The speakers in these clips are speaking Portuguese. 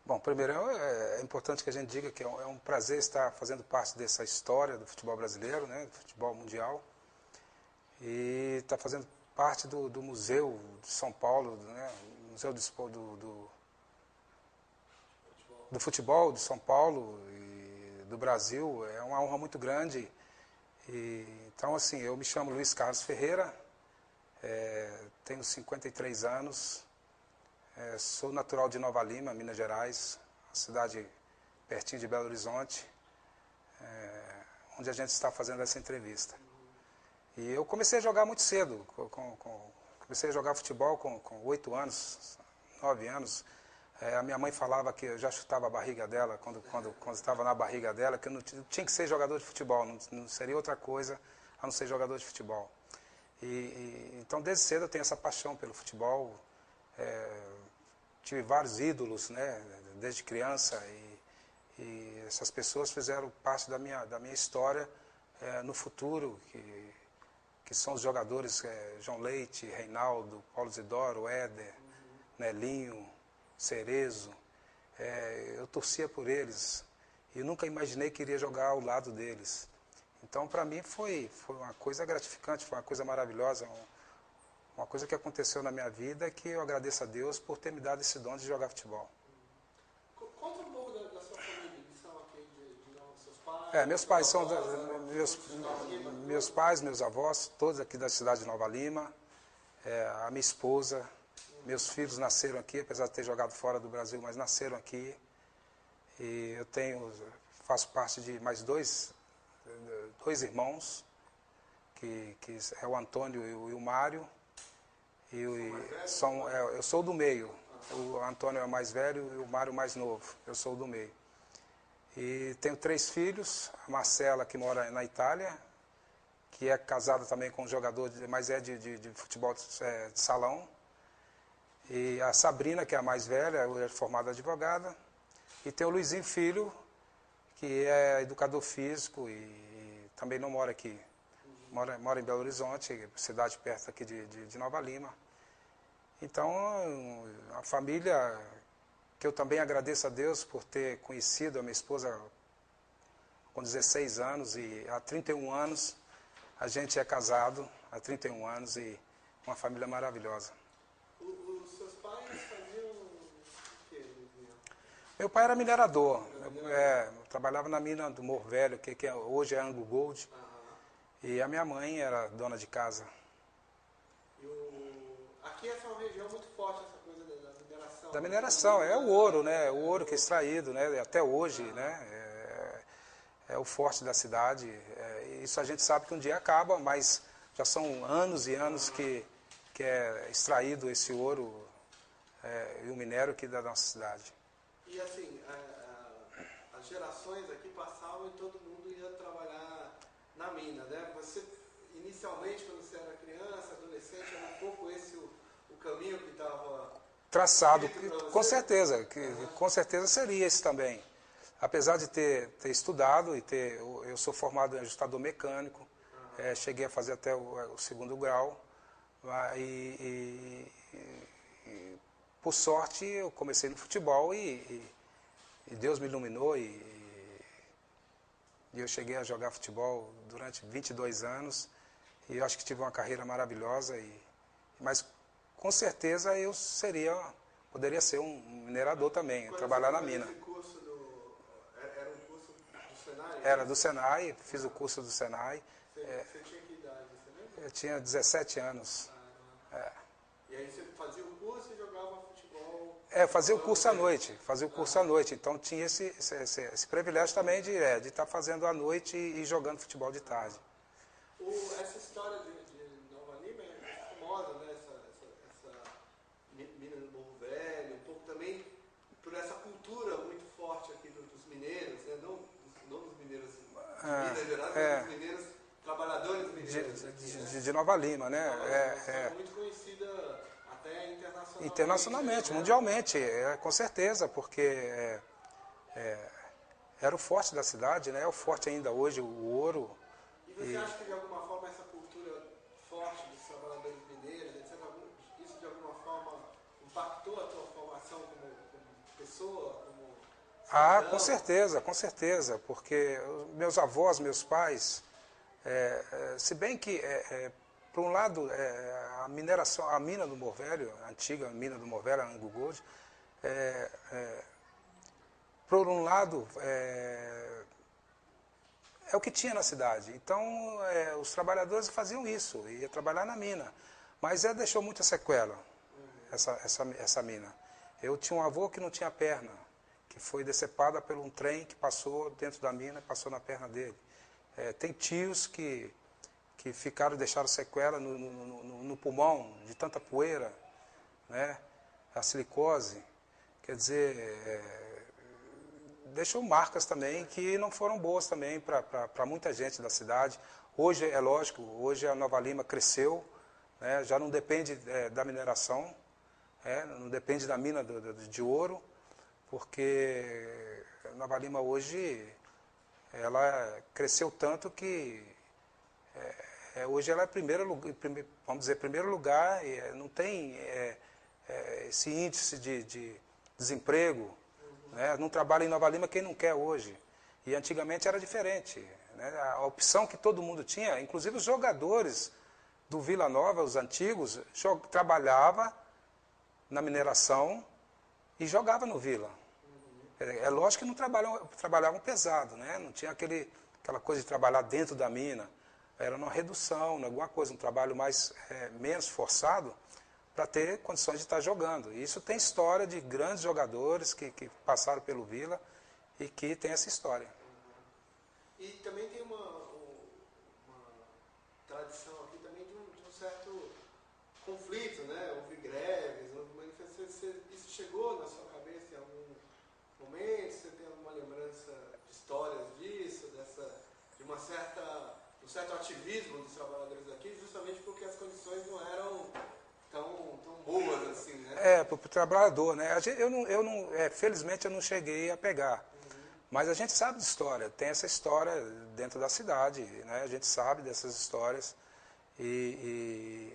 Bom, primeiro é importante que a gente diga que é um prazer estar fazendo parte dessa história do futebol brasileiro, né, do futebol mundial, e estar fazendo parte do Museu de São Paulo, né, Museu do Futebol de São Paulo e do Brasil. É uma honra muito grande. Então, assim, eu me chamo Luiz Carlos Ferreira, tenho 53 anos, sou natural de Nova Lima, Minas Gerais, uma cidade pertinho de Belo Horizonte, onde a gente está fazendo essa entrevista. E eu comecei a jogar muito cedo, comecei a jogar futebol com 8 anos, 9 anos. A minha mãe falava que eu já chutava a barriga dela, quando estava na barriga dela, que eu não tinha que ser jogador de futebol, não seria outra coisa a não ser jogador de futebol. Então, desde cedo eu tenho essa paixão pelo futebol. Tive vários ídolos, né, desde criança, e essas pessoas fizeram parte da minha história no futuro, que são os jogadores João Leite, Reinaldo, Paulo Isidoro, Éder, Nelinho, Cerezo. Eu torcia por eles e nunca imaginei que iria jogar ao lado deles. Então, para mim, foi uma coisa gratificante, foi uma coisa maravilhosa, uma coisa que aconteceu na minha vida, que eu agradeço a Deus por ter me dado esse dom de jogar futebol. Conta um pouco da sua família, eles são aqui de seus pais? Meus pais são meus pais, meus avós, todos aqui da cidade de Nova Lima, a minha esposa, meus filhos nasceram aqui, apesar de ter jogado fora do Brasil, mas nasceram aqui. E eu faço parte de mais dois irmãos, que é o Antônio e o Mário. Eu sou do meio. O Antônio é o mais velho e o Mário mais novo. Eu sou do meio. E tenho 3 filhos. A Marcela, que mora na Itália, que é casada também com um jogador, mas é de futebol de salão. E a Sabrina, que é a mais velha, é formada advogada. E tem o Luizinho Filho, que é educador físico e também não mora aqui. Mora em Belo Horizonte, cidade perto aqui de Nova Lima. Então, a família, que eu também agradeço a Deus por ter conhecido a minha esposa com 16 anos, e há 31 anos a gente é casado, há 31 anos, e uma família maravilhosa. Os seus pais faziam o quê? Meu pai era minerador, trabalhava na mina do Morro Velho, que hoje é Anglo Gold. E a minha mãe era dona de casa. Aqui essa é uma região muito forte, essa coisa da mineração. Da mineração, é o ouro, né? O ouro que é extraído, né? Até hoje, né? É o forte da cidade. Isso a gente sabe que um dia acaba, mas já são anos e anos que é extraído esse ouro e o minério aqui da nossa cidade. E assim, as gerações aqui passavam e todo mundo ia trabalhar na mina, né? Você, inicialmente, quando você era criança, adolescente, era um pouco esse o caminho que estava traçado, com certeza seria esse também. Apesar de ter estudado eu sou formado em ajustador mecânico, cheguei a fazer até o 2º grau, e por sorte eu comecei no futebol e Deus me iluminou e eu cheguei a jogar futebol durante 22 anos e eu acho que tive uma carreira maravilhosa, mas com certeza eu poderia ser um minerador também, trabalhar na mina. Esse curso era um curso do Senai? Era do Senai, fiz o curso do Senai. Você tinha que idade, você lembra? Eu tinha 17 anos. E aí você fazia o curso e jogava futebol? Fazia o curso à noite, então tinha esse privilégio também de estar fazendo à noite e jogando futebol de tarde. Essa história de Nova Lima é famosa, né? Essa mina do Morro Velho, um pouco também por essa cultura muito forte aqui dos mineiros, né? Não dos mineiros de Minas Gerais, mas dos mineiros trabalhadores mineiros. De Nova Lima, né? É muito conhecida até internacionalmente. Internacionalmente, mundialmente, com certeza, porque era o forte da cidade, né? É o forte ainda hoje, o ouro. E você acha que de alguma forma essa cultura forte dos trabalhadores mineiros, etc., isso de alguma forma impactou a tua formação como pessoa, como Ah, com certeza, porque meus avós, meus pais, se bem que, por um lado, a mineração, a mina do Morro Velho, a antiga mina do Morro Velho, a Angu Gold, por um lado, é o que tinha na cidade. Então, os trabalhadores faziam isso, ia trabalhar na mina. Mas deixou muita sequela, essa mina. Eu tinha um avô que não tinha perna, que foi decepada por um trem que passou dentro da mina e passou na perna dele. Tem tios que ficaram, deixaram sequela no pulmão, de tanta poeira, né? A silicose. Quer dizer, deixou marcas também que não foram boas também para muita gente da cidade. Hoje, é lógico, hoje a Nova Lima cresceu, né? Já não depende da mineração, não depende da mina de ouro, porque a Nova Lima hoje ela cresceu tanto que hoje ela é vamos dizer, primeiro lugar, não tem esse índice de desemprego, né? Não trabalha em Nova Lima quem não quer hoje. E antigamente era diferente, né? A opção que todo mundo tinha, inclusive os jogadores do Vila Nova, os antigos, trabalhava na mineração e jogava no Vila. É lógico que não trabalhavam pesado, né? Não tinha aquela coisa de trabalhar dentro da mina. Era uma redução, alguma coisa, um trabalho menos forçado para ter condições de estar jogando. E isso tem história de grandes jogadores que passaram pelo Vila e que tem essa história. E também tem uma tradição aqui também de um certo conflito, né? Houve greves, houve manifestações. Isso chegou na sua cabeça em algum momento? Você tem alguma lembrança de histórias disso, de um certo ativismo dos trabalhadores aqui, justamente porque as condições não eram tão boas assim, né? Para o trabalhador, né? Felizmente eu não cheguei a pegar. Mas a gente sabe de história, tem essa história dentro da cidade, né? A gente sabe dessas histórias. E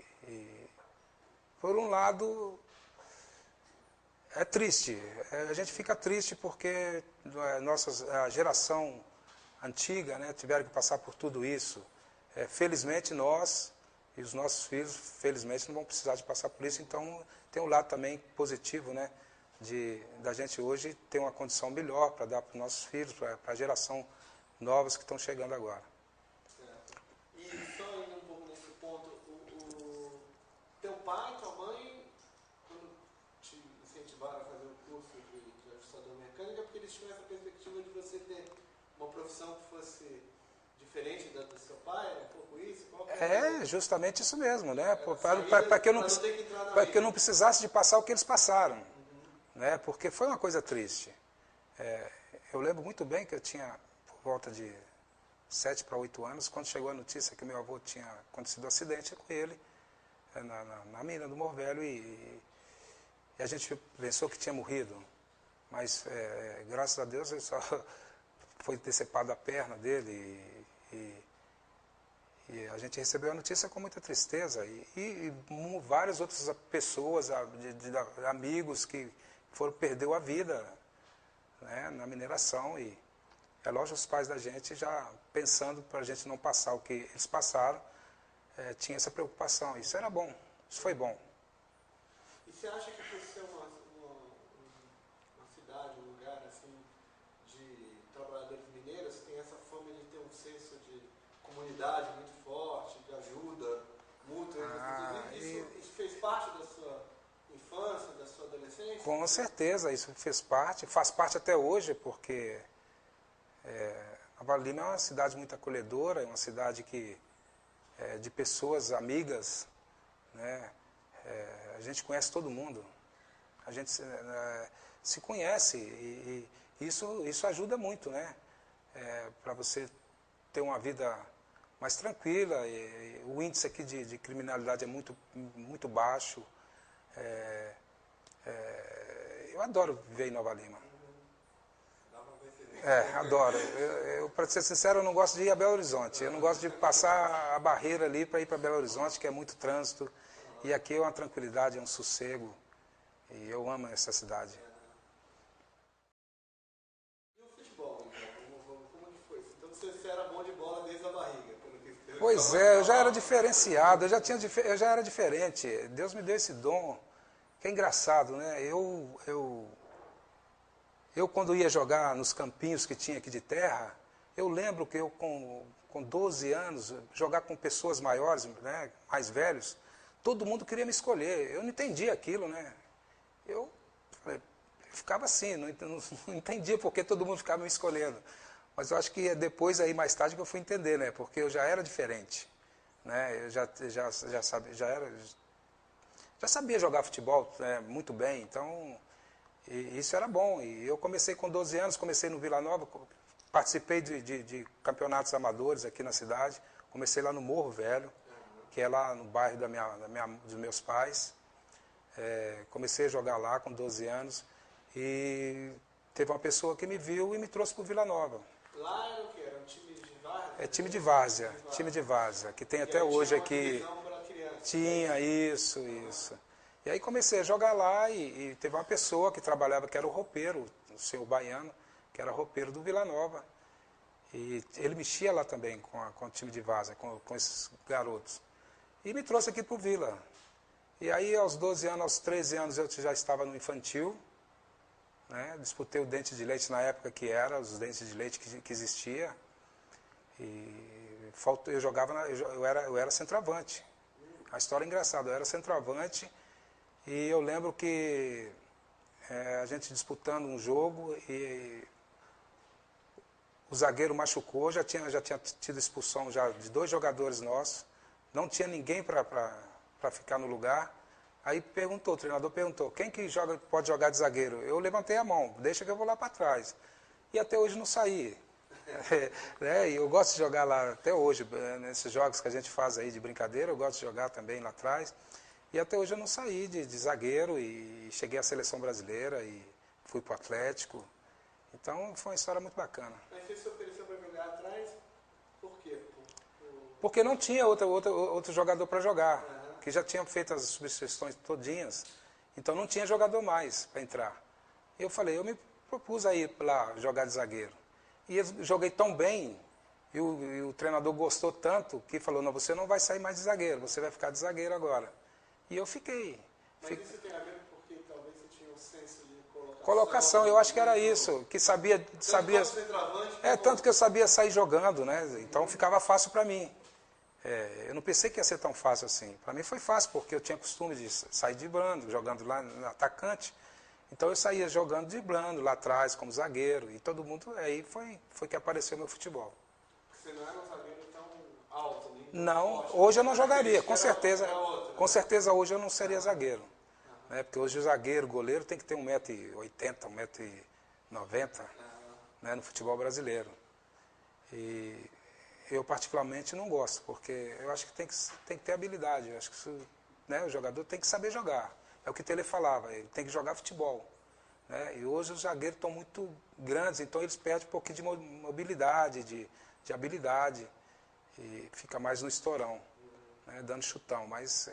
por um lado, é triste. A gente fica triste porque a geração antiga, né, tiveram que passar por tudo isso. Felizmente nós e os nossos filhos, felizmente, não vão precisar de passar por isso. Então tem um lado também positivo, né, da gente hoje ter uma condição melhor para dar para os nossos filhos, para a geração novas que estão chegando agora. Certo. E só indo um pouco nesse ponto, o teu pai e tua mãe, quando te incentivaram a fazer o curso de ajustador mecânico, é porque eles tinham essa perspectiva de você ter uma profissão que fosse diferente da do seu pai? Era um pouco isso? Justamente isso mesmo, né? Para que eu não precisasse de passar o que eles passaram. Né? Porque foi uma coisa triste. Eu lembro muito bem que eu tinha por volta de 7 para 8 anos, quando chegou a notícia que meu avô tinha acontecido um acidente com ele, na mina do Morro Velho, e a gente pensou que tinha morrido. Mas, graças a Deus, ele só foi decepado a perna dele e a gente recebeu a notícia com muita tristeza. E várias outras pessoas, amigos que perdeu a vida, né, na mineração. E é lógico, os pais da gente já pensando para a gente não passar o que eles passaram, tinha essa preocupação. Isso era bom, isso foi bom. E você acha que por ser uma cidade, um lugar assim de trabalhadores mineiros, tem essa fama de ter um senso de comunidade muito forte, de ajuda mútua? Isso fez parte da sua infância, da sua adolescência? Com certeza, isso faz parte até hoje, porque Nova Lima é uma cidade muito acolhedora, é uma cidade de pessoas amigas, né? A gente conhece todo mundo, a gente se conhece e isso ajuda muito, né? Para você ter uma vida mais tranquila. O índice aqui de criminalidade é muito, muito baixo. Eu adoro viver em Nova Lima. Adoro. Para ser sincero, eu não gosto de ir a Belo Horizonte. Eu não gosto de passar a barreira ali para ir para Belo Horizonte, que é muito trânsito. E aqui é uma tranquilidade, é um sossego. E eu amo essa cidade. era bom de bola desde a barriga. Pois é, eu já era diferenciado, eu já era diferente. Deus me deu esse dom, que é engraçado, né? Eu quando ia jogar nos campinhos que tinha aqui de terra, eu lembro que eu com 12 anos, jogar com pessoas maiores, né, mais velhos, todo mundo queria me escolher. Eu não entendia aquilo, né? Eu ficava assim, não entendia porque todo mundo ficava me escolhendo. Mas eu acho que é depois, aí mais tarde, que eu fui entender, né? Porque eu já era diferente. Né? Eu já sabia jogar futebol, né, muito bem, então isso era bom. E eu comecei com 12 anos, comecei no Vila Nova, participei de campeonatos amadores aqui na cidade. Comecei lá no Morro Velho, que é lá no bairro dos meus pais. Comecei a jogar lá com 12 anos e teve uma pessoa que me viu e me trouxe para o Vila Nova. Lá era o quê? Era um time de várzea? É time de várzea, que tem até hoje aqui. Tinha, isso. E aí comecei a jogar lá e teve uma pessoa que trabalhava, que era o roupeiro, o seu baiano, que era roupeiro do Vila Nova. E ele mexia lá também com o time de várzea, com esses garotos. E me trouxe aqui para o Vila. E aí aos 12 anos, aos 13 anos eu já estava no infantil. Né? Disputei o dente de leite na época que era, os dentes de leite que existia. E eu era centroavante. A história é engraçada, eu era centroavante e eu lembro que a gente disputando um jogo e o zagueiro machucou, já tinha tido expulsão já de 2 jogadores nossos, não tinha ninguém para ficar no lugar. Aí o treinador perguntou, quem que pode jogar de zagueiro? Eu levantei a mão, deixa que eu vou lá para trás. E até hoje não saí. E eu gosto de jogar lá até hoje, nesses jogos que a gente faz aí de brincadeira, eu gosto de jogar também lá atrás. E até hoje eu não saí de zagueiro e cheguei à seleção brasileira e fui para o Atlético. Então foi uma história muito bacana. Mas você se ofereceu para jogar atrás, por quê? Porque não tinha outro jogador para jogar. Que já tinham feito as substituições todinhas, então não tinha jogador mais para entrar. Eu falei, eu me propus a ir lá jogar de zagueiro. E eu joguei tão bem, e o treinador gostou tanto, que falou, não, você não vai sair mais de zagueiro, você vai ficar de zagueiro agora. E eu fiquei. Mas isso tem a ver porque talvez você tinha um senso de colocação, eu acho que era isso, que sabia tanto que eu sabia sair jogando, né? Então ficava fácil para mim. Eu não pensei que ia ser tão fácil assim. Para mim foi fácil, porque eu tinha costume de sair driblando, jogando lá no atacante. Então eu saía jogando driblando lá atrás, como zagueiro, e todo mundo, aí foi que apareceu meu futebol. Você não era um zagueiro tão alto, nem tão Não, forte, hoje eu não jogaria, com certeza. outra. Com certeza hoje eu não seria zagueiro. Né? Porque hoje o zagueiro, goleiro, tem que ter 1,80 m, 1,90 m, né, no futebol brasileiro. E eu particularmente não gosto, porque eu acho que tem que ter habilidade. Eu acho que isso, né, o jogador tem que saber jogar. É o que o Tele falava, ele tem que jogar futebol. Né? E hoje os zagueiros estão muito grandes, então eles perdem um pouquinho de mobilidade, de habilidade, e fica mais no estourão, né, dando chutão. Mas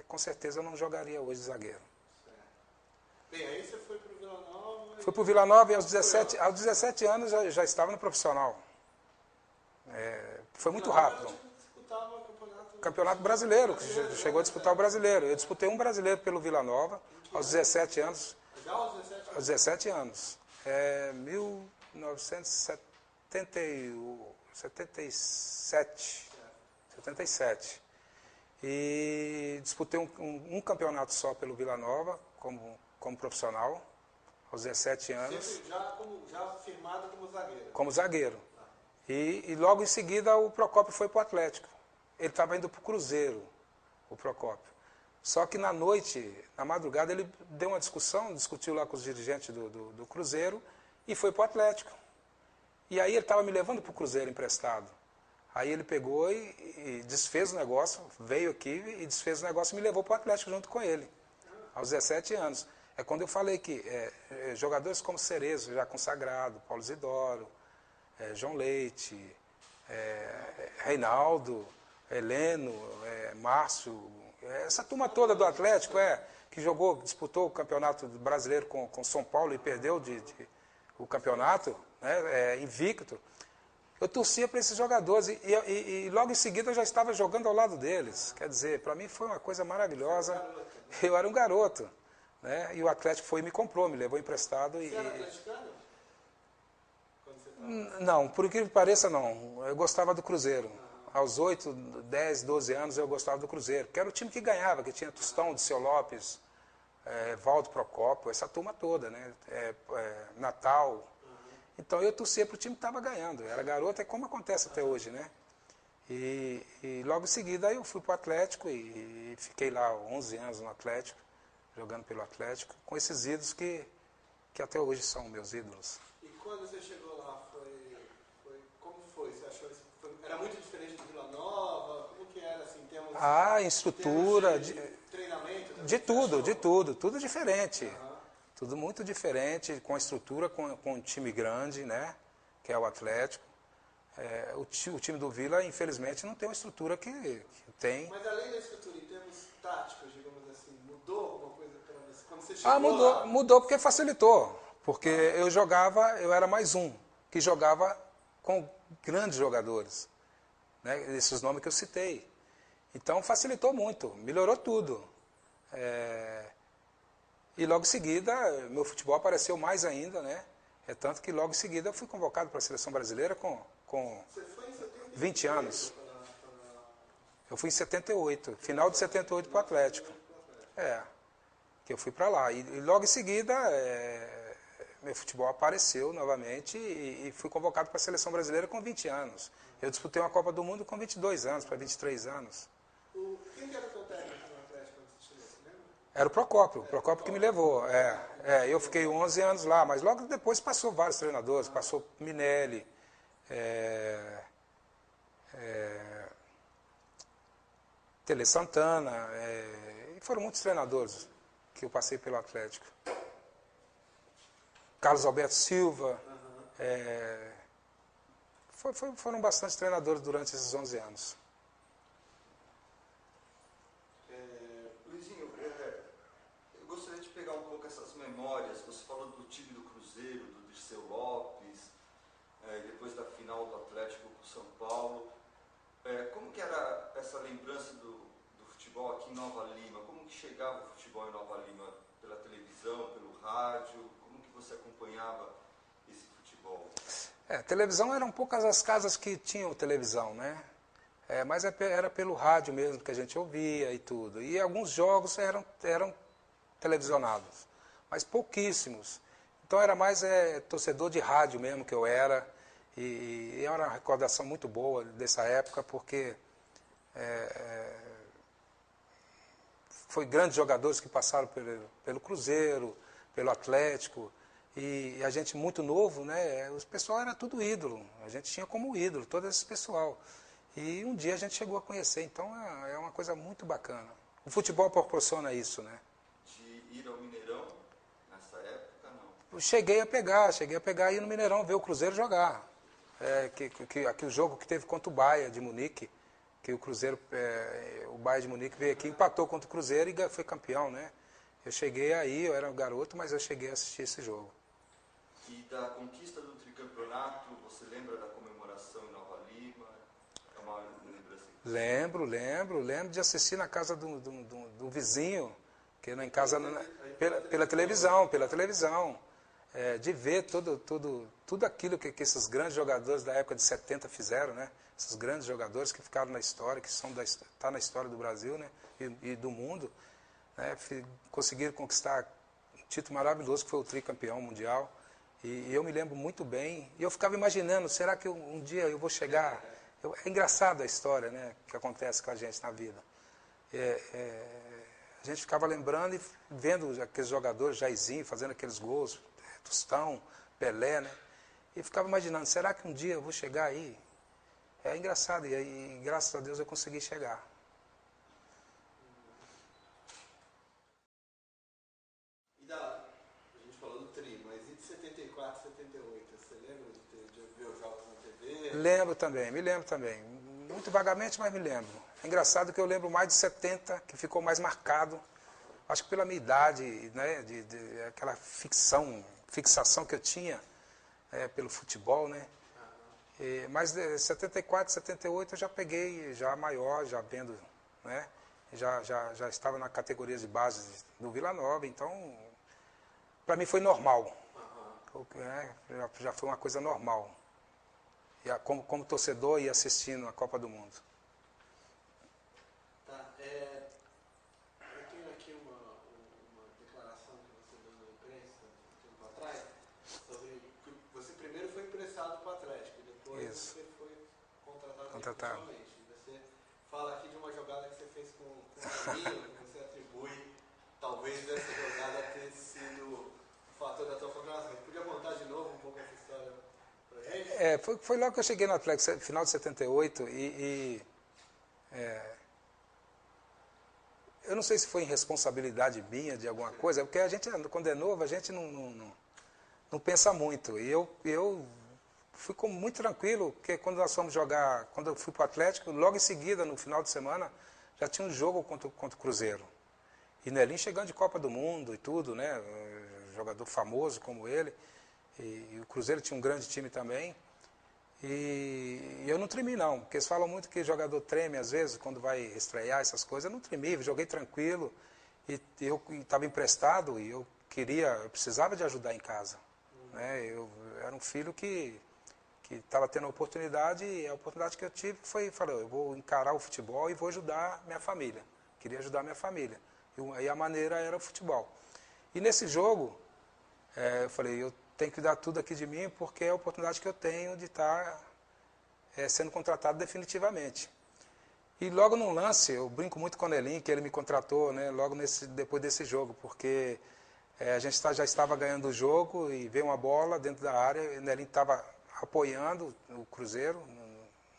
com certeza eu não jogaria hoje de zagueiro. Bem, aí você foi para o Vila Nova? Fui para o Vila Nova e aos 17 anos já estava no profissional. Foi muito rápido. Disputava o Campeonato brasileiro, que chegou a disputar o brasileiro. Eu disputei um brasileiro pelo Vila Nova, aos 17 anos. Já aos 17 anos? Aos 17 anos. 1977. E disputei um campeonato só pelo Vila Nova, como profissional, aos 17 anos. Sempre já firmado como zagueiro? Como zagueiro. E logo em seguida o Procópio foi para o Atlético. Ele estava indo para o Cruzeiro, o Procópio. Só que na noite, na madrugada, ele deu uma discutiu lá com os dirigentes do Cruzeiro e foi para o Atlético. E aí ele estava me levando para o Cruzeiro emprestado. Aí ele pegou e desfez o negócio, veio aqui e desfez o negócio e me levou para o Atlético junto com ele, aos 17 anos. É quando eu falei que jogadores como Cerezo, já consagrado, Paulo Isidoro, João Leite, Reinaldo, Heleno, Márcio, essa turma toda do Atlético, que disputou o campeonato brasileiro com São Paulo e perdeu o campeonato, invicto. eu torcia para esses jogadores e logo em seguida eu já estava jogando ao lado deles. Quer dizer, para mim foi uma coisa maravilhosa. Eu era um garoto, né? E o Atlético foi e me comprou, me levou emprestado. Você era atleticano? Quando você tava... Não, por incrível que pareça, não. Eu gostava do Cruzeiro. Aos 8, 10, 12 anos eu gostava do Cruzeiro, que era o time que ganhava, que tinha Tostão, Diceu Lopes, Valdo Procópio, essa turma toda, né? Natal. Então eu torcia para o time que estava ganhando. Eu era garoto, é como acontece até hoje, né? E logo em seguida eu fui para o Atlético e fiquei lá 11 anos no Atlético, jogando pelo Atlético, com esses ídolos que até hoje são meus ídolos. E quando você chegou lá, como foi? Você achou isso? Era muito diferente de Vila Nova? Como que era, assim, em termos, estrutura, de treinamento? tudo diferente. Tudo muito diferente, com a estrutura, com um time grande, né? Que é o Atlético. O time do Vila, infelizmente, não tem uma estrutura que tem. Mas além da estrutura, em termos táticos, digamos assim, mudou alguma coisa para você? Quando você chegou Mudou porque facilitou. Porque eu era mais um, que jogava com grandes jogadores. Né? Esses nomes que eu citei. Então facilitou muito, melhorou tudo. E logo em seguida, meu futebol apareceu mais ainda, né? É tanto que logo em seguida eu fui convocado para a seleção brasileira com Você foi em 20 anos. Eu fui em 78, final de 78 para o Atlético. Que eu fui para lá. E logo em seguida, meu futebol apareceu novamente e fui convocado para a seleção brasileira com 20 anos. Eu disputei uma Copa do Mundo com 22 anos, para 23 anos. Quem que era o seu técnico no Atlético quando você chegou, você lembra? Era o Procópio que me levou. Eu fiquei 11 anos lá, mas logo depois passou vários treinadores, passou Minelli, Tele Santana, e foram muitos treinadores que eu passei pelo Atlético. Carlos Alberto Silva, foram bastantes treinadores durante esses 11 anos. Luizinho, eu gostaria de pegar um pouco essas memórias. Você falou do time do Cruzeiro, do Dirceu Lopes, depois da final do Atlético com o São Paulo. Como que era essa lembrança do futebol aqui em Nova Lima? Como que chegava o futebol em Nova Lima? Pela televisão, pelo rádio? Como que você acompanhava esse futebol? Televisão eram poucas as casas que tinham televisão, né? Mas era pelo rádio mesmo que a gente ouvia e tudo. E alguns jogos eram televisionados, mas pouquíssimos. Então era mais torcedor de rádio mesmo que eu era. E era uma recordação muito boa dessa época, porque foi grandes jogadores que passaram pelo Cruzeiro, pelo Atlético. E a gente muito novo, né? O pessoal era tudo ídolo. A gente tinha como ídolo todo esse pessoal. E um dia a gente chegou a conhecer. Então é uma coisa muito bacana. O futebol proporciona isso, né? De ir ao Mineirão nessa época, não? Eu cheguei a pegar e ir no Mineirão ver o Cruzeiro jogar. Aquele jogo que teve contra o Bayern de Munique, que o Cruzeiro, o Bayern de Munique veio aqui, empatou contra o Cruzeiro e foi campeão, né? Eu cheguei aí, eu era um garoto, mas eu cheguei a assistir esse jogo. E da conquista do tricampeonato, você lembra da comemoração em Nova Lima? É uma lembrança? Lembro de assistir na casa do vizinho, que não em casa, pela televisão. De ver tudo aquilo que esses grandes jogadores da época de 70 fizeram, né? Esses grandes jogadores que ficaram na história, que tá na história do Brasil, né? E do mundo, né? Conseguiram conquistar um título maravilhoso que foi o tricampeão mundial. E eu me lembro muito bem. E eu ficava imaginando, será que um dia eu vou chegar? É engraçado a história, né? Que acontece com a gente na vida. A gente ficava lembrando e vendo aqueles jogadores, Jairzinho, fazendo aqueles gols, Tostão, Pelé, né? E ficava imaginando, será que um dia eu vou chegar aí? É engraçado, e graças a Deus eu consegui chegar. A gente falou do Tri, mas e de 74, 78? Você lembra de ver os jogos na TV? Me lembro também. Muito vagamente, mas me lembro. É engraçado que eu lembro mais de 70, que ficou mais marcado. Acho que pela minha idade, né, aquela fixação que eu tinha pelo futebol, né? Mas em 74, 78 eu já peguei, já maior, já vendo, né? Já estava na categoria de base do Vila Nova, então para mim foi normal. Já foi uma coisa normal. Como torcedor e assistindo a Copa do Mundo. Tá, eu tenho aqui uma declaração que você deu na imprensa um tempo atrás, sobre que você primeiro foi emprestado para o Atlético, e depois Isso. você foi contratado definitivamente. Você fala aqui de uma jogada que você fez com o Nelinho, que você atribui, talvez essa jogada ter sido o fator da tua contratação. Você podia contar de novo um pouco essa história para a gente? Foi logo que eu cheguei no Atlético, final de 78, eu não sei se foi irresponsabilidade minha de alguma coisa, porque a gente, quando é novo, a gente não pensa muito. E eu fui muito tranquilo, porque quando nós fomos jogar, quando eu fui para o Atlético, logo em seguida, no final de semana, já tinha um jogo contra o Cruzeiro. E Nelinho chegando de Copa do Mundo e tudo, né? Jogador famoso como ele. E o Cruzeiro tinha um grande time também. E eu não tremi não, porque eles falam muito que jogador treme às vezes, quando vai estrear essas coisas. Eu não tremi, joguei tranquilo. E eu estava emprestado e eu precisava de ajudar em casa. Né? Eu era um filho que estava tendo a oportunidade, e a oportunidade que eu tive falei, eu vou encarar o futebol e vou ajudar minha família. Queria ajudar minha família. E a maneira era o futebol. E nesse jogo, eu falei, eu tenho que dar tudo aqui de mim, porque é a oportunidade que eu tenho de estar sendo contratado definitivamente. E logo num lance, eu brinco muito com o Nelinho, que ele me contratou, né, logo depois desse jogo, porque a gente já estava ganhando o jogo e veio uma bola dentro da área, e o Nelinho estava apoiando o Cruzeiro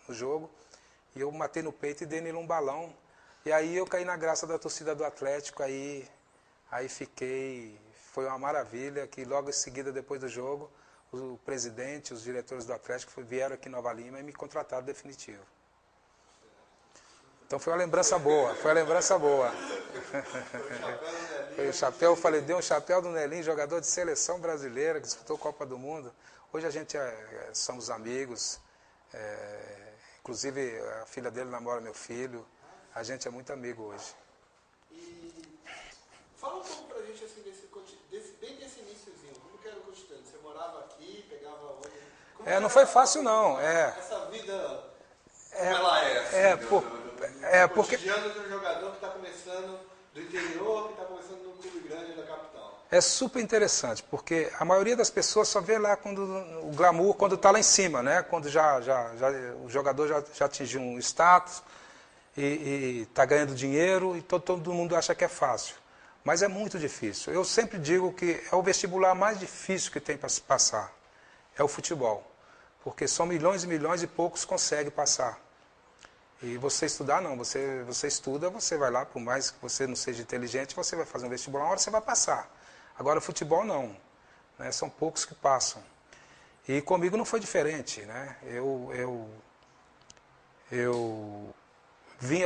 no jogo, e eu matei no peito e dei nele um balão. E aí eu caí na graça da torcida do Atlético, aí foi uma maravilha, que logo em seguida, depois do jogo, o presidente, os diretores do Atlético vieram aqui em Nova Lima e me contrataram definitivo. Então foi uma lembrança boa. Foi o chapéu, eu falei, dei um chapéu do Nelinho, jogador de seleção brasileira, que disputou a Copa do Mundo. Hoje a gente somos amigos, inclusive a filha dele namora meu filho, a gente é muito amigo hoje. E fala um pouco pra gente assim, bem desse iniciozinho, como que era o cotidiano? Você morava aqui, pegava onde? Não foi fácil não. Essa vida, como ela é? Assim, porque cotidiano de um jogador que está começando do interior, que está começando num clube grande da capital. É super interessante, porque a maioria das pessoas só vê lá o glamour quando está lá em cima, né? Quando o jogador já atingiu um status e está ganhando dinheiro e todo mundo acha que é fácil. Mas é muito difícil. Eu sempre digo que é o vestibular mais difícil que tem para se passar. É o futebol. Porque são milhões e milhões e poucos conseguem passar. E você estudar, não. Você estuda, você vai lá, por mais que você não seja inteligente, você vai fazer um vestibular, uma hora você vai passar. Agora, o futebol, não. Né? São poucos que passam. E comigo não foi diferente. Né? Eu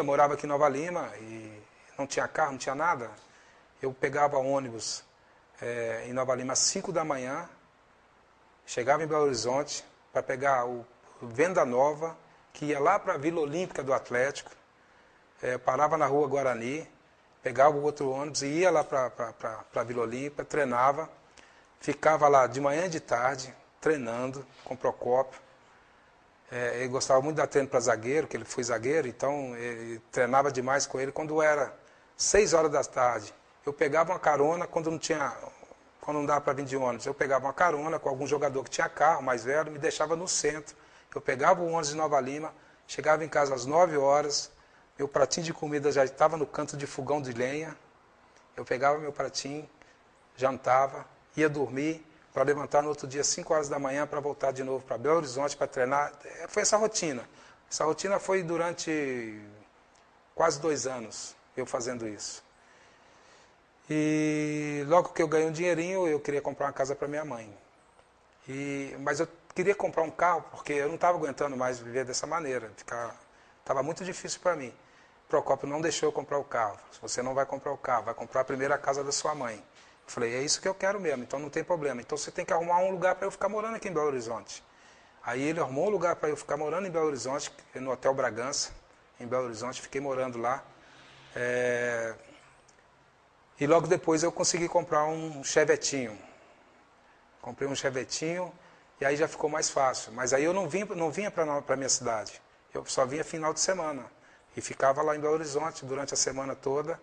morava aqui em Nova Lima e não tinha carro, não tinha nada. Eu pegava ônibus em Nova Lima às 5 da manhã, chegava em Belo Horizonte para pegar o Venda Nova, que ia lá para a Vila Olímpica do Atlético, parava na Rua Guarani, pegava o outro ônibus e ia lá para a Vila Olímpica, treinava, ficava lá de manhã e de tarde, treinando com o Procópio. Ele gostava muito de dar treino para zagueiro, que ele foi zagueiro, então ele treinava demais com ele. Quando era 6 horas da tarde, eu pegava uma carona, quando não dava para vir de ônibus, eu pegava uma carona com algum jogador que tinha carro mais velho, me deixava no centro. Eu pegava o ônibus de Nova Lima, chegava em casa às 9 horas, meu pratinho de comida já estava no canto de fogão de lenha, eu pegava meu pratinho, jantava, ia dormir, para levantar no outro dia às 5 horas da manhã para voltar de novo para Belo Horizonte para treinar. Foi essa rotina. Essa rotina foi durante quase 2 anos eu fazendo isso. E logo que eu ganhei um dinheirinho, eu queria comprar uma casa para minha mãe. Mas eu queria comprar um carro porque eu não estava aguentando mais viver dessa maneira. Estava muito difícil para mim. O Procópio não deixou eu comprar o carro. Você não vai comprar o carro, vai comprar primeiro a casa da sua mãe. Eu falei, é isso que eu quero mesmo, então não tem problema. Então você tem que arrumar um lugar para eu ficar morando aqui em Belo Horizonte. Aí ele arrumou um lugar para eu ficar morando em Belo Horizonte, no Hotel Bragança, em Belo Horizonte, fiquei morando lá. E logo depois eu consegui comprar um chevetinho. Comprei um chevetinho e aí já ficou mais fácil. Mas aí eu não vinha para a minha cidade. Eu só vinha final de semana. E ficava lá em Belo Horizonte durante a semana toda.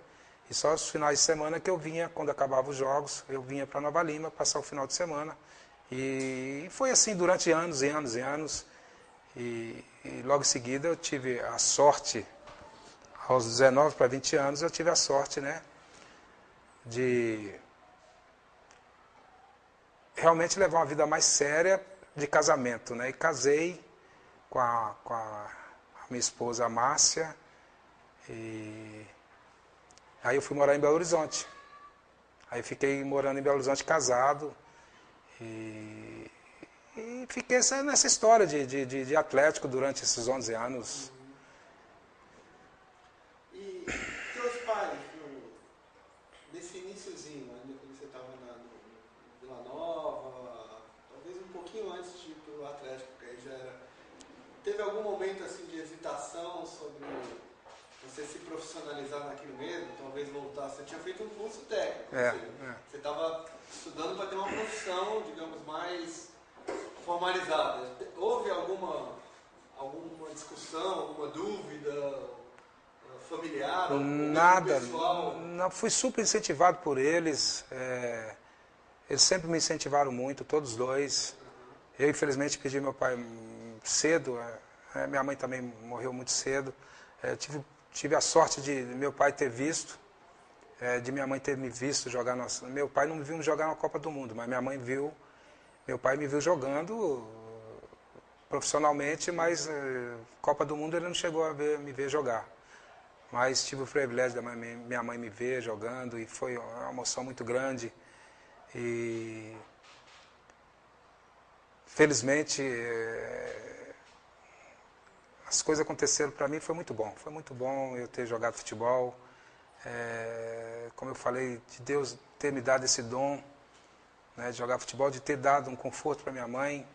E só os finais de semana que eu vinha, quando acabavam os jogos, eu vinha para Nova Lima passar o final de semana. E foi assim durante anos e anos e anos. E logo em seguida eu tive a sorte, aos 19 para 20 anos, eu tive a sorte, né, de realmente levar uma vida mais séria de casamento, né? E casei com a minha esposa Márcia. E aí eu fui morar em Belo Horizonte. Aí fiquei morando em Belo Horizonte casado. E fiquei nessa história de Atlético durante esses 11 anos. E teus pais, nesse iniciozinho, ainda quando você estava no Vila Nova, talvez um pouquinho antes de ir para o Atlético, que aí já era... Teve algum momento assim de hesitação sobre você se profissionalizar naquilo mesmo, talvez voltar? Você tinha feito um curso técnico, você estava estudando para ter uma profissão, digamos, mais formalizada. Houve alguma discussão, alguma dúvida familiar ou Nada, pessoal? não, fui super incentivado por eles. Eles sempre me incentivaram muito, todos os dois. Eu, infelizmente, perdi meu pai cedo. Minha mãe também morreu muito cedo. Tive a sorte de meu pai ter visto, de minha mãe ter me visto jogar. Meu pai não me viu jogar na Copa do Mundo, mas minha mãe viu. Meu pai me viu jogando profissionalmente, mas Copa do Mundo ele não chegou a me ver jogar. Mas tive o privilégio da minha mãe me ver jogando e foi uma emoção muito grande. E felizmente as coisas aconteceram para mim, foi muito bom. Foi muito bom eu ter jogado futebol. Como eu falei, de Deus ter me dado esse dom, né, de jogar futebol, de ter dado um conforto para minha mãe,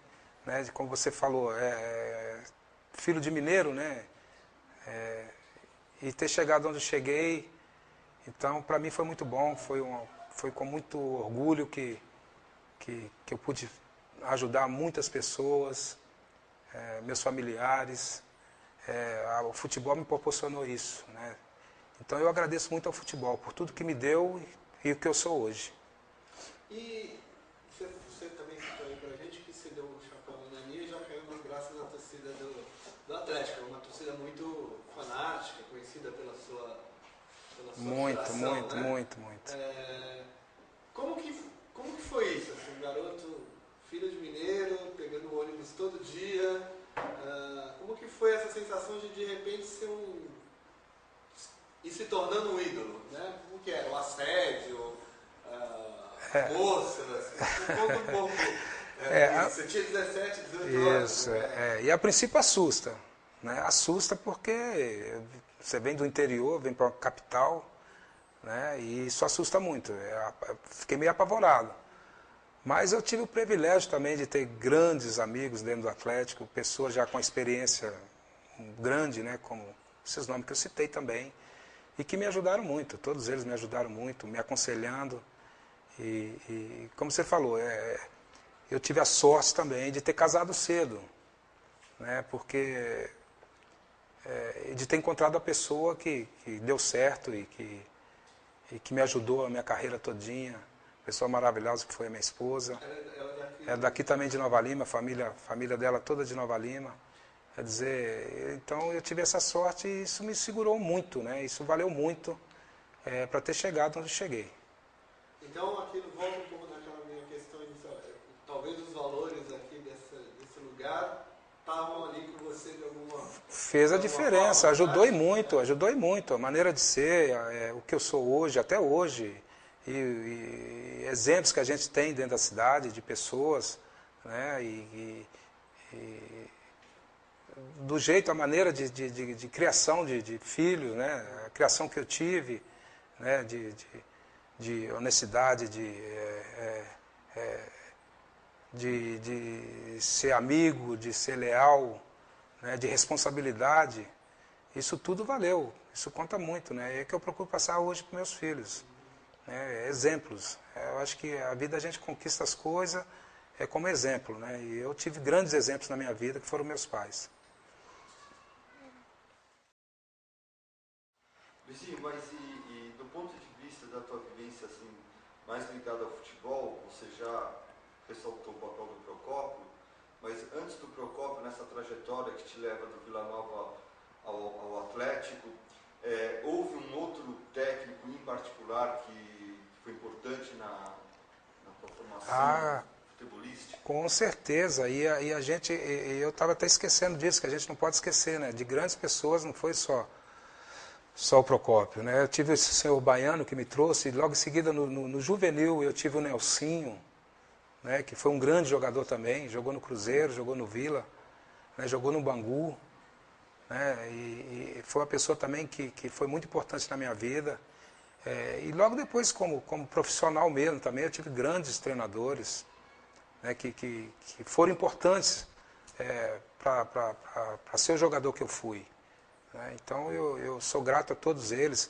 né, de como você falou, filho de mineiro, né, e ter chegado onde eu cheguei. Então, para mim foi muito bom, foi com muito orgulho que eu pude ajudar muitas pessoas, meus familiares. O futebol me proporcionou isso, né? Então eu agradeço muito ao futebol por tudo que me deu e o que eu sou hoje. E você também citou aí pra gente que você deu o chapéu no Nani e já caiu nas graças da torcida do Atlético, uma torcida muito fanática, conhecida pela sua Muito, geração, muito, né? muito, muito. Como que foi isso? Assim, um garoto, filho de mineiro, pegando ônibus todo dia. Como que foi essa sensação de repente ser e se tornando um ídolo, né? Como que era? O assédio, moças, conta um pouco. Você tinha 17, 18 anos. Isso, e a princípio assusta, né? Assusta porque você vem do interior, vem para a capital, né? E isso assusta muito. Fiquei meio apavorado. Mas eu tive o privilégio também de ter grandes amigos dentro do Atlético, pessoas já com experiência grande, né? Como esses nomes que eu citei também, e que me ajudaram muito. Todos eles me ajudaram muito, me aconselhando. E como você falou, eu tive a sorte também de ter casado cedo, né? Porque de ter encontrado a pessoa que deu certo e que me ajudou a minha carreira todinha. Pessoa maravilhosa que foi a minha esposa. É daqui também de Nova Lima, a família dela toda de Nova Lima. Quer dizer, então eu tive essa sorte e isso me segurou muito, né? Isso valeu muito para ter chegado onde cheguei. Então aquilo volta um pouco naquela minha questão inicial. Talvez os valores aqui desse lugar estavam ali com você de alguma Fez a diferença, forma, ajudou e né? muito, ajudou e muito. A maneira de ser, o que eu sou hoje, até hoje. E exemplos que a gente tem dentro da cidade, de pessoas, né? Do jeito, a maneira de criação de filhos, né? A criação que eu tive, né? De honestidade, de ser amigo, de ser leal, né, de responsabilidade, isso tudo valeu, isso conta muito, né? É que eu procuro passar hoje para meus filhos, né? Exemplos. Eu acho que a vida a gente conquista as coisas como exemplo, né? E eu tive grandes exemplos na minha vida que foram meus pais. Luizinho, mas e do ponto de vista da tua vivência assim, mais ligada ao futebol, você já ressaltou o papel do Procópio, mas antes do Procópio, nessa trajetória que te leva do Vila Nova ao Atlético, houve um outro técnico em particular que foi importante na tua formação futebolística? Com certeza, e a gente, eu estava até esquecendo disso, que a gente não pode esquecer, né? De grandes pessoas, não foi só o Procópio, né? Eu tive esse senhor Baiano que me trouxe, e logo em seguida no juvenil eu tive o Nelsinho, né? Que foi um grande jogador também, jogou no Cruzeiro, jogou no Vila, né? Jogou no Bangu, né? E foi uma pessoa também que foi muito importante na minha vida. E logo depois, como profissional mesmo também, eu tive grandes treinadores, né, que foram importantes para ser o jogador que eu fui. Né? Então eu sou grato a todos eles.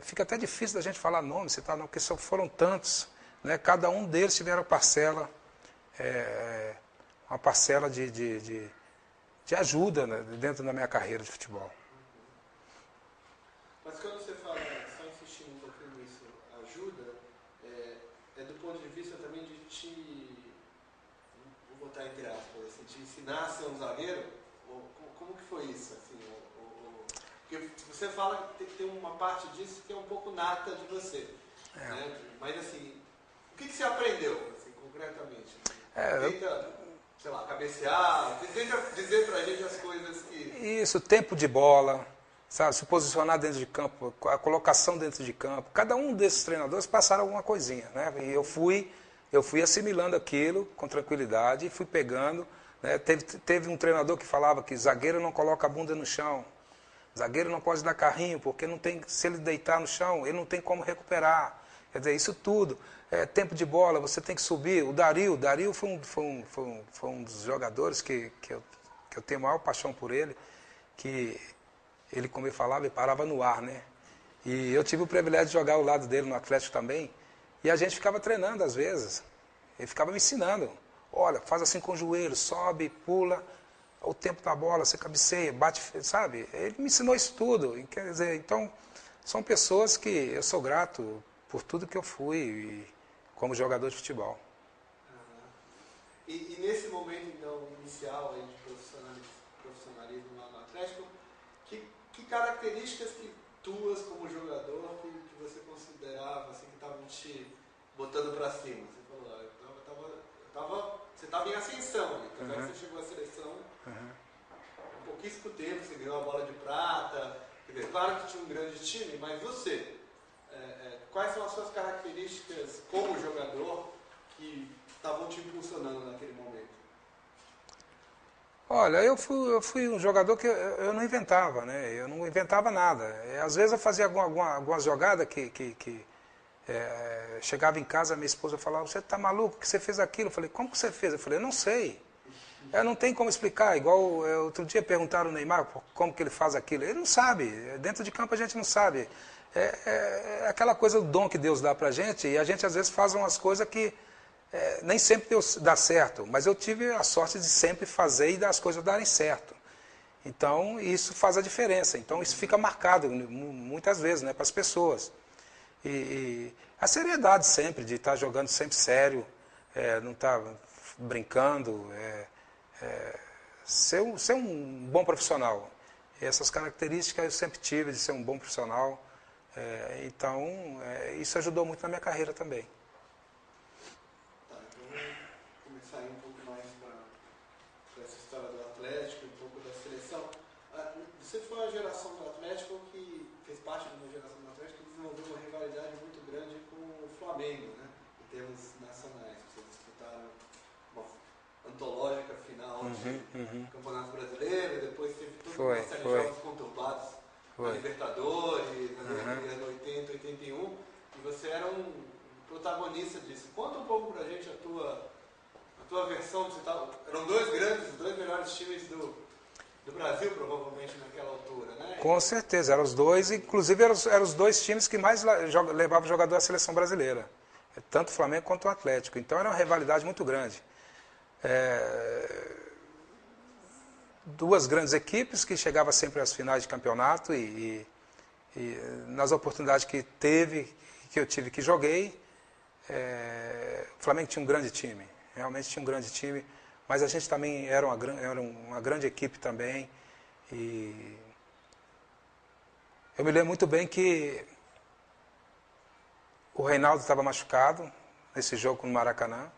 Fica até difícil da gente falar nome, citar nome, porque foram tantos. Né? Cada um deles tiveram parcela, uma parcela de ajuda, né, dentro da minha carreira de futebol. Mas quando você fala, só insistindo um pouquinho nisso, ajuda, é do ponto de vista também de vou botar entre aspas, assim, te ensinar a ser um zagueiro? Ou, como que foi isso? Assim, porque você fala que tem uma parte disso que é um pouco nata de você. Né? Mas assim, o que você aprendeu, assim, concretamente? Tenta, sei lá, cabecear, tenta dizer pra gente as coisas que... Isso, tempo de bola, sabe, se posicionar dentro de campo, a colocação dentro de campo. Cada um desses treinadores passaram alguma coisinha, né? E eu fui assimilando aquilo com tranquilidade e fui pegando. Né? Teve um treinador que falava que zagueiro não coloca a bunda no chão, zagueiro não pode dar carrinho, porque não tem, se ele deitar no chão, ele não tem como recuperar. Quer dizer, isso tudo. Tempo de bola, você tem que subir. O Dario foi um dos jogadores que eu tenho a maior paixão por ele, que ele, como ele falava, ele parava no ar, né? E eu tive o privilégio de jogar ao lado dele no Atlético também, e a gente ficava treinando às vezes. Ele ficava me ensinando. Olha, faz assim com o joelho, sobe, pula, o tempo da bola, você cabeceia, bate, sabe? Ele me ensinou isso tudo. Quer dizer, então, são pessoas que eu sou grato por tudo que eu fui como jogador de futebol. E nesse momento, então, inicial aí de profissionalismo lá no Atlético, que características tuas como jogador que você considerava assim, que estavam te botando para cima? Você falou, você estava em ascensão ali, apesar que você chegou à seleção há pouquíssimo tempo, você ganhou a bola de prata, quer dizer, claro que tinha um grande time, mas você, quais são as suas características como jogador que estavam te impulsionando naquele momento? Olha, eu fui um jogador que eu não inventava, né? Eu não inventava nada. Às vezes eu fazia algumas jogadas que chegava em casa, minha esposa falava, você está maluco que você fez aquilo? Eu falei, como que você fez? Eu falei, eu não sei. Não tem como explicar. Igual outro dia perguntaram ao Neymar como que ele faz aquilo. Ele não sabe. Dentro de campo a gente não sabe. É aquela coisa do dom que Deus dá pra gente, e a gente às vezes faz umas coisas que nem sempre dá certo, mas eu tive a sorte de sempre fazer e das coisas darem certo. Então, isso faz a diferença. Então, isso fica marcado muitas vezes, né, para as pessoas. E a seriedade sempre, de estar jogando sempre sério, não estar brincando, ser um bom profissional. E essas características eu sempre tive, de ser um bom profissional. Então, isso ajudou muito na minha carreira também. Você foi a geração do Atlético que fez parte de uma geração do Atlético que desenvolveu uma rivalidade muito grande com o Flamengo, né? Em termos nacionais. Vocês disputaram uma antológica final de Campeonato Brasileiro, e depois teve toda uma série de jogos conturbados na Libertadores, na década de 80, 81, e você era um protagonista disso. Conta um pouco pra gente a tua tua versão, eram os dois melhores times do Brasil, provavelmente, naquela altura, né? Com certeza, eram os dois, inclusive eram os dois times que mais levavam jogador à seleção brasileira, tanto o Flamengo quanto o Atlético. Então era uma rivalidade muito grande. Duas grandes equipes que chegavam sempre às finais de campeonato e nas oportunidades que eu tive que joguei, o Flamengo tinha um grande time, realmente tinha um grande time, mas a gente também era uma grande equipe também. E eu me lembro muito bem que o Reinaldo estava machucado nesse jogo no Maracanã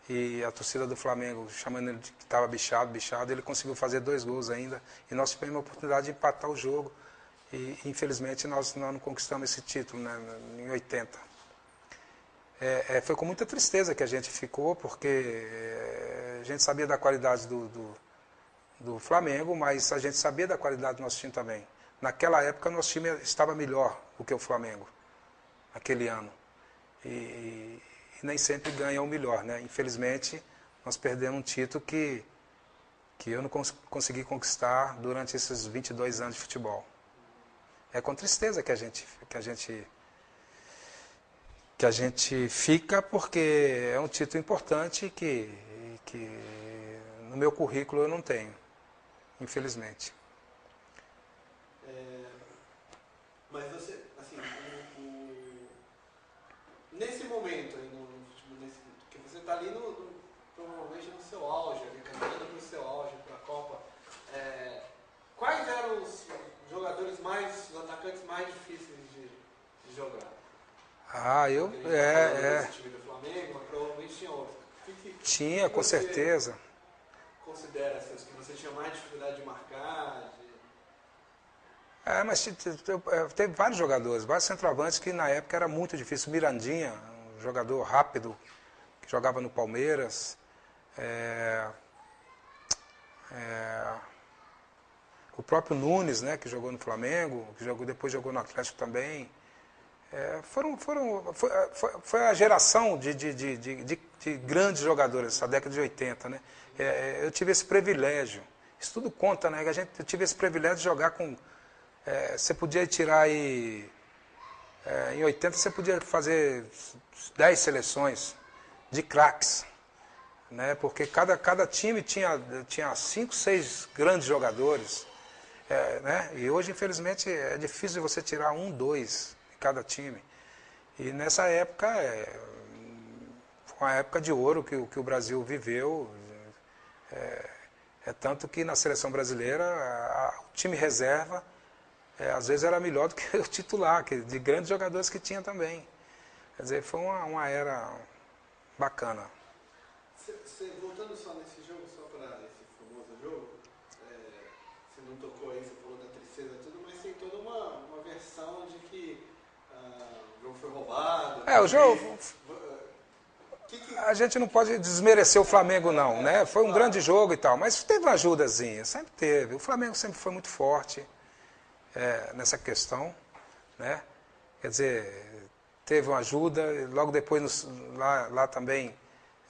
e a torcida do Flamengo chamando ele de que estava bichado, ele conseguiu fazer 2 gols ainda e nós tivemos a oportunidade de empatar o jogo e infelizmente nós não conquistamos esse título, né, em 80. Foi com muita tristeza que a gente ficou, porque a gente sabia da qualidade do Flamengo, mas a gente sabia da qualidade do nosso time também. Naquela época, nosso time estava melhor do que o Flamengo, naquele ano. E nem sempre ganha o melhor, né? Infelizmente, nós perdemos um título que eu não consegui conquistar durante esses 22 anos de futebol. É com tristeza que a gente fica, porque é um título importante que no meu currículo eu não tenho, infelizmente. Mas você, assim, nesse momento aí que você está ali provavelmente no seu auge, ali, caminhando para o seu auge, para a Copa, quais eram os jogadores os atacantes mais difíceis de jogar? Esse time do Flamengo, mas provavelmente tinha outros. Tinha, com certeza. Considera assim, os que você tinha mais dificuldade de marcar? Mas teve vários jogadores, vários centroavantes que na época era muito difícil. Mirandinha, um jogador rápido, que jogava no Palmeiras. O próprio Nunes, né, que jogou no Flamengo, depois jogou no Atlético também. Foi a geração de grandes jogadores, essa década de 80. Né? Eu tive esse privilégio. Isso tudo conta, né? Eu tive esse privilégio de jogar com... você podia tirar aí... em 80 você podia fazer 10 seleções de craques. Né? Porque cada time tinha 5, 6 grandes jogadores. Né? E hoje, infelizmente, é difícil você tirar 1, 2 de cada time. E nessa época, foi uma época de ouro que o Brasil viveu. Tanto que na seleção brasileira, o time reserva, às vezes era melhor do que o titular, de grandes jogadores que tinha também. Quer dizer, foi uma era bacana. Voltando só nesse jogo, só para esse famoso jogo, você não tocou aí, você falou da tristeza e tudo, mas tem toda uma versão de que o jogo foi roubado. O jogo... A gente não pode desmerecer o Flamengo, não, né? Foi um grande jogo e tal, mas teve uma ajudazinha, sempre teve. O Flamengo sempre foi muito forte nessa questão, né? Quer dizer, teve uma ajuda, logo depois lá também,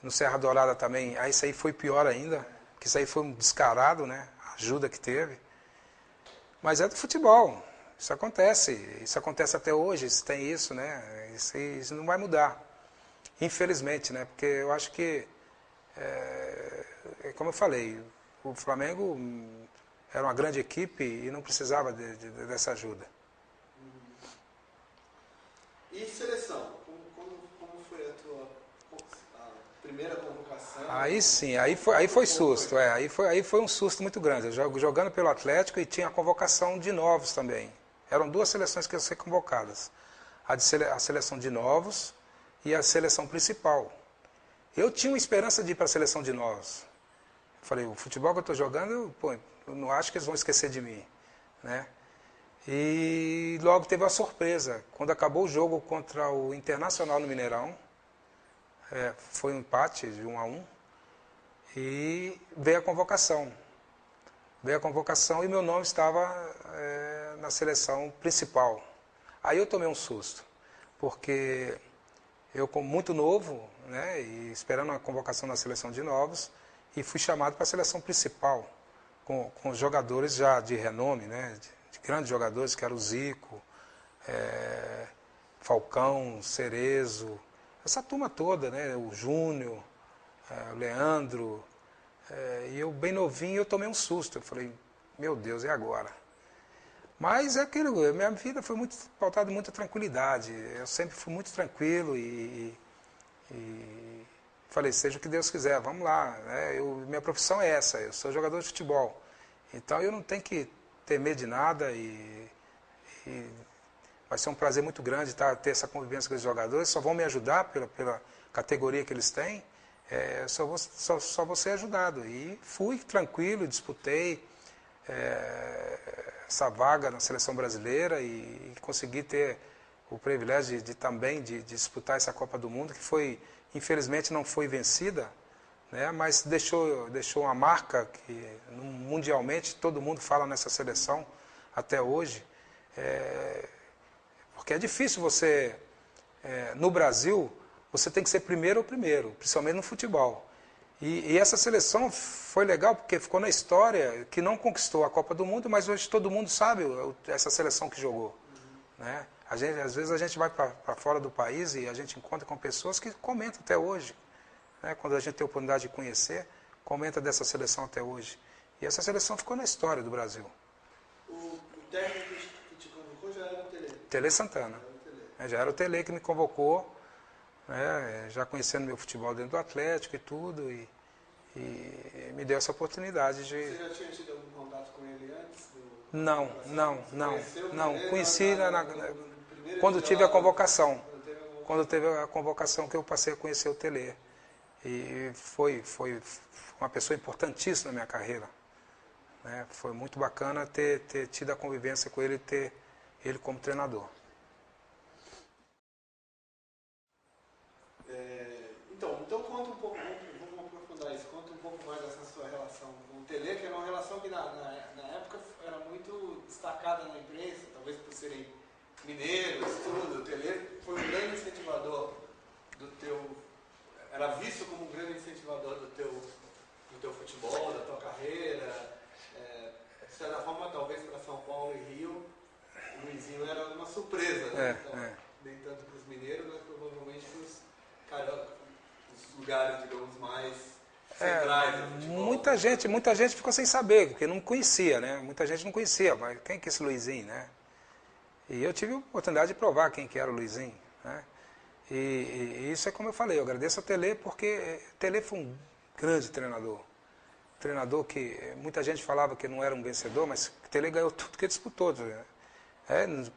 no Serra Dourada também, aí isso aí foi pior ainda, porque isso aí foi um descarado, né? A ajuda que teve. Mas é do futebol, isso acontece até hoje, isso tem isso, né? Isso não vai mudar. Infelizmente, né? Porque eu acho que, como eu falei, o Flamengo era uma grande equipe e não precisava dessa ajuda. E seleção? Como foi a tua primeira convocação? Aí sim, aí foi susto. Aí foi um susto muito grande. Eu jogando pelo Atlético e tinha a convocação de novos também. Eram 2 seleções que iam ser convocadas. A seleção de novos e a seleção principal. Eu tinha uma esperança de ir para a seleção de novos. Eu falei, o futebol que eu estou jogando, eu não acho que eles vão esquecer de mim. Né? E logo teve uma surpresa. Quando acabou o jogo contra o Internacional no Mineirão, foi um empate de 1-1, e veio a convocação. Veio a convocação e meu nome estava na seleção principal. Aí eu tomei um susto, porque eu como muito novo, né, e esperando a convocação da seleção de novos, e fui chamado para a seleção principal, com jogadores já de renome, né, de grandes jogadores, que eram o Zico, Falcão, Cerezo, essa turma toda, né, o Júnior, o Leandro, e eu bem novinho, eu tomei um susto, eu falei, meu Deus, e agora? Mas é aquilo, minha vida foi muito pautada em muita tranquilidade, eu sempre fui muito tranquilo e falei, seja o que Deus quiser, vamos lá, né? Minha profissão é essa, eu sou jogador de futebol, então eu não tenho que ter medo de nada e vai ser um prazer muito grande ter essa convivência com os jogadores, só vão me ajudar pela categoria que eles têm, só vou ser ajudado. E fui tranquilo, disputei essa vaga na seleção brasileira e consegui ter o privilégio de disputar essa Copa do Mundo, que foi, infelizmente não foi vencida, né, mas deixou uma marca que mundialmente todo mundo fala nessa seleção até hoje. Porque é difícil você, no Brasil, você tem que ser primeiro, principalmente no futebol. E essa seleção foi legal porque ficou na história, que não conquistou a Copa do Mundo, mas hoje todo mundo sabe essa seleção que jogou. Né? Às vezes a gente vai para fora do país e a gente encontra com pessoas que comentam até hoje. Né? Quando a gente tem a oportunidade de conhecer, comenta dessa seleção até hoje. E essa seleção ficou na história do Brasil. O técnico que te convocou já era o Tele? Tele Santana. Já era o Tele que me convocou, né, já conhecendo meu futebol dentro do Atlético e tudo, e me deu essa oportunidade de... Você já tinha tido algum contato com ele antes? Não. Conheci quando tive a convocação. Quando teve a convocação que eu passei a conhecer o Tele. E foi uma pessoa importantíssima na minha carreira. Né? Foi muito bacana ter tido a convivência com ele e ter ele como treinador. Então conta um pouco, vamos aprofundar isso, conta um pouco mais dessa sua relação com o Tele, que era uma relação que na época era muito destacada na imprensa, talvez por serem mineiros, tudo. O Tele foi um grande incentivador do teu... Era visto como um grande incentivador do teu futebol, da tua carreira. De certa forma, talvez para São Paulo e Rio, o Luizinho era uma surpresa, né? Nem tanto para os mineiros, mas provavelmente para os lugares, digamos, mais centrais do futebol. Muita gente ficou sem saber, porque não conhecia, né? Muita gente não conhecia, mas quem que é esse Luizinho, né? E eu tive a oportunidade de provar quem que era o Luizinho, né? E isso é como eu falei, eu agradeço ao Tele, porque o Tele foi um grande treinador. Treinador que muita gente falava que não era um vencedor, mas o Tele ganhou tudo que ele disputou. Né?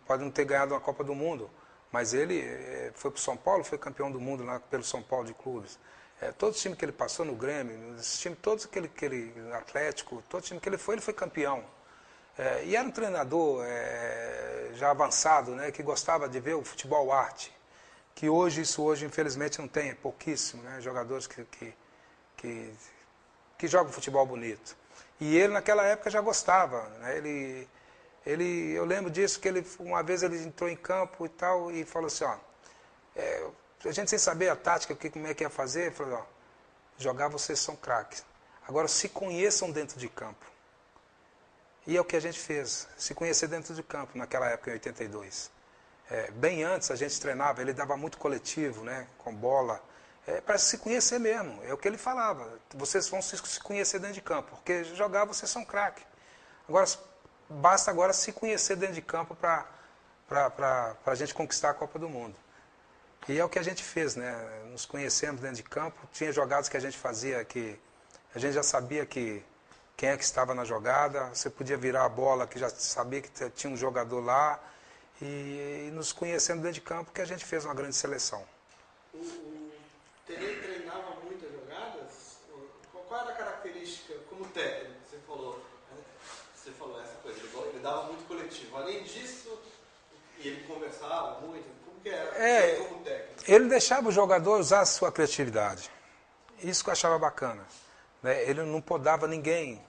Pode não ter ganhado uma Copa do Mundo, mas ele foi para o São Paulo, foi campeão do mundo lá pelo São Paulo de clubes. Todo time que ele passou no Grêmio, os times todos aquele Atlético, todo time que ele foi campeão. E era um treinador já avançado, né, que gostava de ver o futebol arte, que hoje infelizmente não tem, é pouquíssimo, né, jogadores que jogam futebol bonito. E ele naquela época já gostava, né, eu lembro disso, que uma vez ele entrou em campo e tal, e falou assim, a gente sem saber a tática, como é que ia fazer, ele falou, jogar vocês são craques. Agora se conheçam dentro de campo. E é o que a gente fez, se conhecer dentro de campo, naquela época, em 82. Bem antes a gente treinava, ele dava muito coletivo, né, com bola, para se conhecer mesmo, é o que ele falava. Vocês vão se conhecer dentro de campo, porque jogar vocês são craques. Agora, basta agora se conhecer dentro de campo para a gente conquistar a Copa do Mundo. E é o que a gente fez, né? Nos conhecemos dentro de campo, tinha jogadas que a gente fazia que a gente já sabia quem é que estava na jogada, você podia virar a bola que já sabia que tinha um jogador lá, e nos conhecendo dentro de campo que a gente fez uma grande seleção. O Tele treinava muitas jogadas? Qual era a característica como técnico? Você falou essa coisa, ele dava muito coletivo. Além disso, e ele conversava muito, como que era como técnico? Ele deixava o jogador usar a sua criatividade. Isso que eu achava bacana. Né? Ele não podava ninguém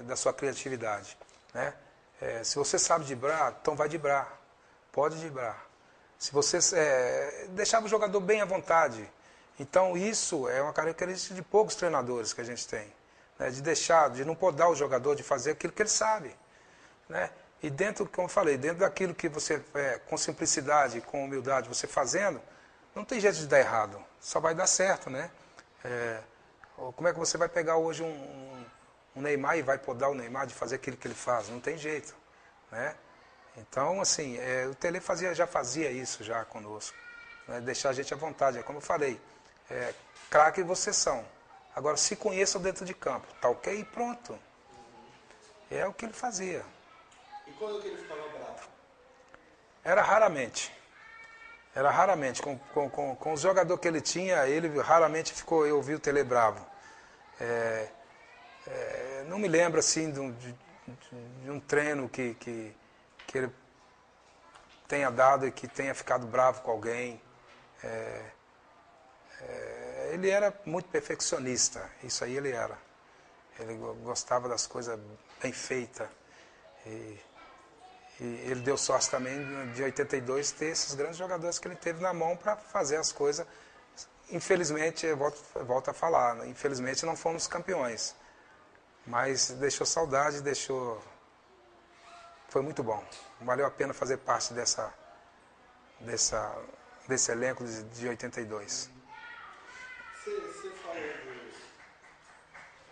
da sua criatividade. Né? Se você sabe driblar, então vai driblar. Pode driblar. Se você deixava o jogador bem à vontade. Então isso é uma característica de poucos treinadores que a gente tem. Né? De não podar o jogador de fazer aquilo que ele sabe. Né? E dentro, como eu falei, dentro daquilo que você, com simplicidade, com humildade, você fazendo, não tem jeito de dar errado. Só vai dar certo, né? Como é que você vai pegar hoje um Neymar e vai podar o Neymar de fazer aquilo que ele faz? Não tem jeito, né? Então, assim, o Tele já fazia isso já conosco, né? Deixar a gente à vontade. É como eu falei, craque vocês são. Agora, se conheçam dentro de campo, tá ok? E pronto. É o que ele fazia. E quando que ele ficava bravo? Era raramente. Era raramente. Com o jogador que ele tinha, ele raramente eu ouvi o Tele bravo. Não me lembro assim de um treino que ele tenha dado e que tenha ficado bravo com alguém. Ele era muito perfeccionista, isso aí ele era. Ele gostava das coisas bem feitas. E ele deu sorte também de 82 ter esses grandes jogadores que ele teve na mão para fazer as coisas. Infelizmente, eu volto a falar, né? Infelizmente não fomos campeões. Mas deixou saudade, foi muito bom. Valeu a pena fazer parte desse elenco de 82. Você falou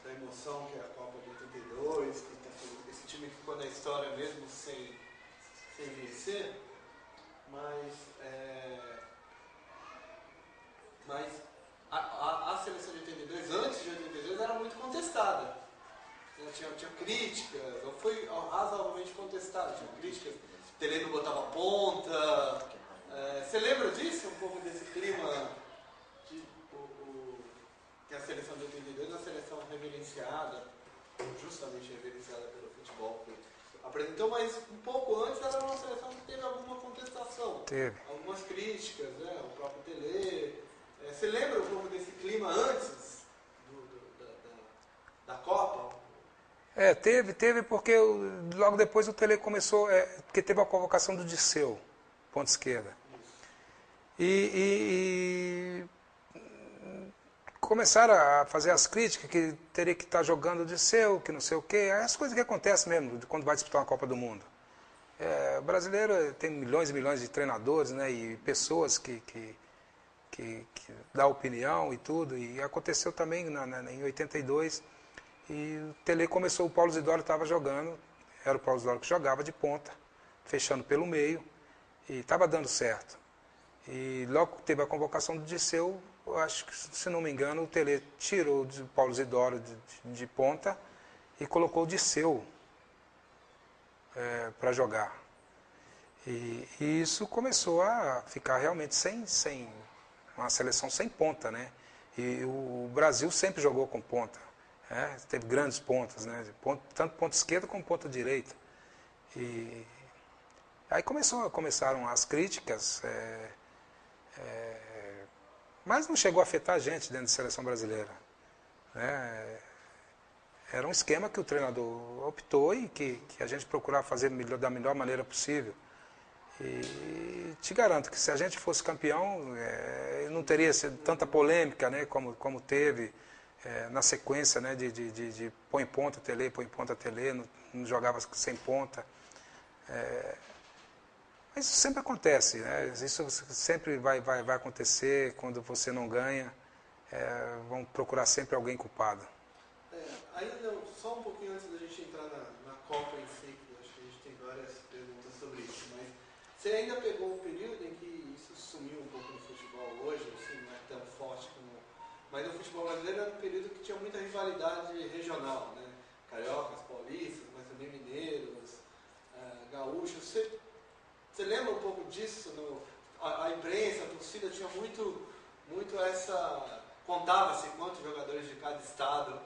da emoção que é a Copa de 82, que esse time ficou na história mesmo sem vencer, mas a seleção de 82, antes de 82, era muito contestada. Tinha críticas, não foi razoavelmente contestada, tinha críticas. Tele não botava ponta. Você lembra disso? Um pouco desse clima que a seleção de 82 é uma seleção reverenciada, justamente reverenciada pelo futebol. Apresentou, mas um pouco antes era uma seleção que teve alguma contestação. Teve. Algumas críticas, né? O próprio Tele. Você lembra um pouco desse clima antes da Copa? Teve porque logo depois o Tele começou, porque teve a convocação do Dirceu, ponta esquerda. E começaram a fazer as críticas que teria que estar jogando o Dirceu, que não sei o quê, as coisas que acontecem mesmo quando vai disputar uma Copa do Mundo. O brasileiro tem milhões e milhões de treinadores, né, e pessoas que dá opinião e tudo, e aconteceu também em 82, e o Tele começou, o Paulo Isidoro estava jogando, era o Paulo Isidoro que jogava de ponta, fechando pelo meio, e estava dando certo. E logo que teve a convocação do Dirceu, eu acho que, se não me engano, o Tele tirou o Paulo Isidoro de ponta e colocou o Dirceu para jogar. E isso começou a ficar realmente sem uma seleção sem ponta, né? E o Brasil sempre jogou com ponta. Teve grandes pontas, né? Tanto ponta esquerda como ponta direita. E aí começaram as críticas, mas não chegou a afetar a gente dentro da seleção brasileira. Era um esquema que o treinador optou e que a gente procurava fazer da melhor maneira possível. E te garanto que se a gente fosse campeão, não teria tanta polêmica, né, como teve na sequência, né, de põe ponta Tele, não jogava sem ponta. Mas isso sempre acontece, né? Isso sempre vai acontecer. Quando você não ganha, vão procurar sempre alguém culpado. Ainda só um pouquinho antes da gente entrar na Copa em si, que acho que a gente tem várias perguntas sobre isso, mas você ainda pegou um período em que isso sumiu um pouco no futebol hoje, assim, não é tão forte como... Mas no futebol brasileiro era um período que tinha muita rivalidade regional, né? Cariocas, paulistas, mas também mineiros, gaúchos. Você lembra um pouco disso? A imprensa, a torcida tinha muito essa... Contava-se quantos jogadores de cada estado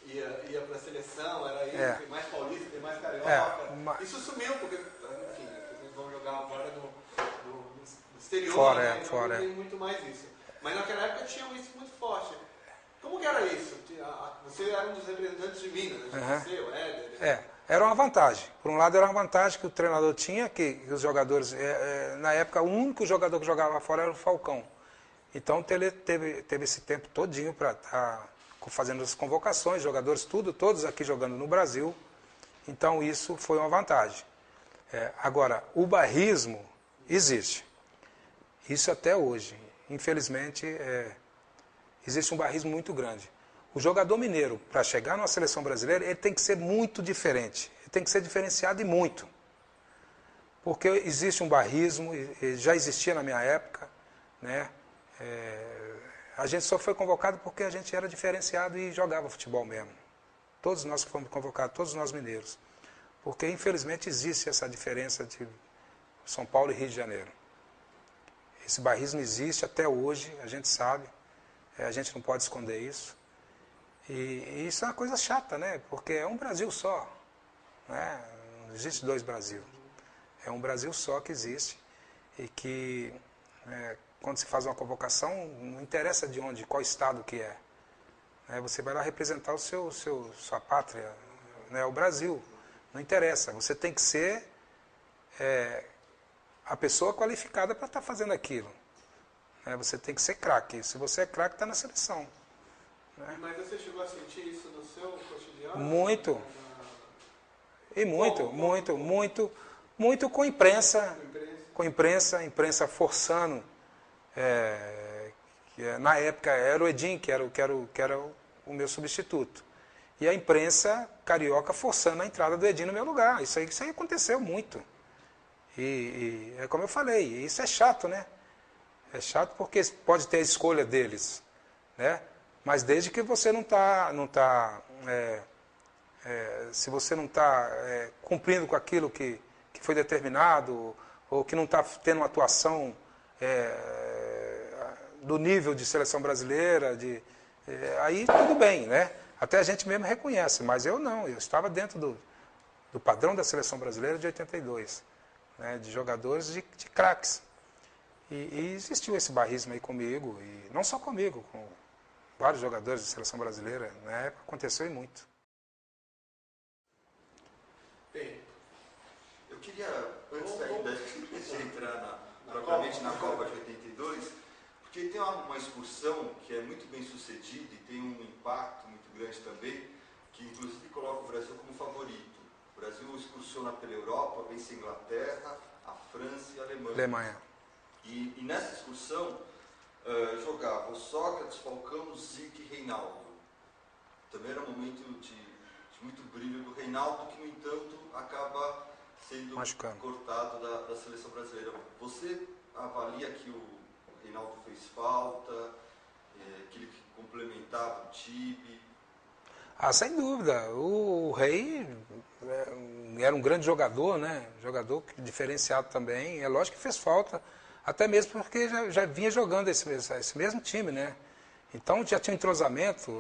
ia para a seleção, era isso, tem mais paulista, tem mais carioca. Isso sumiu, porque, enfim, eles vão jogar agora no exterior, fora, né? Fora, não tem muito mais isso. Mas naquela época tinha isso muito forte. Como que era isso? Você era um dos representantes de Minas, né? Você, o Éder... Era uma vantagem. Por um lado, era uma vantagem que o treinador tinha, que os jogadores... na época, o único jogador que jogava lá fora era o Falcão. Então, ele teve esse tempo todinho para estar fazendo as convocações, jogadores, todos aqui jogando no Brasil. Então, isso foi uma vantagem. Agora, o bairrismo existe. Isso até hoje. Infelizmente, existe um bairrismo muito grande. O jogador mineiro, para chegar numa seleção brasileira, ele tem que ser muito diferente. Ele tem que ser diferenciado e muito. Porque existe um bairrismo, já existia na minha época, né? A gente só foi convocado porque a gente era diferenciado e jogava futebol mesmo. Todos nós que fomos convocados, todos nós mineiros. Porque, infelizmente, existe essa diferença de São Paulo e Rio de Janeiro. Esse bairrismo existe até hoje, a gente sabe. A gente não pode esconder isso. E isso é uma coisa chata, né? Porque é um Brasil só. Né? Não existe dois Brasil. É um Brasil só que existe. E que, quando se faz uma convocação, não interessa de onde, qual estado que é. Você vai lá representar sua pátria, né? O Brasil. Não interessa. Você tem que ser a pessoa qualificada para estar fazendo aquilo. Você tem que ser craque. Se você é craque, está na seleção. Mas você chegou a sentir isso no seu cotidiano? Muito. E muito com a imprensa. Com a imprensa forçando. Na época era o Edinho, que era o meu substituto. E a imprensa carioca forçando a entrada do Edinho no meu lugar. Isso aí aconteceu muito. E é como eu falei, isso é chato, né? É chato porque pode ter a escolha deles, né? Mas desde que você se você não está cumprindo com aquilo que foi determinado, ou que não está tendo uma atuação do nível de seleção brasileira, aí tudo bem, né? Até a gente mesmo reconhece, mas eu não, eu estava dentro do padrão da seleção brasileira de 82, né? De jogadores de craques. E existiu esse bairrismo aí comigo, e não só comigo, com vários jogadores de seleção brasileira. Na época aconteceu e muito. Bem, eu queria, antes de entrar propriamente na Copa de 82, porque tem uma excursão que é muito bem sucedida e tem um impacto muito grande também, que inclusive coloca o Brasil como favorito. O Brasil excursiona pela Europa, vence a Inglaterra, a França e a Alemanha. E nessa excursão jogava o Sócrates, Falcão, Zico e Reinaldo. Também era um momento de muito brilho do Reinaldo, que, no entanto, acaba sendo cortado da seleção brasileira. Você avalia que o Reinaldo fez falta, que ele complementava o time? Sem dúvida. O Rei era um grande jogador, né? Jogador diferenciado também. É lógico que fez falta. Até mesmo porque já vinha jogando esse mesmo time, né? Então já tinha um entrosamento,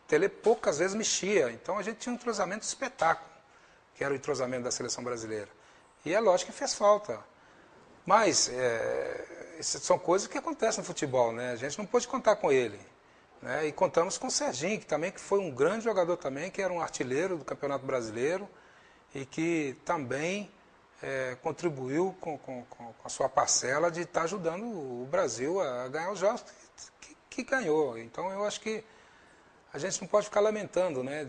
Tele poucas vezes mexia, então a gente tinha um entrosamento de espetáculo, que era o entrosamento da seleção brasileira. E é lógico que fez falta. Mas são coisas que acontecem no futebol, né? A gente não pôde contar com ele. Né? E contamos com o Serginho, que foi um grande jogador também, que era um artilheiro do Campeonato Brasileiro e que também contribuiu com a sua parcela de estar ajudando o Brasil a ganhar os jogos que ganhou. Então eu acho que a gente não pode ficar lamentando, né?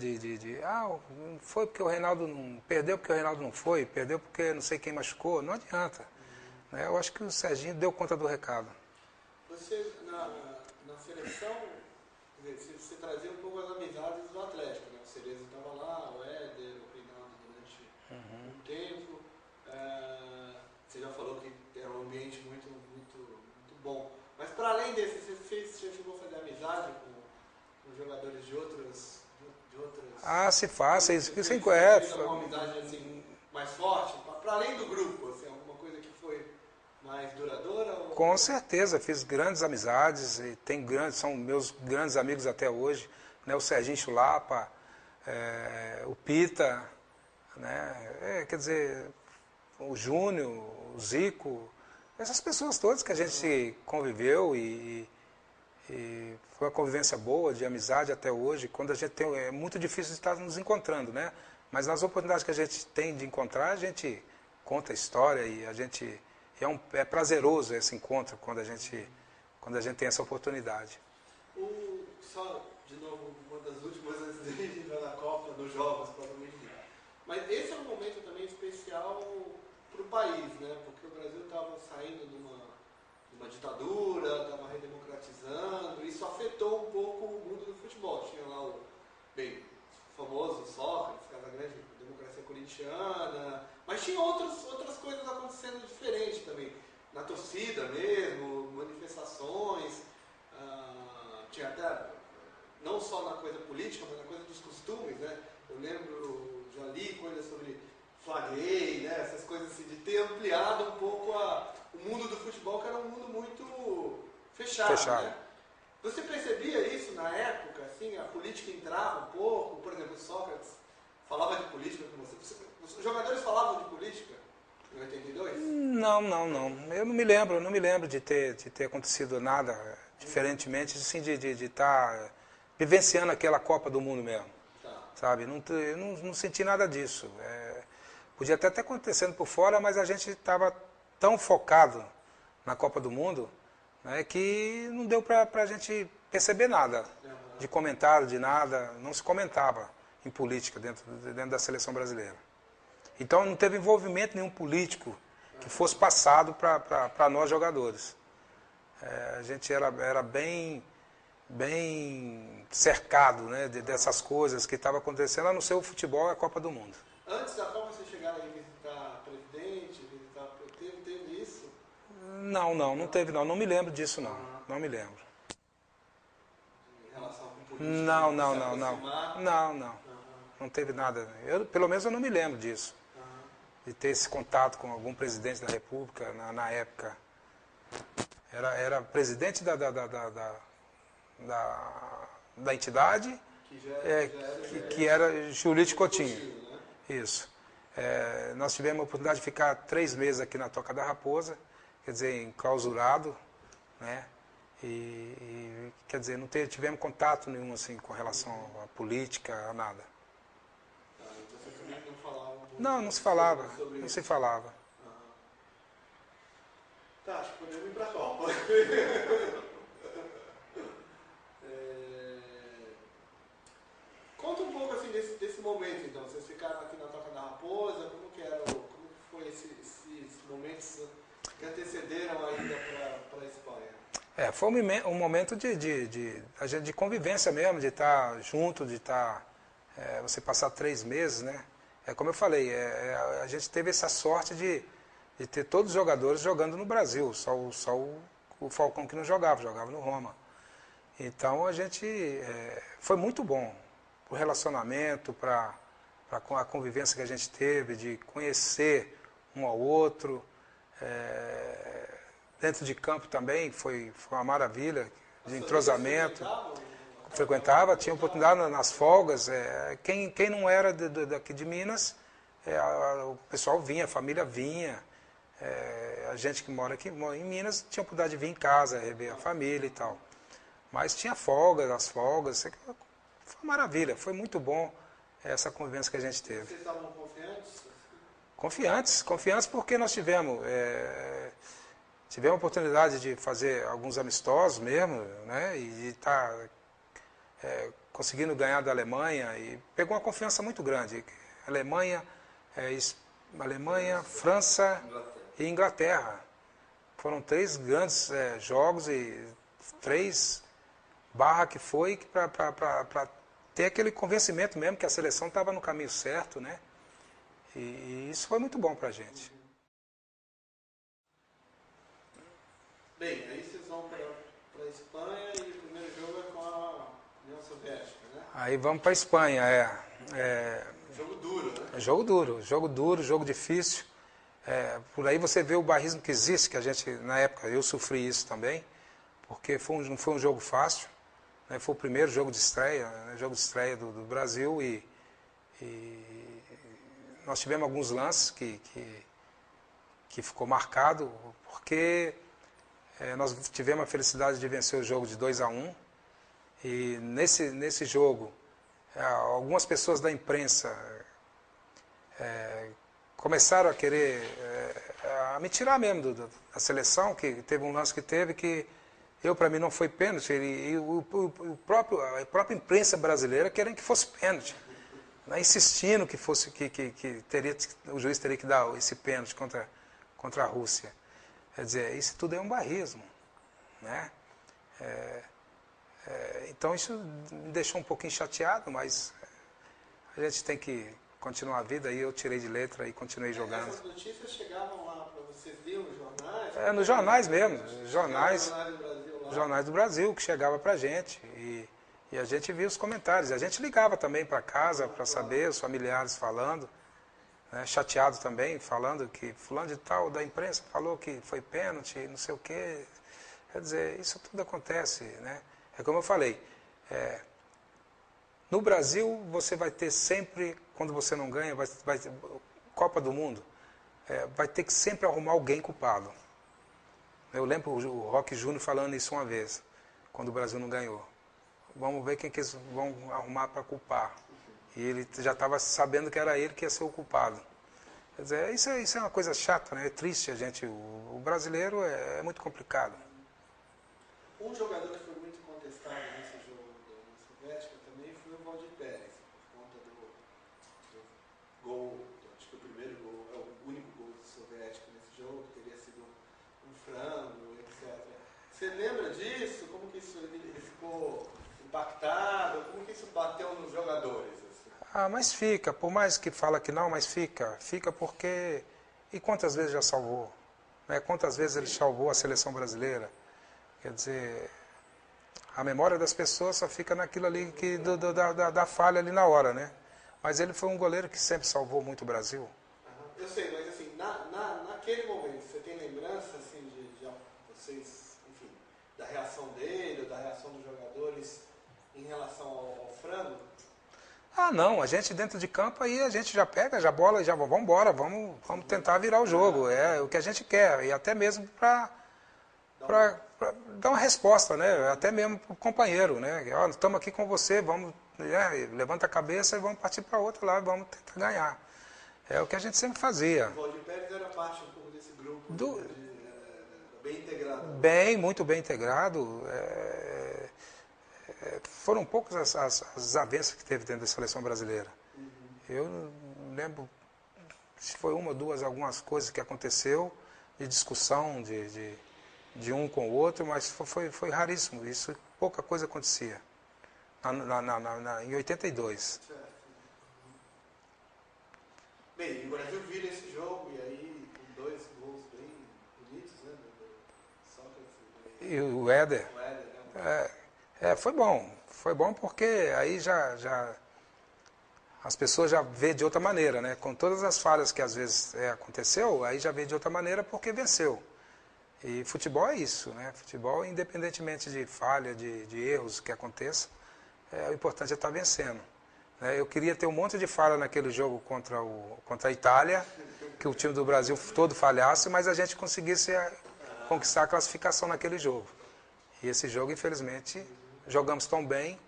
Foi porque o Reinaldo não perdeu, porque o Reinaldo não foi, perdeu porque não sei quem machucou. Não adianta. Né? Eu acho que o Serginho deu conta do recado. Você, na seleção, você trazia um pouco as amizades do Atlético, né? O Cerezo estava lá, o Éder, o Reinaldo durante um tempo. Você já falou que era um ambiente muito, muito, muito bom. Mas para além desse, você chegou a fazer amizade com jogadores de outras... se faz. Isso é uma amizade assim, mais forte? Para além do grupo, assim, alguma coisa que foi mais duradoura? Ou... Com certeza, fiz grandes amizades, e são meus grandes amigos até hoje, né? O Serginho Chulapa, o Pita, né? Quer dizer, o Júnior, o Zico, essas pessoas todas que a gente conviveu e foi uma convivência boa, de amizade até hoje. Quando a gente é muito difícil estar nos encontrando, né? Mas nas oportunidades que a gente tem de encontrar, a gente conta a história e a gente é prazeroso esse encontro quando a gente tem essa oportunidade. Só, de novo, uma das últimas antes de entrar na Copa, nos Jogos, provavelmente. Mas esse é um momento também especial para o país, né? Porque o Brasil estava saindo de uma ditadura, estava redemocratizando, isso afetou um pouco o mundo do futebol. Tinha lá o famoso Sócrates, Casagrande, democracia corintiana, mas tinha outras coisas acontecendo diferentes também. Na torcida mesmo, manifestações, tinha até, não só na coisa política, mas na coisa dos costumes, né? Eu lembro, já li coisas sobre flagrei, né? Essas coisas assim, de ter ampliado um pouco o mundo do futebol, que era um mundo muito fechado. Né? Você percebia isso na época, assim, a política entrava um pouco, por exemplo, Sócrates falava de política com você? Os jogadores falavam de política em 82? Não. Eu não me lembro de ter acontecido nada diferentemente, assim, de estar vivenciando aquela Copa do Mundo mesmo. Sabe? Eu não senti nada disso. Podia até estar acontecendo por fora, mas a gente estava tão focado na Copa do Mundo, né, que não deu para a gente perceber nada de comentário, de nada. Não se comentava em política dentro da seleção brasileira. Então não teve envolvimento nenhum político que fosse passado para nós jogadores. A gente era bem cercado, né, dessas coisas que estavam acontecendo, a não ser o futebol e a Copa do Mundo. Antes da Copa você chegaram a visitar presidente, teve isso? Não teve não. Não me lembro disso não. Não me lembro. Em relação com política? Não. Não teve nada. Pelo menos eu não me lembro disso. De ter esse contato com algum presidente da República na época. Era presidente da entidade, que era Jurite Coutinho. Né? Isso. Nós tivemos a oportunidade de ficar 3 meses aqui na Toca da Raposa, quer dizer, enclausurado, né? E quer dizer, não tivemos contato nenhum assim com relação à política, a nada. Então vocês também não falavam? Não se falava, não se falava. Tá, acho que podemos ir para a Copa. Conta um pouco assim desse momento, então. Vocês ficaram aqui na Toca da Raposa, como foi esses momentos que antecederam a ida para a Espanha? Foi um momento de convivência mesmo, de estar junto, de estar... você passar 3 meses, né? Como eu falei, a gente teve essa sorte de ter todos os jogadores jogando no Brasil, só o Falcão que não jogava no Roma. Então a gente... foi muito bom. O relacionamento, para a convivência que a gente teve, de conhecer um ao outro. Dentro de campo também foi uma maravilha, de entrosamento. Frequentava, tinha oportunidade nas folgas. Quem não era daqui de Minas, o pessoal vinha, a família vinha. A gente que mora aqui em Minas tinha oportunidade de vir em casa, rever a família e tal. Mas tinha folgas, as folgas... Foi uma maravilha, foi muito bom essa convivência que a gente teve. Vocês estavam confiantes? Confiantes porque nós tivemos a oportunidade de fazer alguns amistosos mesmo, né, e de estar conseguindo ganhar da Alemanha, e pegou uma confiança muito grande. Alemanha, França e Inglaterra. Foram 3 grandes jogos e 3 barra que foi para ter aquele convencimento mesmo que a seleção estava no caminho certo, né? E isso foi muito bom para a gente. Bem, aí vocês vão para a Espanha e o primeiro jogo é com a União Soviética, né? Aí vamos para a Espanha, Jogo duro, né? Jogo duro, jogo difícil. Por aí você vê o bairrismo que existe, que a gente, na época, eu sofri isso também, porque não foi um jogo fácil. Foi o primeiro jogo de estreia, do Brasil, e nós tivemos alguns lances que ficou marcado, porque nós tivemos a felicidade de vencer o jogo de 2-1, e nesse jogo, algumas pessoas da imprensa começaram a querer a me tirar mesmo da seleção, que teve um lance que teve que para mim não foi pênalti, e a própria imprensa brasileira querendo que fosse pênalti, né, insistindo que fosse o juiz teria que dar esse pênalti contra a Rússia. Quer dizer, isso tudo é um barrismo, né? Então isso me deixou um pouquinho chateado, mas a gente tem que continuar a vida, e eu tirei de letra e continuei jogando. Essas notícias chegavam lá para vocês, liam nos jornais? Nos jornais mesmo, jornais do Brasil que chegava para a gente, e a gente via os comentários. A gente ligava também para casa para saber, os familiares falando, né, chateado também, falando que fulano de tal da imprensa falou que foi pênalti, não sei o quê. Quer dizer, isso tudo acontece, né? É como eu falei, no Brasil você vai ter sempre, quando você não ganha, Copa do Mundo, vai ter que sempre arrumar alguém culpado. Eu lembro o Roque Júnior falando isso uma vez, quando o Brasil não ganhou. Vamos ver quem que eles vão arrumar para culpar. E ele já estava sabendo que era ele que ia ser o culpado. Quer dizer, isso é uma coisa chata, né? É triste a gente. O brasileiro é muito complicado. Um jogador que foi muito contestado nesse jogo da União Soviética também foi o Valdir Pérez, por conta do gol, acho que o primeiro gol, é o único gol soviético nesse jogo, que teria sido um frango, etc. Você lembra disso? Como que isso ele ficou impactado? Como que isso bateu nos jogadores? Assim? Mas fica, por mais que fala que não, mas fica. Fica porque... E quantas vezes já salvou? Né? Quantas vezes ele salvou a seleção brasileira? Quer dizer, a memória das pessoas só fica naquilo ali da falha ali na hora, né? Mas ele foi um goleiro que sempre salvou muito o Brasil. Eu sei, mas assim, naquele momento, você tem lembrança assim, de vocês, enfim, da reação dele, ou da reação dos jogadores em relação ao frango? Não, a gente dentro de campo aí a gente já pega, já bola, já vamos embora, vamos tentar virar o jogo. É o que a gente quer, e até mesmo para dar uma resposta, né? Até mesmo para o companheiro, né? Estamos aqui com você, vamos, levanta a cabeça e vamos partir para outra lá, vamos tentar ganhar. É o que a gente sempre fazia. O Valdir Pérez era parte um pouco desse grupo, bem integrado. Muito bem integrado. Foram poucas as desavenças que teve dentro da seleção brasileira. Eu não lembro se foi uma ou duas, algumas coisas que aconteceu, de discussão, de um com o outro, mas foi raríssimo. Isso, pouca coisa acontecia. Em 82. Certo. Bem, o Brasil vira esse jogo, e aí com 2 gols bem bonitos, né? Do Sócrates E o Éder. O Éder, né? Foi bom. Foi bom porque aí já as pessoas já vê de outra maneira, né? Com todas as falhas que às vezes aconteceu, aí já vê de outra maneira porque venceu. E futebol é isso, né? Futebol, independentemente de falha, de erros que aconteçam, o importante é estar vencendo. Eu queria ter um monte de falha naquele jogo contra a Itália, que o time do Brasil todo falhasse, mas a gente conseguisse conquistar a classificação naquele jogo. E esse jogo, infelizmente, jogamos tão bem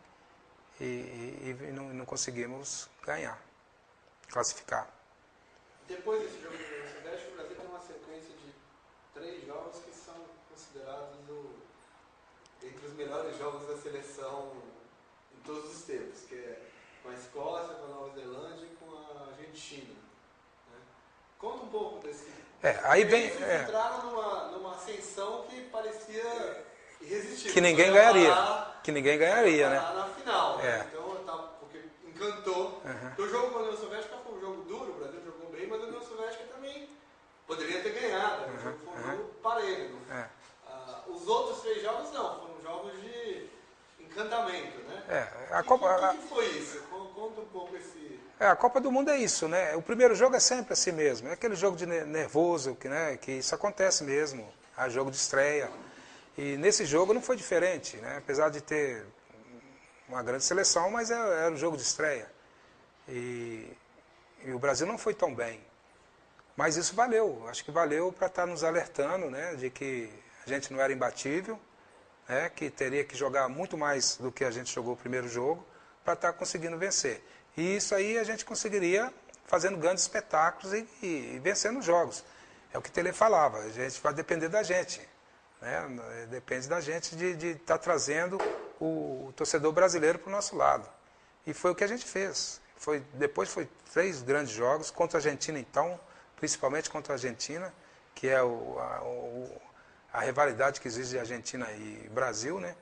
e não conseguimos ganhar, classificar. Depois desse jogo do Sudeste, o Brasil tem uma sequência de 3 jogos que são considerados entre os melhores jogos da seleção em todos os tempos, que é com a Escócia, com a Nova Zelândia e com a Argentina. Né? Conta um pouco desse... Aí vem... Eles entraram numa ascensão que parecia irresistível. Que ninguém ganharia, né? Na final, né? Então, porque encantou. O jogo com a União Soviética foi um jogo duro, o Brasil jogou bem, mas a União Soviética também poderia ter ganhado. O jogo foi um jogo parelho. Os outros 3 jogos não, foram jogos de encantamento, né? O que foi isso? Conta um pouco esse... A Copa do Mundo é isso, né? O primeiro jogo é sempre assim mesmo. É aquele jogo de nervoso, que isso acontece mesmo. É jogo de estreia. E nesse jogo não foi diferente, né? Apesar de ter uma grande seleção, mas era um jogo de estreia. E o Brasil não foi tão bem. Mas isso valeu. Acho que valeu para estar nos alertando, né? De que a gente não era imbatível, né? Que teria que jogar muito mais do que a gente jogou o primeiro jogo para estar conseguindo vencer. E isso aí a gente conseguiria fazendo grandes espetáculos e vencendo jogos. É o que Tele falava, a gente vai depender da gente. Né? Depende da gente de estar trazendo o torcedor brasileiro para o nosso lado. E foi o que a gente fez. Depois foi 3 grandes jogos, contra a Argentina então, principalmente contra a Argentina, que é a rivalidade que existe de Argentina e Brasil, né?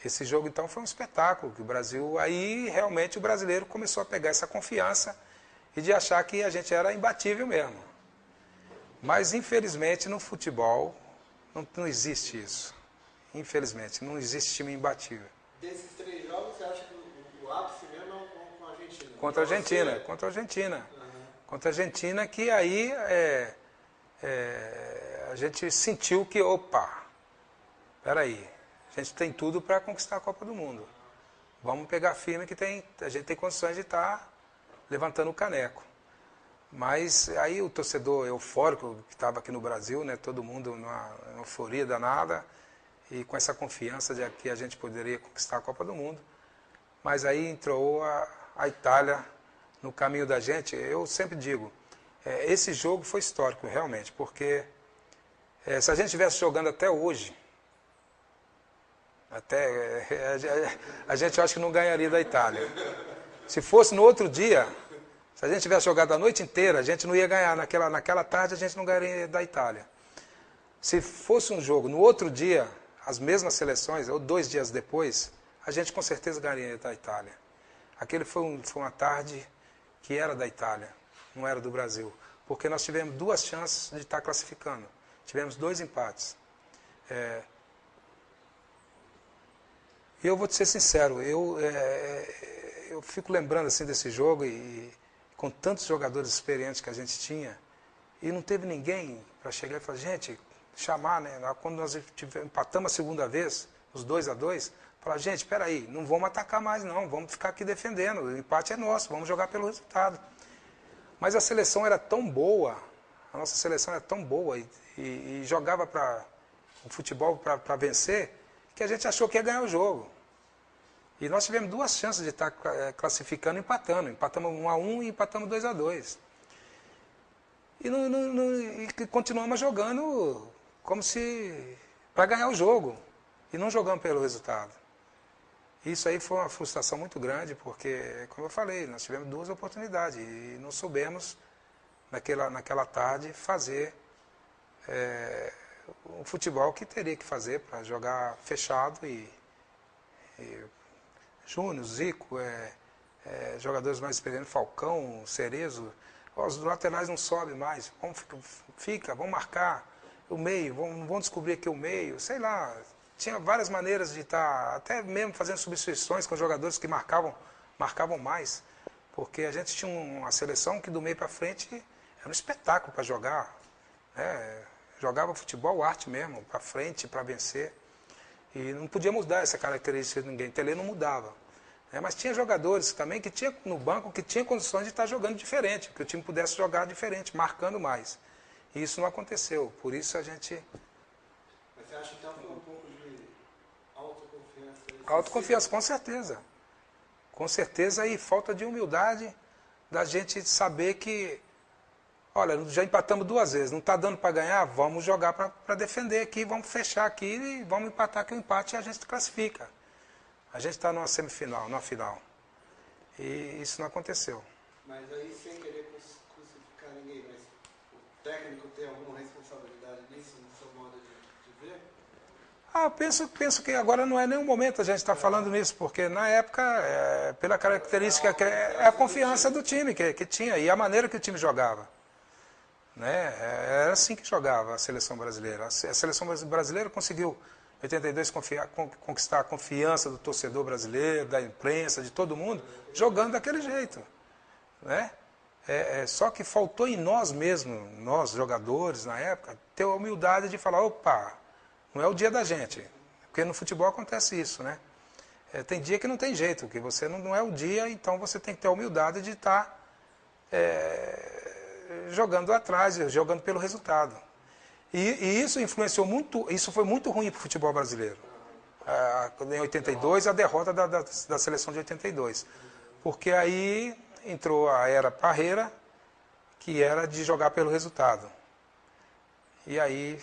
Esse jogo então foi um espetáculo, que o Brasil, aí realmente o brasileiro começou a pegar essa confiança e de achar que a gente era imbatível mesmo. Mas infelizmente no futebol não existe isso. Infelizmente, não existe time imbatível. Desses 3 jogos, você acha que o ápice mesmo é com a Argentina? Contra a Argentina, contra a Argentina. Uhum. Contra a Argentina, que aí a gente sentiu que, opa, peraí, a gente tem tudo para conquistar a Copa do Mundo. Vamos pegar firme que a gente tem condições de estar levantando o caneco. Mas aí o torcedor eufórico que estava aqui no Brasil, né, todo mundo numa euforia danada, e com essa confiança de que a gente poderia conquistar a Copa do Mundo. Mas aí entrou a Itália no caminho da gente. Eu sempre digo, esse jogo foi histórico realmente, porque se a gente estivesse jogando até hoje, a gente acho que não ganharia da Itália. Se fosse no outro dia, se a gente tivesse jogado a noite inteira, a gente não ia ganhar. Naquela tarde a gente não ganharia da Itália. Se fosse um jogo no outro dia, as mesmas seleções, ou 2 dias depois, a gente com certeza ganharia da Itália. Aquele foi uma tarde que era da Itália, não era do Brasil. Porque nós tivemos 2 chances de estar classificando. Tivemos 2 empates. E eu vou te ser sincero, eu fico lembrando assim desse jogo e com tantos jogadores experientes que a gente tinha, e não teve ninguém para chegar e falar, gente, chamar, né? Quando nós empatamos a segunda vez, os 2-2, falar, gente, espera aí, não vamos atacar mais não, vamos ficar aqui defendendo, o empate é nosso, vamos jogar pelo resultado. Mas a seleção era tão boa, a nossa seleção era tão boa e jogava o futebol para vencer, que a gente achou que ia ganhar o jogo. E nós tivemos 2 chances de estar classificando e empatando. Empatamos 1-1 e empatamos 2-2. E continuamos jogando como se para ganhar o jogo. E não jogamos pelo resultado. Isso aí foi uma frustração muito grande, porque, como eu falei, nós tivemos 2 oportunidades e não soubemos, naquela tarde, fazer o futebol que teria que fazer para jogar fechado e Júnior, Zico, jogadores mais experientes, Falcão, Cerezo, os laterais não sobem mais, vamos marcar o meio, vamos descobrir aqui o meio, sei lá, tinha várias maneiras de estar, até mesmo fazendo substituições com jogadores que marcavam mais, porque a gente tinha uma seleção que do meio para frente era um espetáculo para jogar, né? Jogava futebol, arte mesmo, para frente, para vencer. E não podia mudar essa característica de ninguém. Tele não mudava. Mas tinha jogadores também que tinha no banco que tinha condições de estar jogando diferente, que o time pudesse jogar diferente, marcando mais. E isso não aconteceu. Por isso a gente... Mas você acha que então foi um pouco de autoconfiança? Autoconfiança, com certeza. Com certeza, e falta de humildade da gente saber que, olha, já empatamos 2 vezes, não está dando para ganhar, vamos jogar para defender aqui, vamos fechar aqui e vamos empatar que o empate a gente classifica. A gente está numa semifinal, numa final. E isso não aconteceu. Mas aí, sem querer crucificar ninguém, mas o técnico tem alguma responsabilidade nisso, no seu modo de ver? Penso que agora não é nenhum momento a gente estar falando nisso, porque na época, pela característica, é a confiança do time que tinha e a maneira que o time jogava. Né? Era assim que jogava a seleção brasileira. A seleção brasileira conseguiu, em 82, conquistar a confiança do torcedor brasileiro, da imprensa, de todo mundo, jogando daquele jeito. Né? Só que faltou em nós mesmos, nós jogadores na época, ter a humildade de falar, opa, não é o dia da gente. Porque no futebol acontece isso, né? Tem dia que não tem jeito, que você não é o dia, então você tem que ter a humildade de estar jogando atrás, jogando pelo resultado. E isso influenciou muito, isso foi muito ruim para o futebol brasileiro. Em 82, a derrota da seleção de 82. Porque aí entrou a era Parreira, que era de jogar pelo resultado. E aí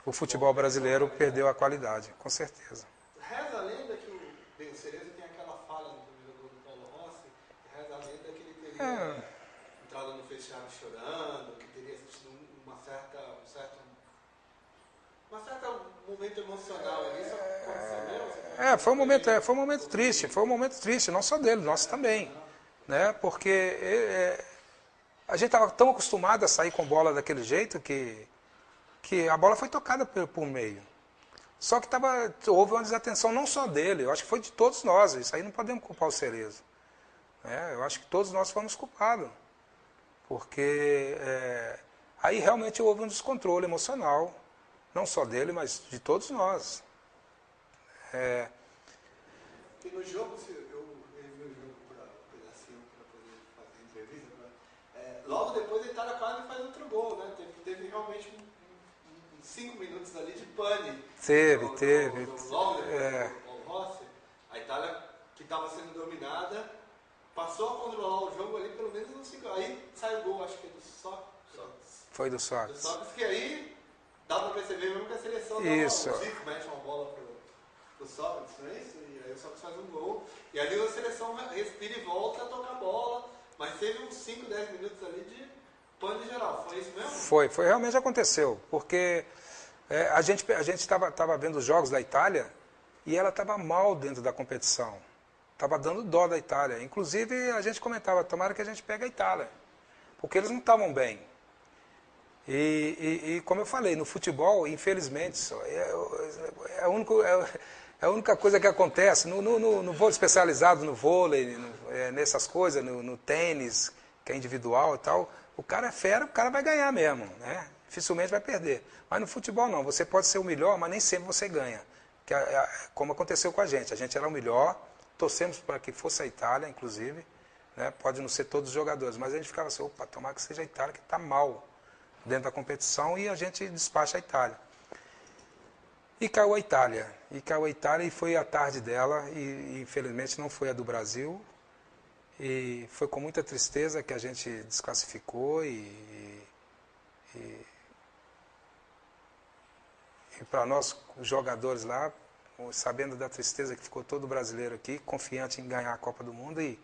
o futebol brasileiro perdeu a qualidade, com certeza. Reza a lenda que o Cerezo tem aquela falha no primeiro gol do Paulo Rossi, reza a lenda que ele teria entrado no fechado chorando, que teria tido um certo momento emocional. Isso aconteceu mesmo? Foi um momento triste, não só dele, nosso também. Né? Porque a gente estava tão acostumado a sair com bola daquele jeito que a bola foi tocada por meio. Só que houve uma desatenção não só dele, eu acho que foi de todos nós. Isso aí não podemos culpar o Cerezo. Né? Eu acho que todos nós fomos culpados. Porque aí realmente houve um descontrole emocional, não só dele, mas de todos nós. E no jogo, eu revi o jogo por um pedacinho para poder fazer entrevista. Logo depois a Itália quase faz outro gol, né? Teve realmente uns 5 minutos ali de pane. Teve. Logo depois do Paulo Rossi, a Itália, que estava sendo dominada, passou a controlar o jogo ali pelo menos uns 5. Aí sai o gol, acho que é do Sócrates. Foi do Sócrates. Que aí dá para perceber mesmo que a seleção Isso. O Zico mete uma bola pro Sócrates, não é isso? E aí o Sócrates faz um gol. E ali a seleção respira e volta a tocar bola. Mas teve uns 5, 10 minutos ali de pane geral. Foi isso mesmo? Foi realmente aconteceu. Porque a gente estava vendo os jogos da Itália e ela estava mal dentro da competição. Estava dando dó da Itália. Inclusive a gente comentava, tomara que a gente pegue a Itália. Porque eles não estavam bem. E como eu falei, no futebol, infelizmente, é a única coisa que acontece. No vôlei especializado, no vôlei, nessas coisas, no tênis, que é individual e tal, o cara é fera, o cara vai ganhar mesmo, né? Dificilmente vai perder. Mas no futebol não, você pode ser o melhor, mas nem sempre você ganha. Como aconteceu com a gente era o melhor, torcemos para que fosse a Itália, inclusive, né? Pode não ser todos os jogadores, mas a gente ficava assim, opa, tomara que seja a Itália, que está mal dentro da competição, e a gente despacha a Itália. E caiu a Itália, e foi a tarde dela, e infelizmente não foi a do Brasil, e foi com muita tristeza que a gente desclassificou, e para nós, os jogadores lá, sabendo da tristeza que ficou todo brasileiro aqui, confiante em ganhar a Copa do Mundo, e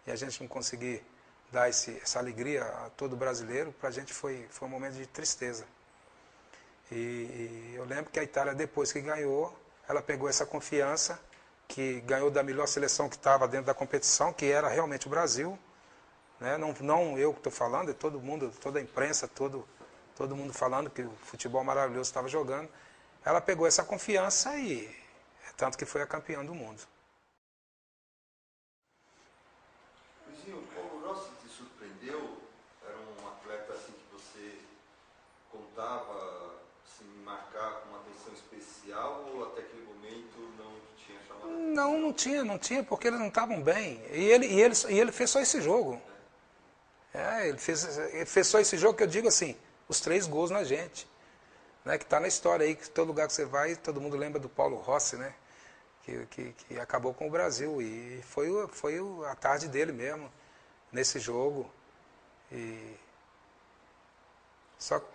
a gente não conseguir dar essa alegria a todo brasileiro, para a gente foi um momento de tristeza. E eu lembro que a Itália, depois que ganhou, ela pegou essa confiança, que ganhou da melhor seleção que estava dentro da competição, que era realmente o Brasil. Né? Não eu que estou falando, é todo mundo, toda a imprensa, todo mundo falando que o futebol maravilhoso estava jogando. Ela pegou essa confiança e tanto que foi a campeã do mundo. O Paulo Rossi te surpreendeu? Era um atleta assim que você contava assim, marcar com uma atenção especial, ou até aquele momento não tinha chamado a atenção? Não tinha, porque eles não estavam bem. E ele fez só esse jogo. Ele fez só esse jogo, que eu digo assim, os 3 gols na gente. Né, que está na história aí, que todo lugar que você vai, todo mundo lembra do Paulo Rossi, né? Que acabou com o Brasil. E foi a tarde dele mesmo, nesse jogo. Desculpa,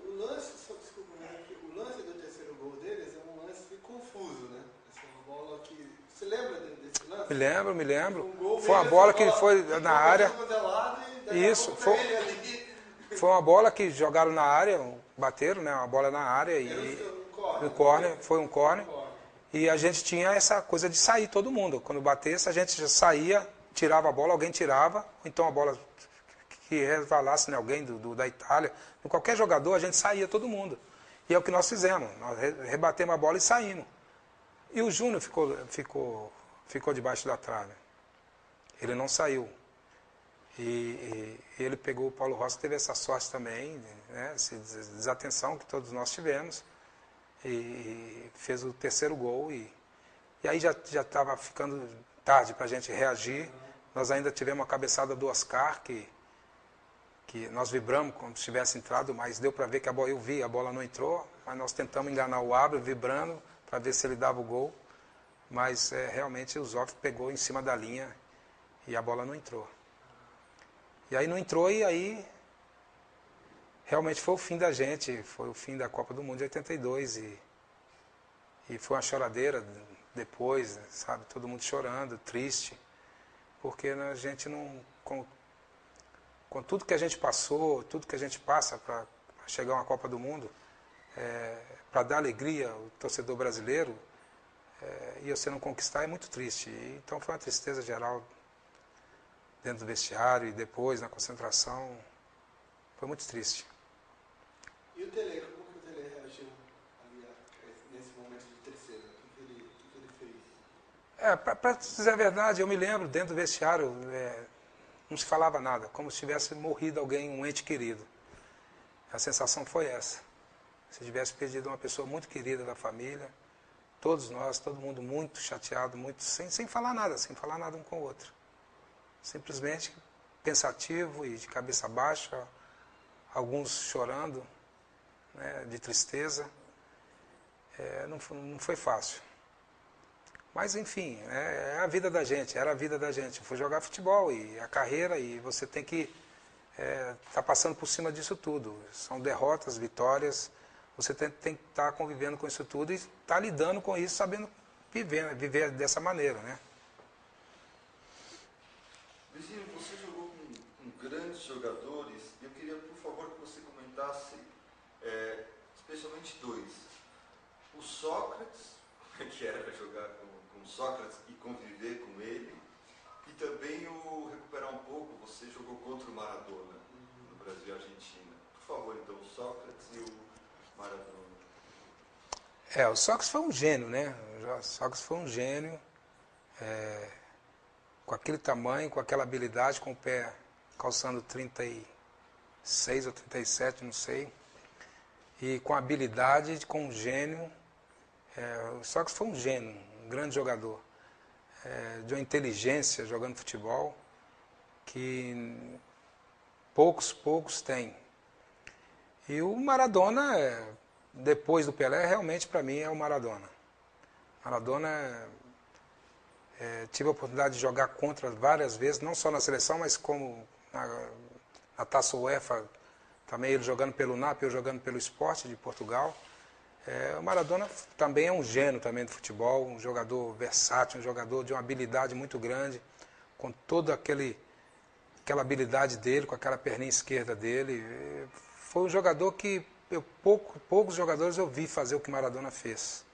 o lance do terceiro gol deles é um lance confuso, né? Essa é uma bola que... Você lembra desse lance? Me lembro. Foi uma bola que foi na área. Isso, foi uma bola que jogaram na área, bateram, né? Uma bola na área foi um corner. E a gente tinha essa coisa de sair todo mundo. Quando batesse, a gente já saía, tirava a bola, alguém tirava, ou então a bola que resvalasse, né, alguém da Itália, em qualquer jogador, a gente saía todo mundo. E é o que nós fizemos, nós rebatemos a bola e saímos. E o Júnior ficou debaixo da trave. Ele não saiu. E ele pegou o Paulo Rossi, teve essa sorte também, né, essa desatenção que todos nós tivemos, e fez o terceiro gol. E aí já estava ficando tarde para a gente reagir. Nós ainda tivemos a cabeçada do Oscar, que nós vibramos como se tivesse entrado, mas deu para ver que eu vi, a bola não entrou, mas nós tentamos enganar o árbitro, vibrando, para ver se ele dava o gol. Mas realmente o Zoff pegou em cima da linha E a bola não entrou. E aí não entrou e aí realmente foi o fim da gente, foi o fim da Copa do Mundo de 82 e foi uma choradeira depois, sabe, todo mundo chorando, triste, porque a gente não, com tudo que a gente passou, tudo que a gente passa para chegar a uma Copa do Mundo, para dar alegria ao torcedor brasileiro, e você não conquistar é muito triste. Então foi uma tristeza geral dentro do vestiário e depois na concentração, foi muito triste. E o Tele, como que o Tele reagiu ali nesse momento de tristeza? O que ele fez? Para dizer a verdade, eu me lembro, dentro do vestiário, não se falava nada, como se tivesse morrido alguém, um ente querido. A sensação foi essa. Se tivesse perdido uma pessoa muito querida da família, todos nós, todo mundo muito chateado, muito sem falar nada um com o outro. Simplesmente pensativo e de cabeça baixa, alguns chorando, né, de tristeza. Não foi fácil. Mas, enfim, é a vida da gente, era a vida da gente. Foi jogar futebol e a carreira, e você tem que estar passando por cima disso tudo. São derrotas, vitórias, você tem que estar convivendo com isso tudo e estar lidando com isso, sabendo viver dessa maneira, né? Luizinho, você jogou com grandes jogadores e eu queria, por favor, que você comentasse especialmente dois. O Sócrates, que era jogar com Sócrates e conviver com ele, e também o recuperar um pouco, você jogou contra o Maradona no Brasil e Argentina. Por favor, então, o Sócrates e o Maradona. O Sócrates foi um gênio, né? O Sócrates foi um gênio, com aquele tamanho, com aquela habilidade, com o pé calçando 36 ou 37, não sei, e com habilidade, com um gênio. O Sócrates foi um gênio, um grande jogador, de uma inteligência jogando futebol que poucos têm. E o Maradona, depois do Pelé, realmente para mim é o Maradona. Maradona, tive a oportunidade de jogar contra várias vezes, não só na seleção, mas como na Taça UEFA, também ele jogando pelo Napoli, eu jogando pelo Sport de Portugal. O Maradona também é um gênio também do futebol, um jogador versátil, um jogador de uma habilidade muito grande, com toda aquela habilidade dele, com aquela perninha esquerda dele. Foi um jogador que poucos jogadores eu vi fazer o que Maradona fez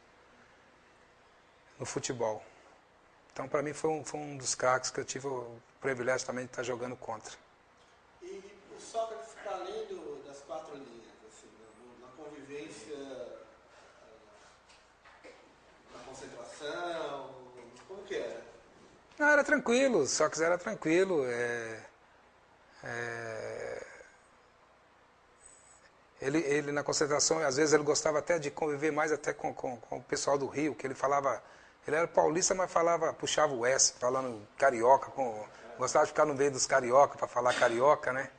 no futebol. Então, para mim, foi um dos craques que eu tive o privilégio também de estar jogando contra. E o Sócrates, para além das quatro linhas, assim, na convivência, na concentração, como que era? Não, era tranquilo, o Sócrates era tranquilo. Ele na concentração, às vezes ele gostava até de conviver mais até com o pessoal do Rio, que ele falava, ele era paulista, mas puxava o S, falando carioca, gostava de ficar no meio dos carioca para falar carioca, né?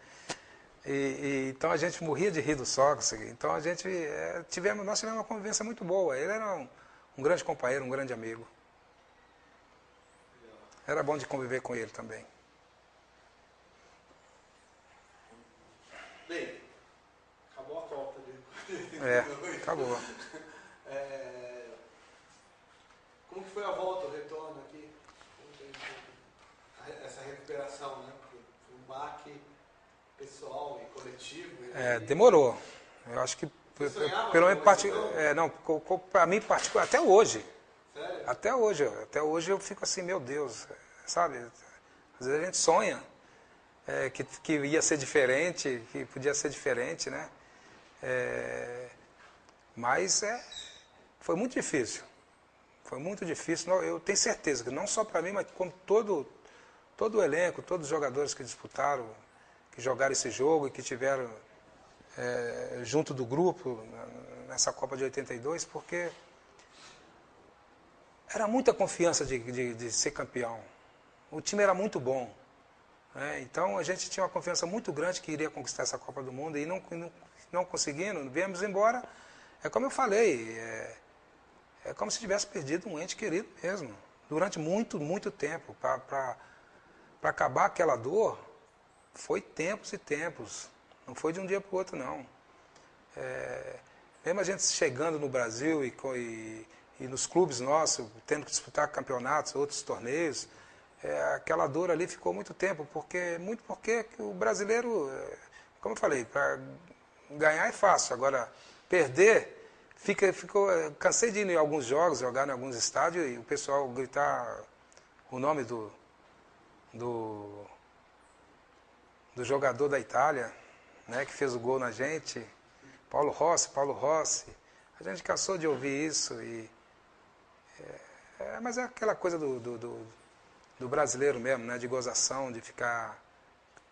Então a gente morria de rir do Sócrates. Então nós tivemos uma convivência muito boa. Ele era um grande companheiro, um grande amigo. Era bom de conviver com ele também. Bem, acabou a Copa. Acabou. Como que foi a volta, o retorno aqui? Essa recuperação, né? Foi um baque pessoal e coletivo. Demorou. Eu acho que, pelo menos, para mim, particular, até hoje. Sério? Até hoje eu fico assim, meu Deus, sabe? Às vezes a gente sonha que ia ser diferente, que podia ser diferente, né? Mas foi muito difícil. Foi muito difícil. Eu tenho certeza que não só para mim, mas como todo o elenco, todos os jogadores que disputaram, que jogaram esse jogo e que tiveram junto do grupo nessa Copa de 82, porque era muita confiança de ser campeão. O time era muito bom. Então a gente tinha uma confiança muito grande que iria conquistar essa Copa do Mundo e não conseguindo, viemos embora. É como eu falei, é como se tivesse perdido um ente querido mesmo, durante muito tempo, para para acabar aquela dor, foi tempos e tempos. Não foi de um dia para o outro, não. Mesmo a gente chegando no Brasil e nos clubes nossos, tendo que disputar campeonatos, outros torneios, aquela dor ali ficou muito tempo, porque o brasileiro, como eu falei, para ganhar é fácil, agora perder, cansei de ir em alguns jogos, jogar em alguns estádios e o pessoal gritar o nome do jogador da Itália, né, que fez o gol na gente, Paulo Rossi. A gente cansou de ouvir isso, mas é aquela coisa do brasileiro mesmo, né, de gozação, de ficar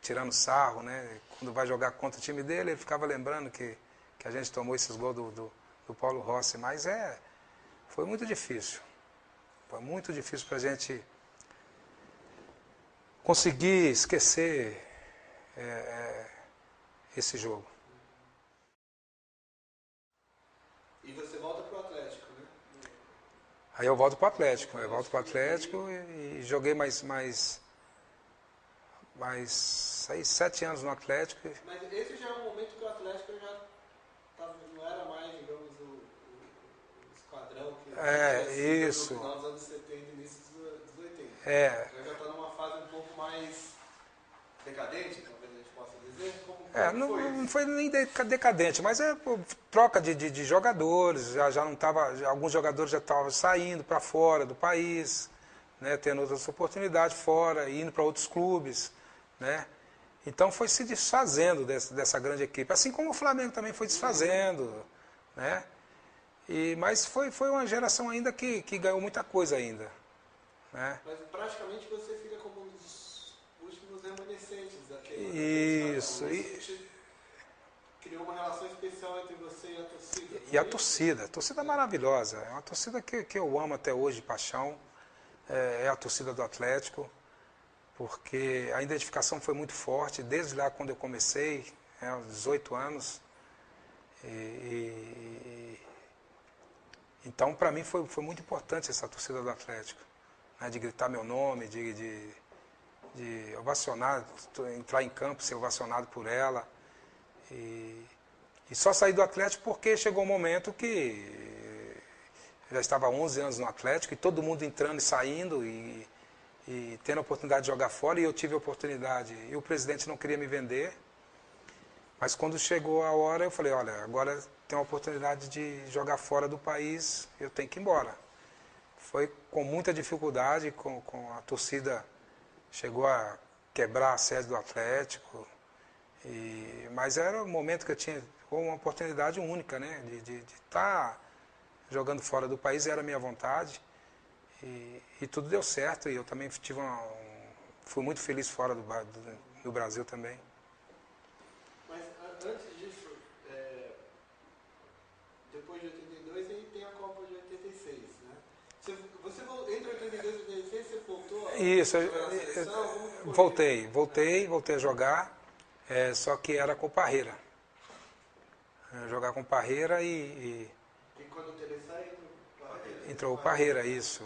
tirando sarro, né? Quando vai jogar contra o time dele, ele ficava lembrando que a gente tomou esses gols do Paulo Rossi, mas foi muito difícil. Foi muito difícil para a gente conseguir esquecer esse jogo. E você volta para o Atlético, né? Aí eu volto para o Atlético. E joguei mais 7 anos no Atlético. Mas esse já é um momento que o Atlético já não era mais, digamos, o esquadrão que isso. no final dos anos 70 e início dos 80. Já está numa fase um pouco mais decadente, talvez a gente possa dizer. Não foi nem decadente, mas troca de jogadores, já não estava, alguns jogadores já estavam saindo para fora do país, né, tendo outras oportunidades fora, indo para outros clubes, né? Então foi se desfazendo dessa grande equipe, assim como o Flamengo também foi desfazendo, né? Mas foi uma geração ainda que ganhou muita coisa ainda, né? Mas praticamente você fica como um dos últimos remanescentes daquele. Isso. Criou uma relação especial entre você e a torcida. E a torcida é maravilhosa, é uma torcida que eu amo até hoje de paixão, é a torcida do Atlético, porque a identificação foi muito forte, desde lá quando eu comecei, aos 18 anos. Então, para mim, foi muito importante essa torcida do Atlético, né, de gritar meu nome, de ovacionar, entrar em campo, ser ovacionado por ela. E só saí do Atlético porque chegou um momento que eu já estava há 11 anos no Atlético e todo mundo entrando e saindo e tendo a oportunidade de jogar fora, e eu tive a oportunidade, e o presidente não queria me vender, mas quando chegou a hora eu falei, olha, agora tem uma oportunidade de jogar fora do país, eu tenho que ir embora. Foi com muita dificuldade, com a torcida chegou a quebrar a sede do Atlético, mas era um momento que eu tinha uma oportunidade única, né, de estar jogando fora do país, era a minha vontade. E tudo deu certo, e eu também fui muito feliz fora do Brasil também. Mas antes disso, depois de 82, aí tem a Copa de 86, né? Você entre 82 e 86, você voltou Isso, a seleção? voltei a jogar, só que era com o Parreira. Jogar com o Parreira E quando o Tele sai, entrou o Parreira, isso.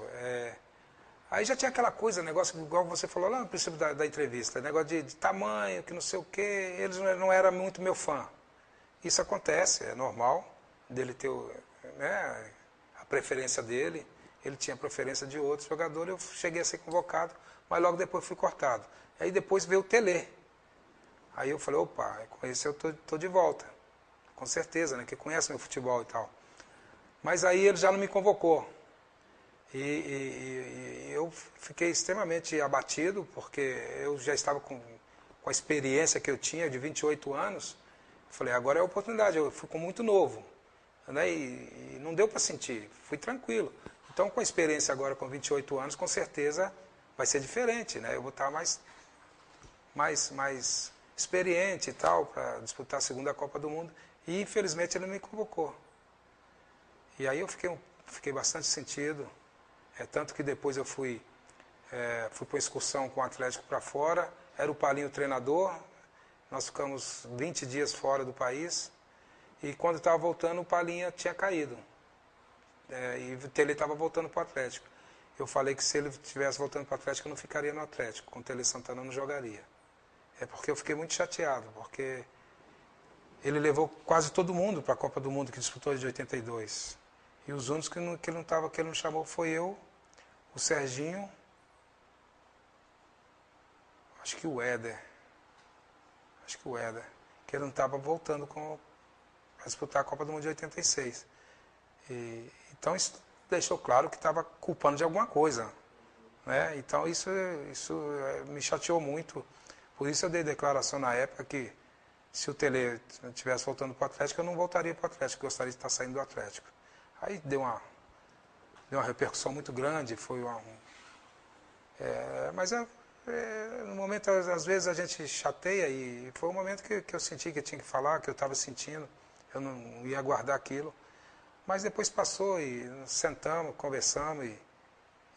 Aí já tinha aquela coisa, negócio, igual você falou lá no princípio da entrevista, negócio de tamanho, que não sei o quê, eles não eram muito meu fã. Isso acontece, é normal, dele ter a preferência dele, ele tinha preferência de outros jogadores, eu cheguei a ser convocado, mas logo depois fui cortado. Aí depois veio o Tele. Aí eu falei, opa, com esse eu tô de volta, com certeza, né, que conhece meu futebol e tal. Mas aí ele já não me convocou. E eu fiquei extremamente abatido, porque eu já estava com a experiência que eu tinha, de 28 anos. Falei, agora é a oportunidade, eu fui muito novo, né? E não deu para sentir, fui tranquilo. Então, com a experiência agora com 28 anos, com certeza vai ser diferente, né? Eu vou estar mais experiente e tal, para disputar a segunda Copa do Mundo. E, infelizmente, ele não me convocou. E aí eu fiquei bastante sentido. Tanto que depois eu fui para uma excursão com o Atlético para fora, era o Palinho o treinador, nós ficamos 20 dias fora do país, e quando estava voltando o Palinha tinha caído, e o Tele estava voltando para o Atlético. eu falei que se ele estivesse voltando para o Atlético, eu não ficaria no Atlético. Com o Tele Santana eu não jogaria. É porque eu fiquei muito chateado, porque ele levou quase todo mundo para a Copa do Mundo que disputou de 82. E os únicos que ele não chamou foi eu, o Serginho, acho que o Éder, que ele não estava voltando para disputar a Copa do Mundo de 86. Então isso deixou claro que estava culpando de alguma coisa. Né? Então isso me chateou muito. Por isso eu dei declaração na época que se o Tele estivesse voltando para o Atlético, eu não voltaria para o Atlético, eu gostaria de estar saindo do Atlético. Aí deu uma repercussão muito grande, foi mas no momento, às vezes a gente chateia e foi um momento que eu senti que eu tinha que falar, que eu estava sentindo, eu não ia guardar aquilo. Mas depois passou e sentamos, conversamos e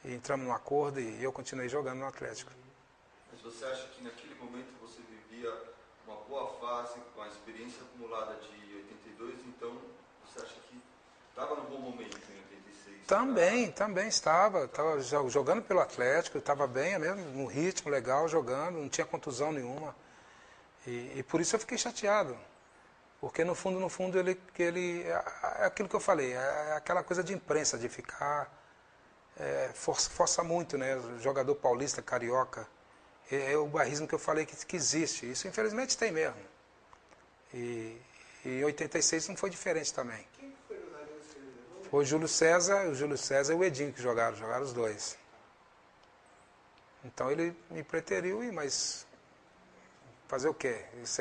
entramos num acordo e eu continuei jogando no Atlético. Mas você acha que naquele momento você vivia uma boa fase, com a experiência acumulada de 82, então você acha que estava num bom momento em 86? Também estava jogando pelo Atlético, estava bem mesmo, num ritmo legal, jogando, não tinha contusão nenhuma. E por isso eu fiquei chateado. Porque no fundo ele é aquilo que eu falei, é aquela coisa de imprensa, de ficar, força muito, né? O jogador paulista, carioca, é o bairrismo que eu falei que existe. Isso infelizmente tem mesmo. E em 86 não foi diferente também. Quem foi o zagueiro que ele levou? Foi o Júlio César e o Edinho que jogaram os dois. Então ele me preteriu, mas fazer o quê? Isso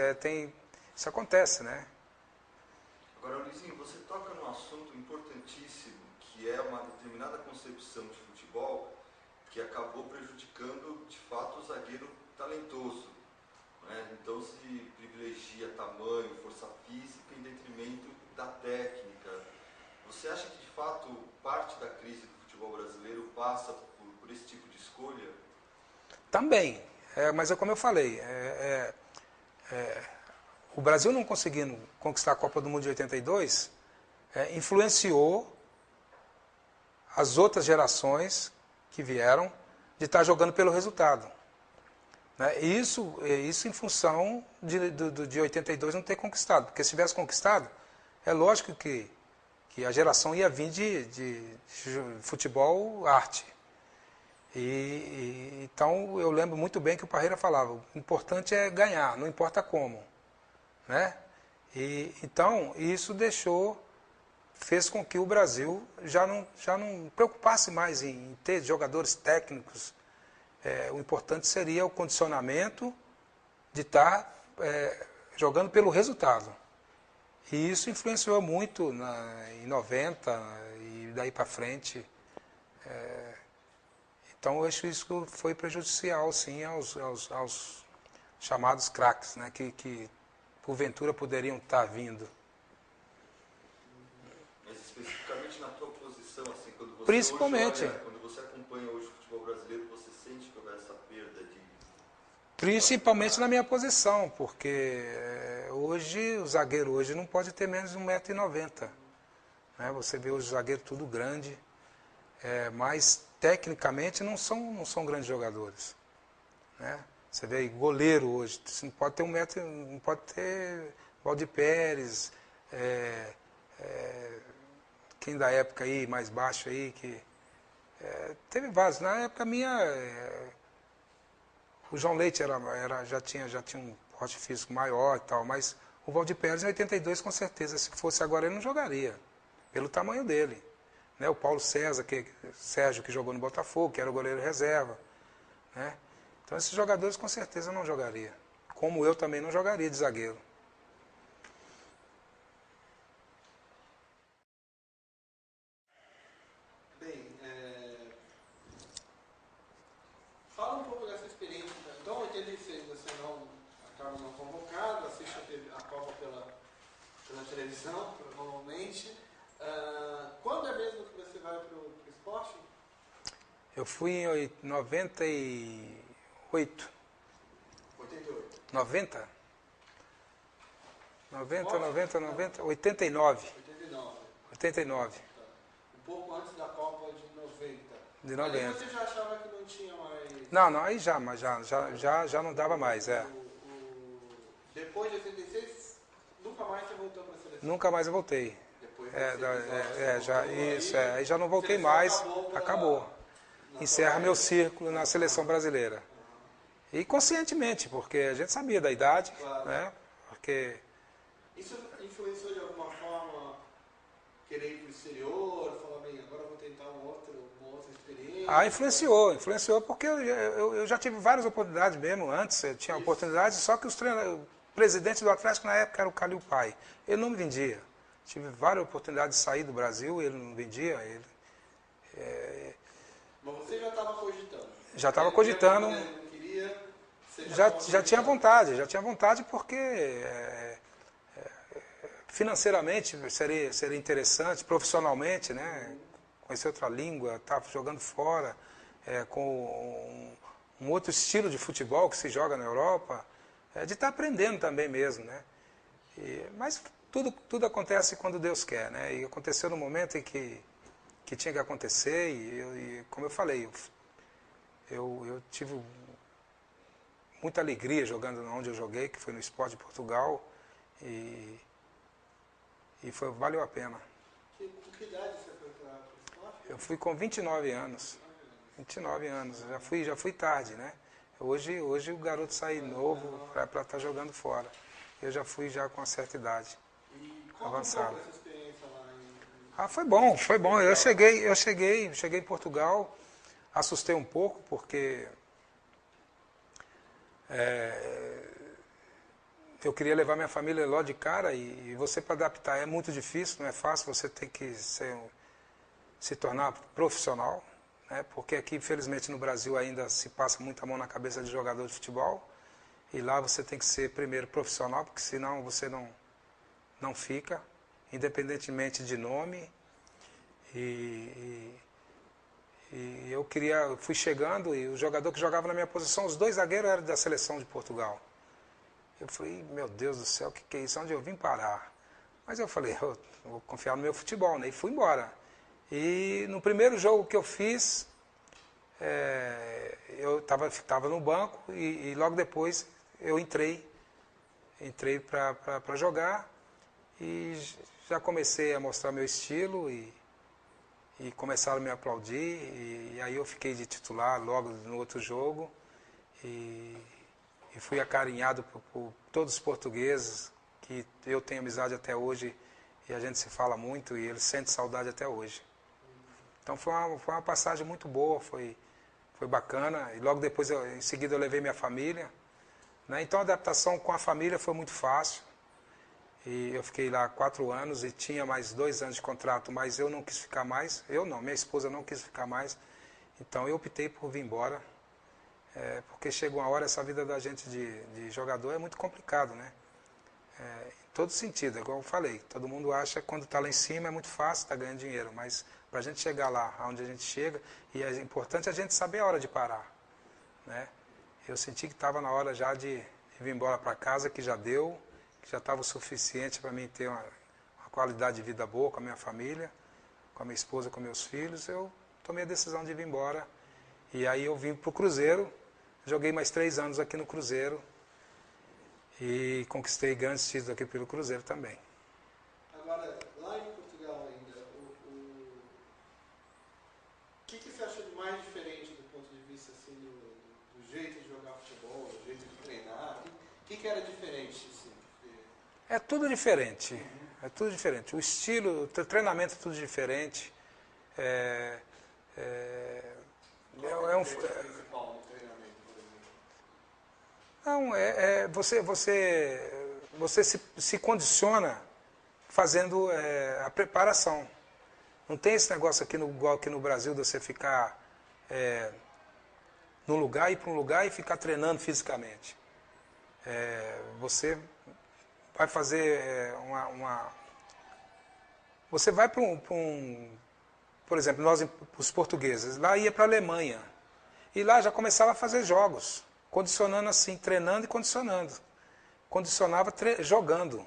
acontece, né? Agora, Luizinho, você toca num assunto importantíssimo, que é uma determinada concepção de futebol que acabou prejudicando, de fato, o zagueiro talentoso. Né? Então se privilegia tamanho, força física em detrimento da técnica. Você acha que, de fato, parte da crise do futebol brasileiro passa por esse tipo de escolha? Também, mas é como eu falei, o Brasil não conseguindo conquistar a Copa do Mundo de 82, influenciou as outras gerações que vieram de estar jogando pelo resultado. Né? E isso em função de 82 não ter conquistado, porque se tivesse conquistado, é lógico que a geração ia vir de futebol arte. Então eu lembro muito bem que o Parreira falava, o importante é ganhar, não importa como. Né? Então isso fez com que o Brasil já não preocupasse mais em ter jogadores técnicos. O importante seria o condicionamento de estar jogando pelo resultado. E isso influenciou muito em 90 e daí para frente. Então eu acho isso que foi prejudicial, sim, aos chamados craques, né, que porventura poderiam estar vindo. Mas especificamente na tua posição, assim, quando você Principalmente. quando você acompanha hoje o futebol brasileiro, você sente que houve essa perda de... Principalmente na minha posição, porque hoje o zagueiro hoje não pode ter menos de 1,90 m. Né? Você vê os zagueiros tudo grande, mas tecnicamente não são grandes jogadores. Né? Você vê aí, goleiro hoje, você não pode ter 1 metro, não pode ter Valdir Pérez, quem da época aí, mais baixo aí, que teve vários. Na época minha, o João Leite já tinha um porte físico maior e tal, mas o Valdir Pérez em 82 com certeza, se fosse agora ele não jogaria, pelo tamanho dele. Né? O Paulo Sérgio que jogou no Botafogo, que era o goleiro reserva. Né? Então esses jogadores com certeza não jogariam. Como eu também não jogaria de zagueiro. Bem, fala um pouco dessa experiência. Então, em 86 você acaba não convocado, assiste a Copa pela televisão, provavelmente. Quando é mesmo que você vai para o esporte? Eu fui em 98. 88. 90? 89. 89. 89. Tá. Um pouco antes da Copa de 90. de 90. Aí você já achava que não tinha mais... Não, aí já, mas já não dava mais, Depois de 86, nunca mais você voltou para a seleção? Nunca mais eu voltei. Depois de Aí já não voltei mais, acabou. Encerra meu círculo na seleção brasileira. E conscientemente, porque a gente sabia da idade, né? Porque... Isso influenciou de alguma forma querer ir para o exterior, falar, bem, agora eu vou tentar uma outra experiência? Influenciou porque eu já tive várias oportunidades mesmo antes, eu tinha oportunidades, só que o presidente do Atlético na época era o Calil Pai, ele não me vendia. Tive várias oportunidades de sair do Brasil, ele não vendia. Mas você já estava cogitando? Já estava cogitando. Ele não queria, já tinha vontade porque financeiramente seria interessante, profissionalmente, né? Conhecer outra língua, estar jogando fora, com um outro estilo de futebol que se joga na Europa, de estar aprendendo também mesmo, né? Mas tudo acontece quando Deus quer, né? E aconteceu no momento em que tinha que acontecer e como eu falei, eu tive muita alegria jogando onde eu joguei, que foi no Sport de Portugal, e valeu a pena. Com que idade você foi para o Sport? Eu fui com 29 anos. 29 anos, já fui tarde, né? Hoje o garoto sai novo para estar jogando fora. Eu já fui já com uma certa idade. E avançada. Essa experiência lá Foi bom. Eu cheguei em Portugal, assustei um pouco, porque eu queria levar minha família lá de cara e você para adaptar é muito difícil, não é fácil, você tem que se tornar profissional, né? Porque aqui, infelizmente, no Brasil ainda se passa muita mão na cabeça de jogador de futebol e lá você tem que ser primeiro profissional, porque senão você não fica, independentemente de nome. E eu fui chegando e o jogador que jogava na minha posição, os dois zagueiros eram da seleção de Portugal. Eu falei, meu Deus do céu, o que é isso? Onde eu vim parar? Mas eu falei, eu vou confiar no meu futebol, né? E fui embora. E no primeiro jogo que eu fiz, eu estava no banco e logo depois eu entrei para jogar e já comecei a mostrar meu estilo e começaram a me aplaudir e aí eu fiquei de titular logo no outro jogo e fui acarinhado por todos os portugueses que eu tenho amizade até hoje e a gente se fala muito e eles sentem saudade até hoje. Então foi uma passagem muito boa, foi bacana e logo depois em seguida eu levei minha família, né? Então a adaptação com a família foi muito fácil. E eu fiquei lá 4 anos e tinha mais 2 anos de contrato, mas eu não quis ficar mais. Eu não, minha esposa não quis ficar mais. Então eu optei por vir embora. Porque chega uma hora, essa vida da gente de jogador é muito complicado, né? Em todo sentido, igual eu falei. Todo mundo acha que quando está lá em cima é muito fácil, está ganhando dinheiro. Mas para a gente chegar lá, onde a gente chega, e é importante a gente saber a hora de parar, né? Eu senti que estava na hora já de vir embora para casa, que já deu, que já estava o suficiente para mim ter uma qualidade de vida boa com a minha família, com a minha esposa, com meus filhos. Eu tomei a decisão de vir embora. E aí eu vim para o Cruzeiro, joguei mais 3 anos aqui no Cruzeiro e conquistei grandes títulos aqui pelo Cruzeiro também. Agora, lá em Portugal ainda, o que você achou de mais diferente do ponto de vista assim, do jeito de jogar futebol, do jeito de treinar? O que era diferente? Assim? É tudo diferente. É tudo diferente. O estilo, o treinamento é tudo diferente. Qual é o principal no treinamento, por exemplo? Não, você se condiciona fazendo a preparação. Não tem esse negócio igual aqui no Brasil de você ficar num lugar, ir para um lugar e ficar treinando fisicamente. Você vai fazer Você vai para por exemplo, nós, os portugueses, lá ia para a Alemanha. E lá já começava a fazer jogos, condicionando assim, treinando e condicionando. Condicionava jogando.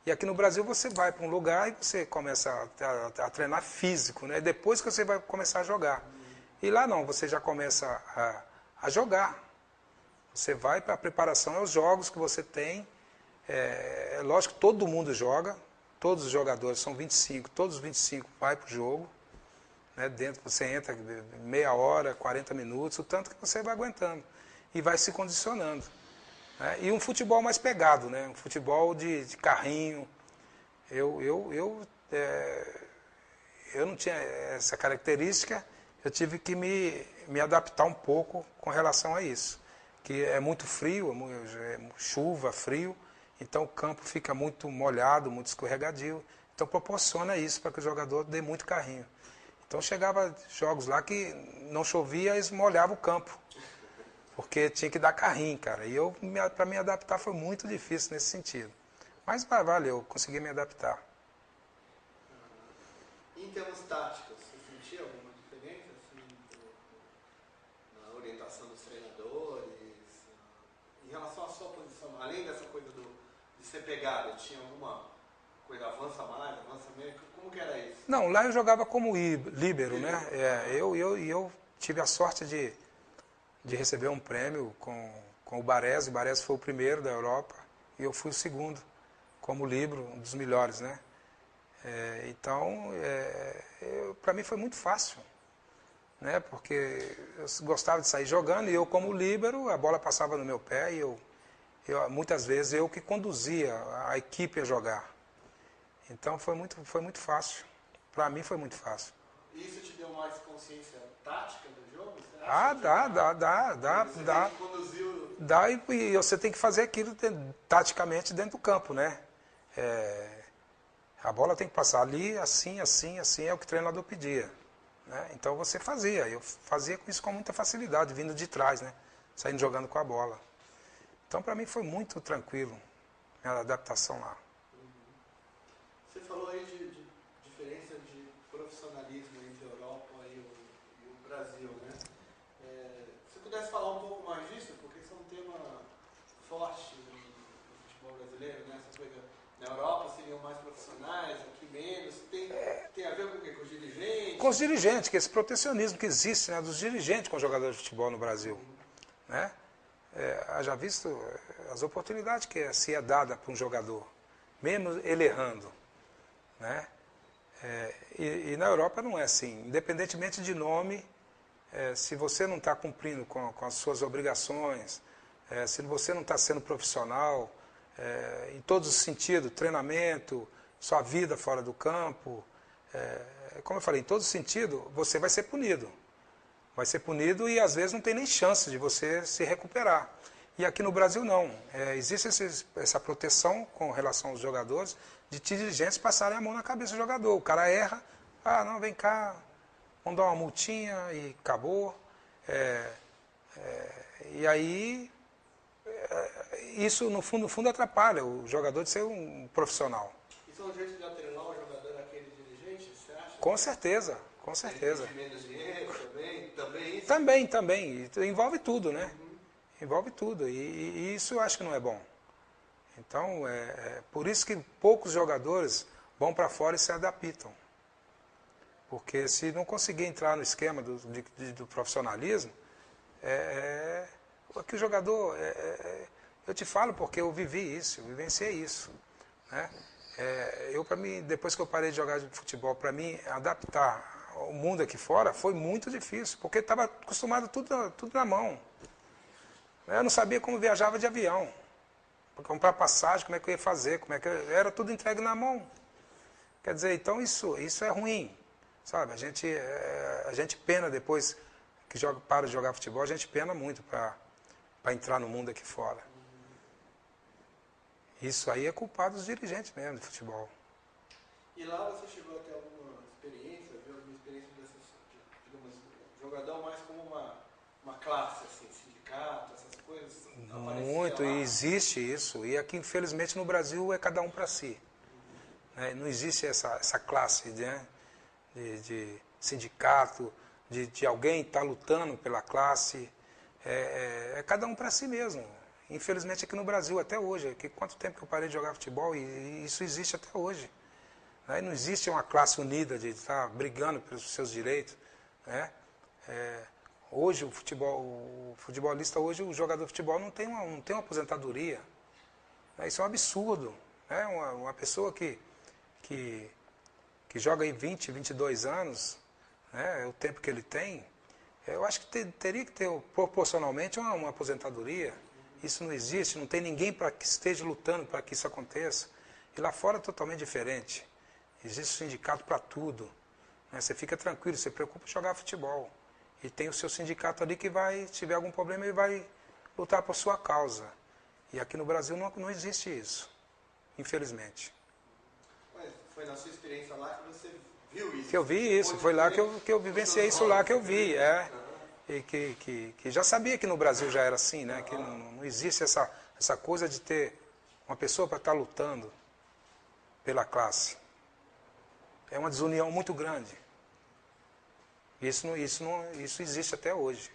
E aqui no Brasil você vai para um lugar e você começa a treinar físico, né? Depois que você vai começar a jogar. E lá não, você já começa a jogar. Você vai para a preparação aos jogos que você tem. É lógico que todo mundo joga, todos os jogadores são 25, todos os 25 vai para o jogo. Né? Dentro você entra meia hora, 40 minutos, o tanto que você vai aguentando. E vai se condicionando. Né? E um futebol mais pegado, né? Um futebol de carrinho. Eu não tinha essa característica, eu tive que me adaptar um pouco com relação a isso. Que é muito frio, chuva, frio, então o campo fica muito molhado, muito escorregadio. Então proporciona isso para que o jogador dê muito carrinho. Então chegava jogos lá que não chovia, eles molhavam o campo. Porque tinha que dar carrinho, cara. E para me adaptar foi muito difícil nesse sentido. Mas valeu, consegui me adaptar. Em termos táticos, você sentia alguma diferença assim, na orientação dos treinadores? Em relação à sua posição, além dessa coisa de ser pegada, tinha alguma coisa, avança mais, avança menos? Como que era isso? Não, lá eu jogava como líbero, né? Eu tive a sorte de receber um prêmio com o Baresi. O Baresi foi o primeiro da Europa e eu fui o segundo como líbero, um dos melhores, né? Então, para mim foi muito fácil, né? Porque eu gostava de sair jogando e eu como líbero, a bola passava no meu pé e muitas vezes eu que conduzia a equipe a jogar. Então foi muito fácil. Para mim foi muito fácil. Isso te deu mais consciência tática do jogo? Dá. Dá e você tem que fazer aquilo taticamente dentro do campo, né? A bola tem que passar ali, assim, é o que o treinador pedia. Né? Então você fazia. Eu fazia isso com muita facilidade, vindo de trás, né? Saindo jogando com a bola. Então para mim foi muito tranquilo a adaptação lá. Você falou aí de diferença de profissionalismo entre a Europa e o Brasil, né? Se pudesse falar um pouco mais disso, porque isso é um tema forte no futebol brasileiro, né? Essa coisa, na Europa seriam mais profissionais, aqui menos. Tem a ver com o quê? Com os dirigentes? Com os dirigentes, que esse protecionismo que existe, né, dos dirigentes com os jogadores de futebol no Brasil. Né? Já visto as oportunidades que se é dada para um jogador, mesmo ele errando. Né? E na Europa não é assim. Independentemente de nome, se você não está cumprindo com as suas obrigações, se você não está sendo profissional, em todos os sentidos, treinamento, sua vida fora do campo, como eu falei, em todos os sentidos, você vai ser punido. Vai ser punido e às vezes não tem nem chance de você se recuperar. E aqui no Brasil não. Existe essa proteção com relação aos jogadores, de dirigentes passarem a mão na cabeça do jogador. O cara erra, não, vem cá, vamos dar uma multinha e acabou. E aí, isso no fundo atrapalha o jogador de ser um profissional. Isso é um jeito de atrelar o jogador àquele dirigente, você acha? Com certeza, com certeza. Tem menos dinheiro também isso? Também. Envolve tudo, né? Envolve tudo. E isso eu acho que não é bom. Então, por isso que poucos jogadores vão para fora e se adaptam. Porque se não conseguir entrar no esquema do profissionalismo, que o jogador... eu te falo porque eu vivi isso, eu vivenciei isso. Né? Para mim, depois que eu parei de jogar de futebol, para mim adaptar ao mundo aqui fora foi muito difícil, porque estava acostumado tudo na mão. Eu não sabia como viajava de avião. Para comprar passagem, como é que eu ia fazer, era tudo entregue na mão. Quer dizer, então isso é ruim, sabe? A gente pena depois que para de jogar futebol, a gente pena muito para entrar no mundo aqui fora. Isso aí é culpado dos dirigentes mesmo de futebol. E lá você chegou a ter alguma experiência, viu alguma experiência dessas, digamos, jogador mais como uma classe, assim, sindicato, essas coisas? Muito, e existe isso. E aqui, infelizmente, no Brasil é cada um para si. Não existe essa classe, né, de sindicato, de alguém estar lutando pela classe. É cada um para si mesmo. Infelizmente, aqui no Brasil, até hoje. Quanto tempo que eu parei de jogar futebol e isso existe até hoje. Não existe uma classe unida de estar brigando pelos seus direitos. Né? Hoje o futebolista, hoje o jogador de futebol não tem uma aposentadoria. Isso é um absurdo. Né? Uma pessoa que joga aí 20, 22 anos, né? É o tempo que ele tem, eu acho que teria que ter proporcionalmente uma aposentadoria. Isso não existe, não tem ninguém para que esteja lutando para que isso aconteça. E lá fora é totalmente diferente. Existe sindicato para tudo. Né? Você fica tranquilo, você se preocupa em jogar futebol. E tem o seu sindicato ali que vai, se tiver algum problema, ele vai lutar por sua causa. E aqui no Brasil não existe isso, infelizmente. Mas foi na sua experiência lá que você viu isso? Que eu vi isso, foi lá que eu vivenciei isso lá que eu vi, E que já sabia que no Brasil já era assim, né? Que não existe essa coisa de ter uma pessoa para estar lutando pela classe. É uma desunião muito grande. Isso existe até hoje.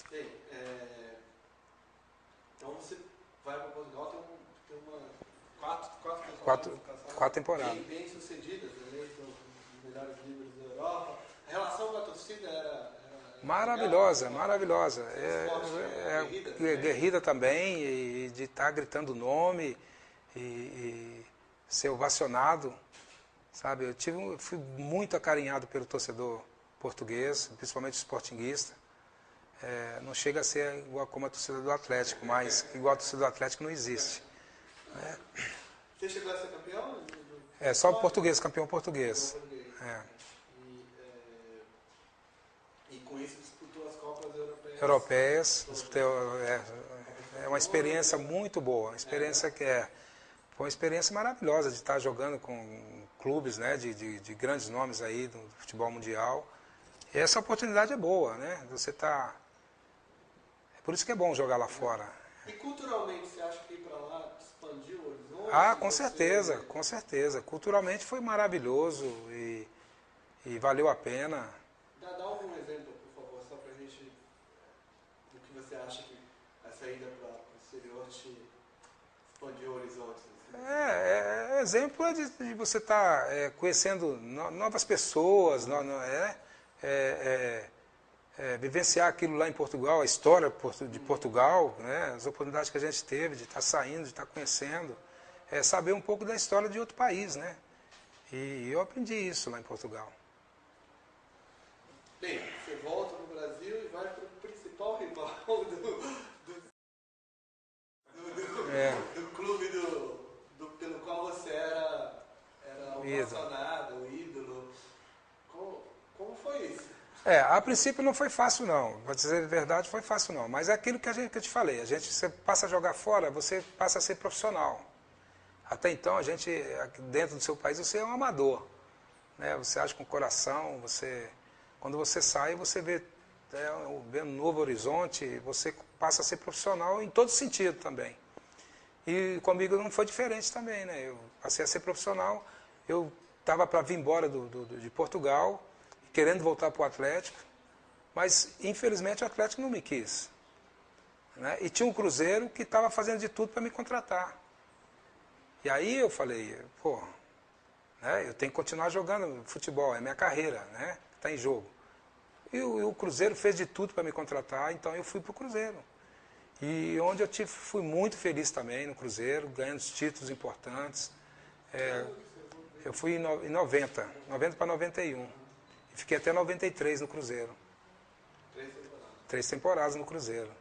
Bem, então você vai para Portugal, tem quatro temporadas. Bem sucedidas, eleito um dos melhores líderes da Europa. A relação com a torcida era maravilhosa. Guerrida também, e de estar gritando o nome e ser ovacionado. Sabe, eu fui muito acarinhado pelo torcedor português, principalmente o sportinguista. Não chega a ser igual como a torcida do Atlético, mas igual a torcida do Atlético não existe. Você chegou a ser campeão? Só português, campeão português. E com isso disputou as Copas Europeias. É uma experiência muito boa, foi uma experiência maravilhosa de estar jogando com clubes, né, de grandes nomes aí do futebol mundial. E essa oportunidade é boa, né? É por isso que é bom jogar lá fora. E culturalmente, você acha que ir para lá expandiu o horizonte? Com certeza. Culturalmente foi maravilhoso e valeu a pena. Dá um exemplo, por favor, só para a gente, do que você acha que a saída para o exterior te expandiu horizontes. Exemplo de você estar conhecendo novas pessoas, vivenciar aquilo lá em Portugal, a história de Portugal, né, as oportunidades que a gente teve de estar saindo, de estar conhecendo, saber um pouco da história de outro país, né? E eu aprendi isso lá em Portugal. Bem, você volta no Brasil e vai para o principal rival do clube pelo qual você era ovacionado, o ídolo. Como foi isso? A princípio não foi fácil não, para dizer a verdade, foi fácil não. Mas é aquilo que eu te falei, você passa a jogar fora, você passa a ser profissional. Até então, dentro do seu país, você é um amador. Né? Você age com o coração, quando você sai, você vê um novo horizonte, você passa a ser profissional em todo sentido também. E comigo não foi diferente também, né? Eu passei a ser profissional, eu estava para vir embora de Portugal, querendo voltar para o Atlético, mas infelizmente o Atlético não me quis. Né? E tinha um Cruzeiro que estava fazendo de tudo para me contratar. E aí eu falei, eu tenho que continuar jogando futebol, é minha carreira, né? Está em jogo. E o Cruzeiro fez de tudo para me contratar, então eu fui para o Cruzeiro. E onde eu fui muito feliz também no Cruzeiro, ganhando títulos importantes. Eu fui em 90 para 91. E fiquei até 93 no Cruzeiro. 3 temporadas no Cruzeiro.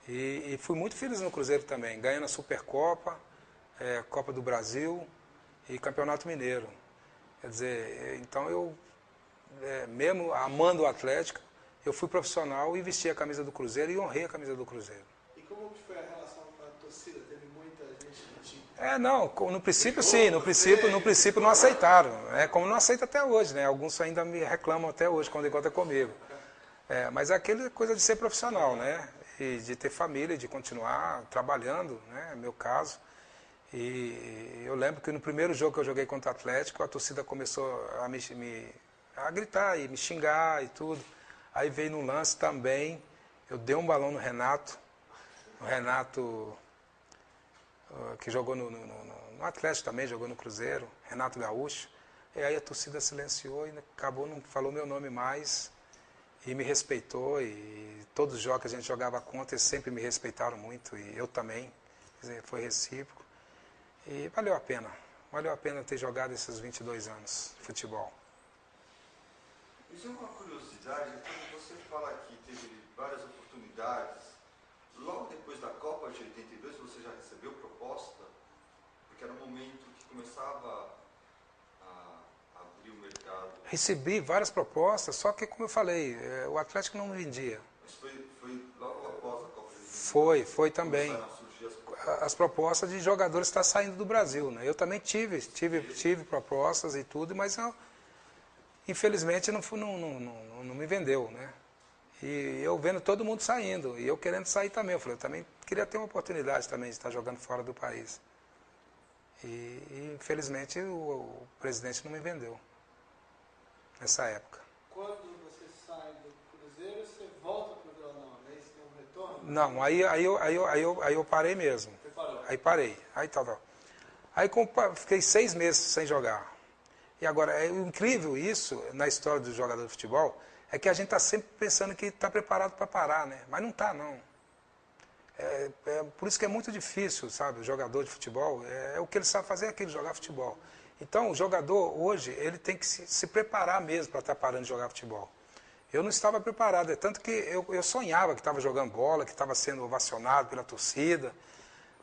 E fui muito feliz no Cruzeiro também, ganhando a Supercopa, Copa do Brasil e Campeonato Mineiro. Quer dizer, então eu, mesmo amando o Atlético, eu fui profissional e vesti a camisa do Cruzeiro e honrei a camisa do Cruzeiro. E como que foi a relação com a torcida? Teve muita gente que te... No princípio sim, no princípio não aceitaram, como não aceita até hoje, né? Alguns ainda me reclamam até hoje quando encontram comigo. Mas é aquela coisa de ser profissional, né? E de ter família, de continuar trabalhando, né? No meu caso. E eu lembro que no primeiro jogo que eu joguei contra o Atlético, a torcida começou a gritar e me xingar e tudo. Aí veio no lance também, eu dei um balão no Renato, que jogou no Atlético também, jogou no Cruzeiro, Renato Gaúcho. E aí a torcida silenciou e acabou, não falou meu nome mais e me respeitou. E todos os jogos que a gente jogava contra, eles sempre me respeitaram muito e eu também. Quer dizer, foi recíproco. E valeu a pena. Valeu a pena ter jogado esses 22 anos de futebol. Isso é uma curiosidade, quando você fala que teve várias oportunidades, logo depois da Copa de 82 você já recebeu proposta? Porque era um momento que começava a abrir o mercado. Recebi várias propostas, só que, como eu falei, o Atlético não me vendia. Mas foi logo após a Copa de 82? Foi também. Começaram a surgir As propostas de jogadores que estão saindo do Brasil, né? Eu também tive propostas e tudo, mas eu, infelizmente não me vendeu, né? E eu vendo todo mundo saindo, e eu querendo sair também. Eu falei, eu também queria ter uma oportunidade também de estar jogando fora do país. E infelizmente o presidente não me vendeu nessa época. Quando você sai do Cruzeiro, você volta para o Vila Nova, né? Você tem um retorno? Não, aí eu parei mesmo. Você parou? Aí parei. Aí tal. Aí fiquei 6 meses sem jogar. E agora, é incrível isso na história do jogador de futebol, é que a gente está sempre pensando que está preparado para parar, né? Mas não está, não. Por isso que é muito difícil, sabe? O jogador de futebol, o que ele sabe fazer é aquilo, jogar futebol. Então, o jogador, hoje, ele tem que se preparar mesmo para estar parando de jogar futebol. Eu não estava preparado, tanto que eu sonhava que estava jogando bola, que estava sendo ovacionado pela torcida,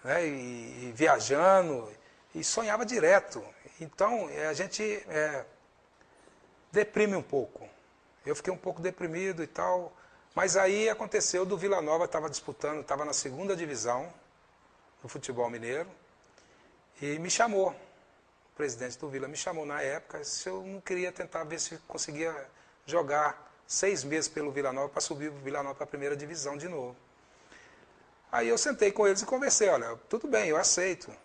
né? E viajando, e sonhava direto. Então, a gente deprime um pouco. Eu fiquei um pouco deprimido e tal, mas aí aconteceu do Vila Nova, estava disputando, estava na 2ª divisão do futebol mineiro, e me chamou, o presidente do Vila me chamou na época, se eu não queria tentar ver se conseguia jogar 6 meses pelo Vila Nova para subir o Vila Nova para a 1ª divisão de novo. Aí eu sentei com eles e conversei, olha, tudo bem, eu aceito.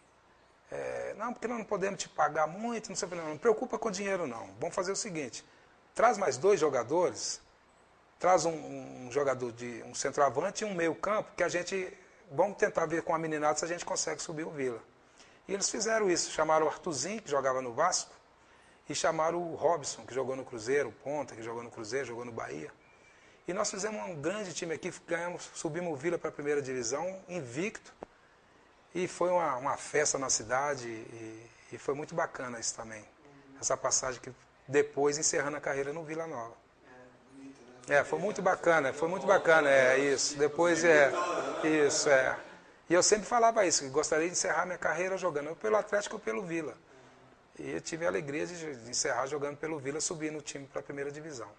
Não, porque nós não podemos te pagar muito, não sei o que, não preocupa com dinheiro não. Vamos fazer o seguinte, traz mais 2 jogadores, traz um jogador de um centroavante e um meio campo, que a gente, vamos tentar ver com a meninada se a gente consegue subir o Vila. E eles fizeram isso, chamaram o Arthurzinho, que jogava no Vasco, e chamaram o Robson, que jogou no Cruzeiro, o Ponta, que jogou no Cruzeiro, jogou no Bahia. E nós fizemos um grande time aqui, subimos o Vila para a 1ª divisão, invicto, e foi uma festa na cidade, e foi muito bacana isso também. Essa passagem que depois encerrando a carreira no Vila Nova. Foi muito bacana, isso. Depois isso. E eu sempre falava isso, que gostaria de encerrar minha carreira jogando ou pelo Atlético ou pelo Vila. E eu tive a alegria de encerrar jogando pelo Vila, subindo o time para a 1ª divisão.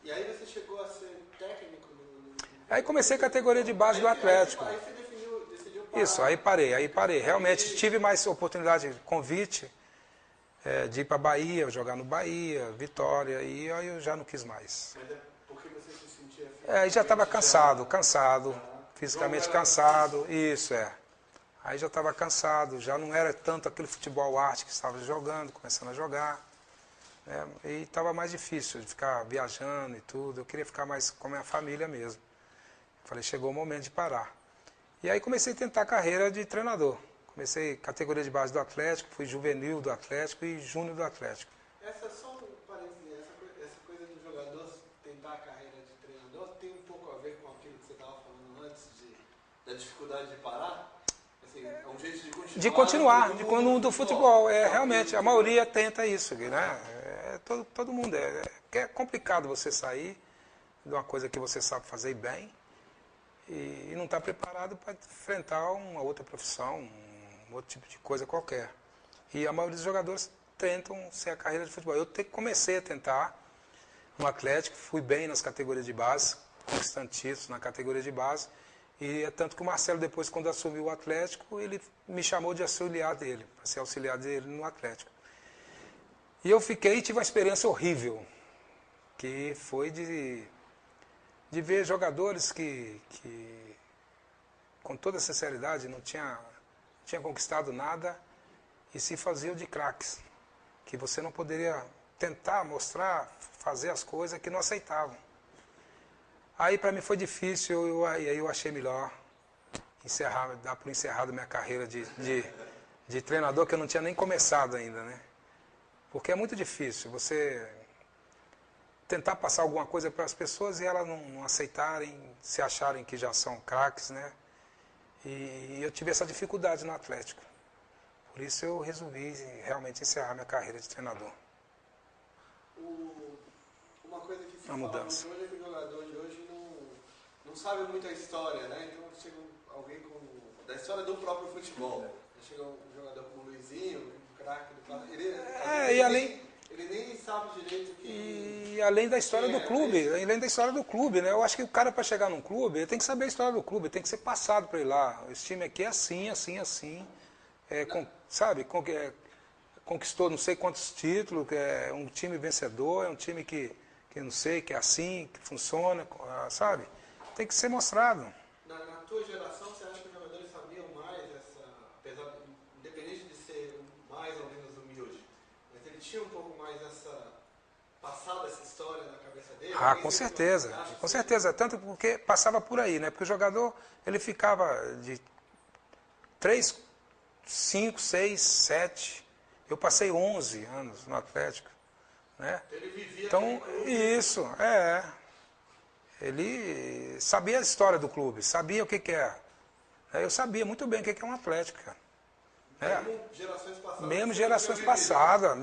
E aí você chegou a ser técnico Aí comecei a categoria de base do Atlético. Aí você decidiu parar. Isso, aí parei. Realmente tive mais oportunidade, convite de ir para Bahia, jogar no Bahia, Vitória, e aí eu já não quis mais. Mas é porque você se sentia... Aí já estava cansado, fisicamente cansado, isso Aí já estava cansado, já não era tanto aquele futebol arte que estava jogando, começando a jogar. E estava mais difícil de ficar viajando e tudo, eu queria ficar mais com a minha família mesmo. Falei, chegou o momento de parar. E aí comecei a tentar a carreira de treinador. Comecei categoria de base do Atlético, fui juvenil do Atlético e júnior do Atlético. Só um parênteses, essa coisa do jogador tentar a carreira de treinador tem um pouco a ver com aquilo que você estava falando antes, da dificuldade de parar? Assim, é um jeito de continuar. No mundo do futebol. Realmente, a maioria tenta isso, né? Todo mundo. Porque é complicado você sair de uma coisa que você sabe fazer bem e não está preparado para enfrentar uma outra profissão, um outro tipo de coisa qualquer. E a maioria dos jogadores tentam ser a carreira de futebol. Eu comecei a tentar no Atlético, fui bem nas categorias de base, conquistando títulos na categoria de base, e é tanto que o Marcelo, depois, quando assumiu o Atlético, ele me chamou de auxiliar dele, para ser auxiliar dele no Atlético. E eu fiquei e tive uma experiência horrível, que foi de ver jogadores que, com toda sinceridade, não tinha conquistado nada e se faziam de craques, que você não poderia tentar mostrar, fazer as coisas que não aceitavam. Aí para mim foi difícil, aí eu achei melhor dar por encerrado minha carreira de treinador, que eu não tinha nem começado ainda, né? Porque é muito difícil você tentar passar alguma coisa para as pessoas e elas não aceitarem, se acharem que já são craques, né? E eu tive essa dificuldade no Atlético. Por isso eu resolvi realmente encerrar minha carreira de treinador. Uma coisa que se Uma fala mudança. muito hoje é que o jogador de hoje não sabe muito a história, né? Então chega alguém da história do próprio futebol. Chega um jogador como o Luizinho, um craque do Flamengo. Ele nem sabe direito E além da história do clube, além da história do clube, né? Eu acho que o cara para chegar num clube, ele tem que saber a história do clube, tem que ser passado para ele lá. Esse time aqui é assim, assim, assim. Sabe? Conquistou não sei quantos títulos, é um time vencedor, é um time que não sei, que é assim, que funciona, sabe? Tem que ser mostrado. Na tua geração, você acha que os jogadores sabiam mais independente de ser mais ou menos humilde, mas ele tinha um pouco mais passada essa história na cabeça dele? Com certeza, tanto porque passava por aí, né? Porque o jogador, ele ficava de 3, 5, 6, 7, eu passei 11 anos no Atlético, né? Ele vivia então, isso, ele sabia a história do clube, sabia o que é. Eu sabia muito bem o que é um Atlético, cara. Mesmo gerações passadas,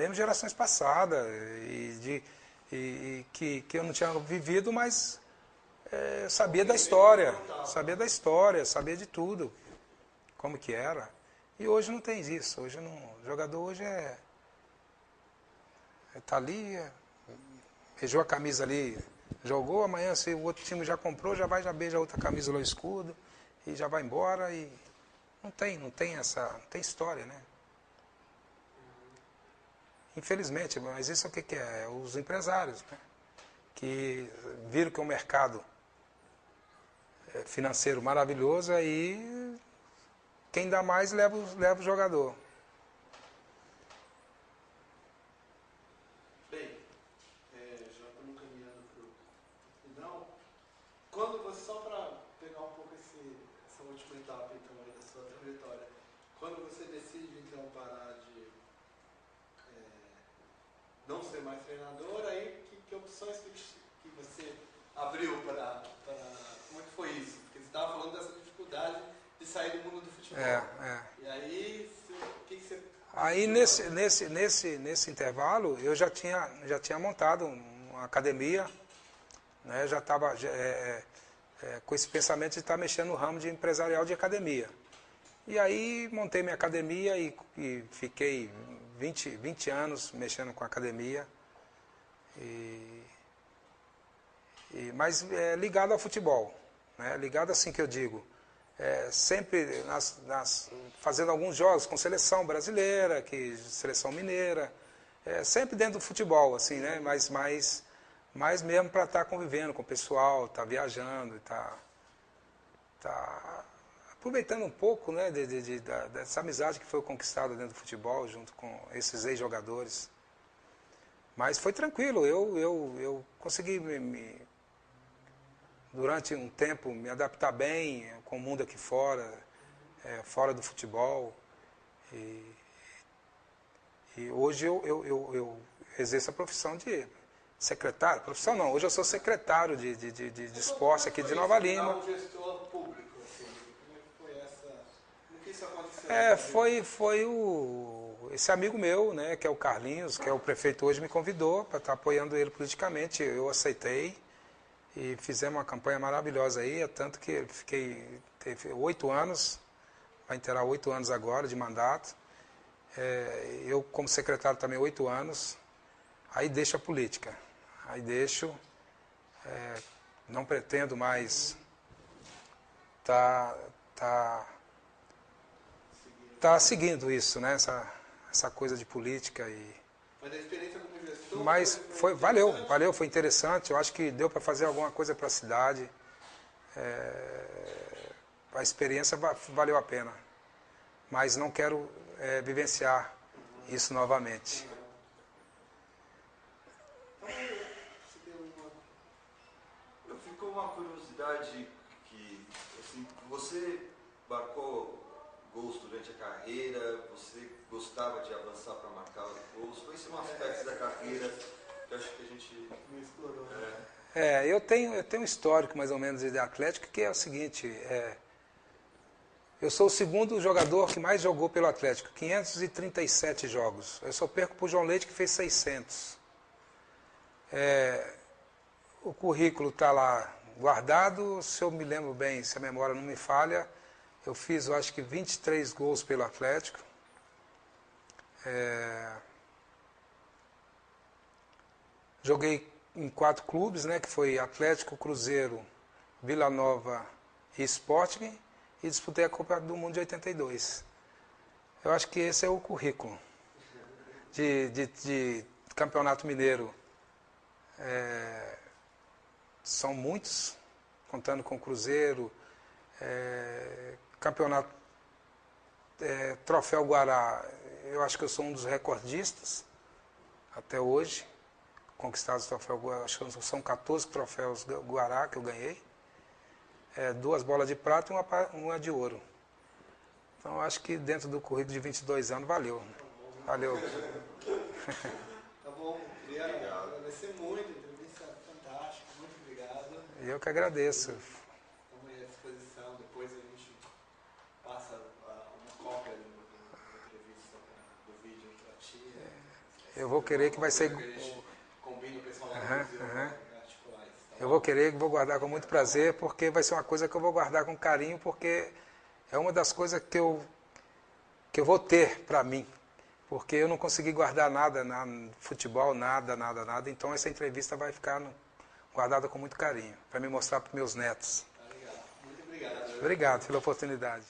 e que eu não tinha vivido, mas sabia da história, sabia de tudo, como que era. E hoje não tem isso, hoje não, o jogador hoje tá ali, beijou a camisa ali, jogou, amanhã se o outro time já comprou, já beija a outra camisa lá no escudo, e já vai embora, e não tem história, né? Infelizmente, mas isso é o que é? Os empresários, né? Que viram que é um mercado financeiro maravilhoso, aí quem dá mais leva o jogador. Bem, já estamos caminhando para o final. Só para pegar um pouco essa última etapa então, aí, da sua trajetória, quando você decide então parar de não ser mais treinador, aí que opções que você abriu para... Como é que foi isso? Porque você estava falando dessa dificuldade de sair do mundo do futebol. E aí, o que você... Aí nesse intervalo eu já tinha montado uma academia, né? Já estava com esse pensamento de estar mexendo no ramo de empresarial de academia. E aí montei minha academia e fiquei 20 anos mexendo com academia, mas ligado ao futebol, né? Ligado assim que eu digo, sempre fazendo alguns jogos com seleção brasileira, seleção mineira, sempre dentro do futebol, assim, né? Mas mesmo para estar convivendo com o pessoal, estar viajando, estar aproveitando um pouco, né, dessa amizade que foi conquistada dentro do futebol, junto com esses ex-jogadores. Mas foi tranquilo, eu consegui durante um tempo me adaptar bem com o mundo aqui fora, fora do futebol. E hoje eu exerço a profissão de secretário. Profissão não, hoje eu sou secretário de esporte aqui de Nova Lima. Um gestor público, assim, como é que foi como que isso aconteceu? Foi esse amigo meu, né, que é o Carlinhos, que é o prefeito hoje, me convidou para estar apoiando ele politicamente. Eu aceitei e fizemos uma campanha maravilhosa aí, tanto que teve 8 anos, vai inteirar 8 anos agora de mandato. Eu como secretário também 8 anos, aí deixo a política, não pretendo mais tá seguindo isso, né? Essa coisa de política Mas a experiência como gestor... Mas valeu, foi interessante. Eu acho que deu para fazer alguma coisa para a cidade. A experiência valeu a pena. Mas não quero vivenciar isso novamente. Ficou uma curiosidade que, assim, você marcou gols durante a carreira? Você gostava de avançar para marcar gols? Quais são aspectos da carreira que eu acho que a gente não explorou? Eu tenho um histórico mais ou menos de Atlético, que é o seguinte, eu sou o segundo jogador que mais jogou pelo Atlético, 537 jogos. Eu só perco para o João Leite, que fez 600. O currículo está lá guardado, se eu me lembro bem, se a memória não me falha, eu fiz, eu acho que 23 gols pelo Atlético. Joguei em 4 clubes, né, que foi Atlético, Cruzeiro, Vila Nova e Sporting, e disputei a Copa do Mundo de 82. Eu acho que esse é o currículo de Campeonato Mineiro. São muitos, contando com o Cruzeiro, campeonato, Troféu Guará, eu acho que eu sou um dos recordistas até hoje, conquistados o Troféu Guará, acho que são 14 troféus Guará que eu ganhei, 2 bolas de prata e uma de ouro. Então acho que dentro do currículo de 22 anos valeu. Valeu. Tá bom, queria agradecer muito, entrevista fantástica, muito obrigado. Eu que agradeço. Estamos aí à disposição, depois a gente passa uma cópia da entrevista do vídeo para ti. Eu vou querer que vai ser... A gente combina o pessoal lá no Brasil para articular isso. Tá Eu vou querer, vou guardar com muito prazer, porque vai ser uma coisa que eu vou guardar com carinho, porque é uma das coisas que eu vou ter para mim. Porque eu não consegui guardar nada no futebol, nada. Então essa entrevista vai ficar guardada com muito carinho, para me mostrar para os meus netos. Tá legal. Muito obrigado. Obrigado pela oportunidade.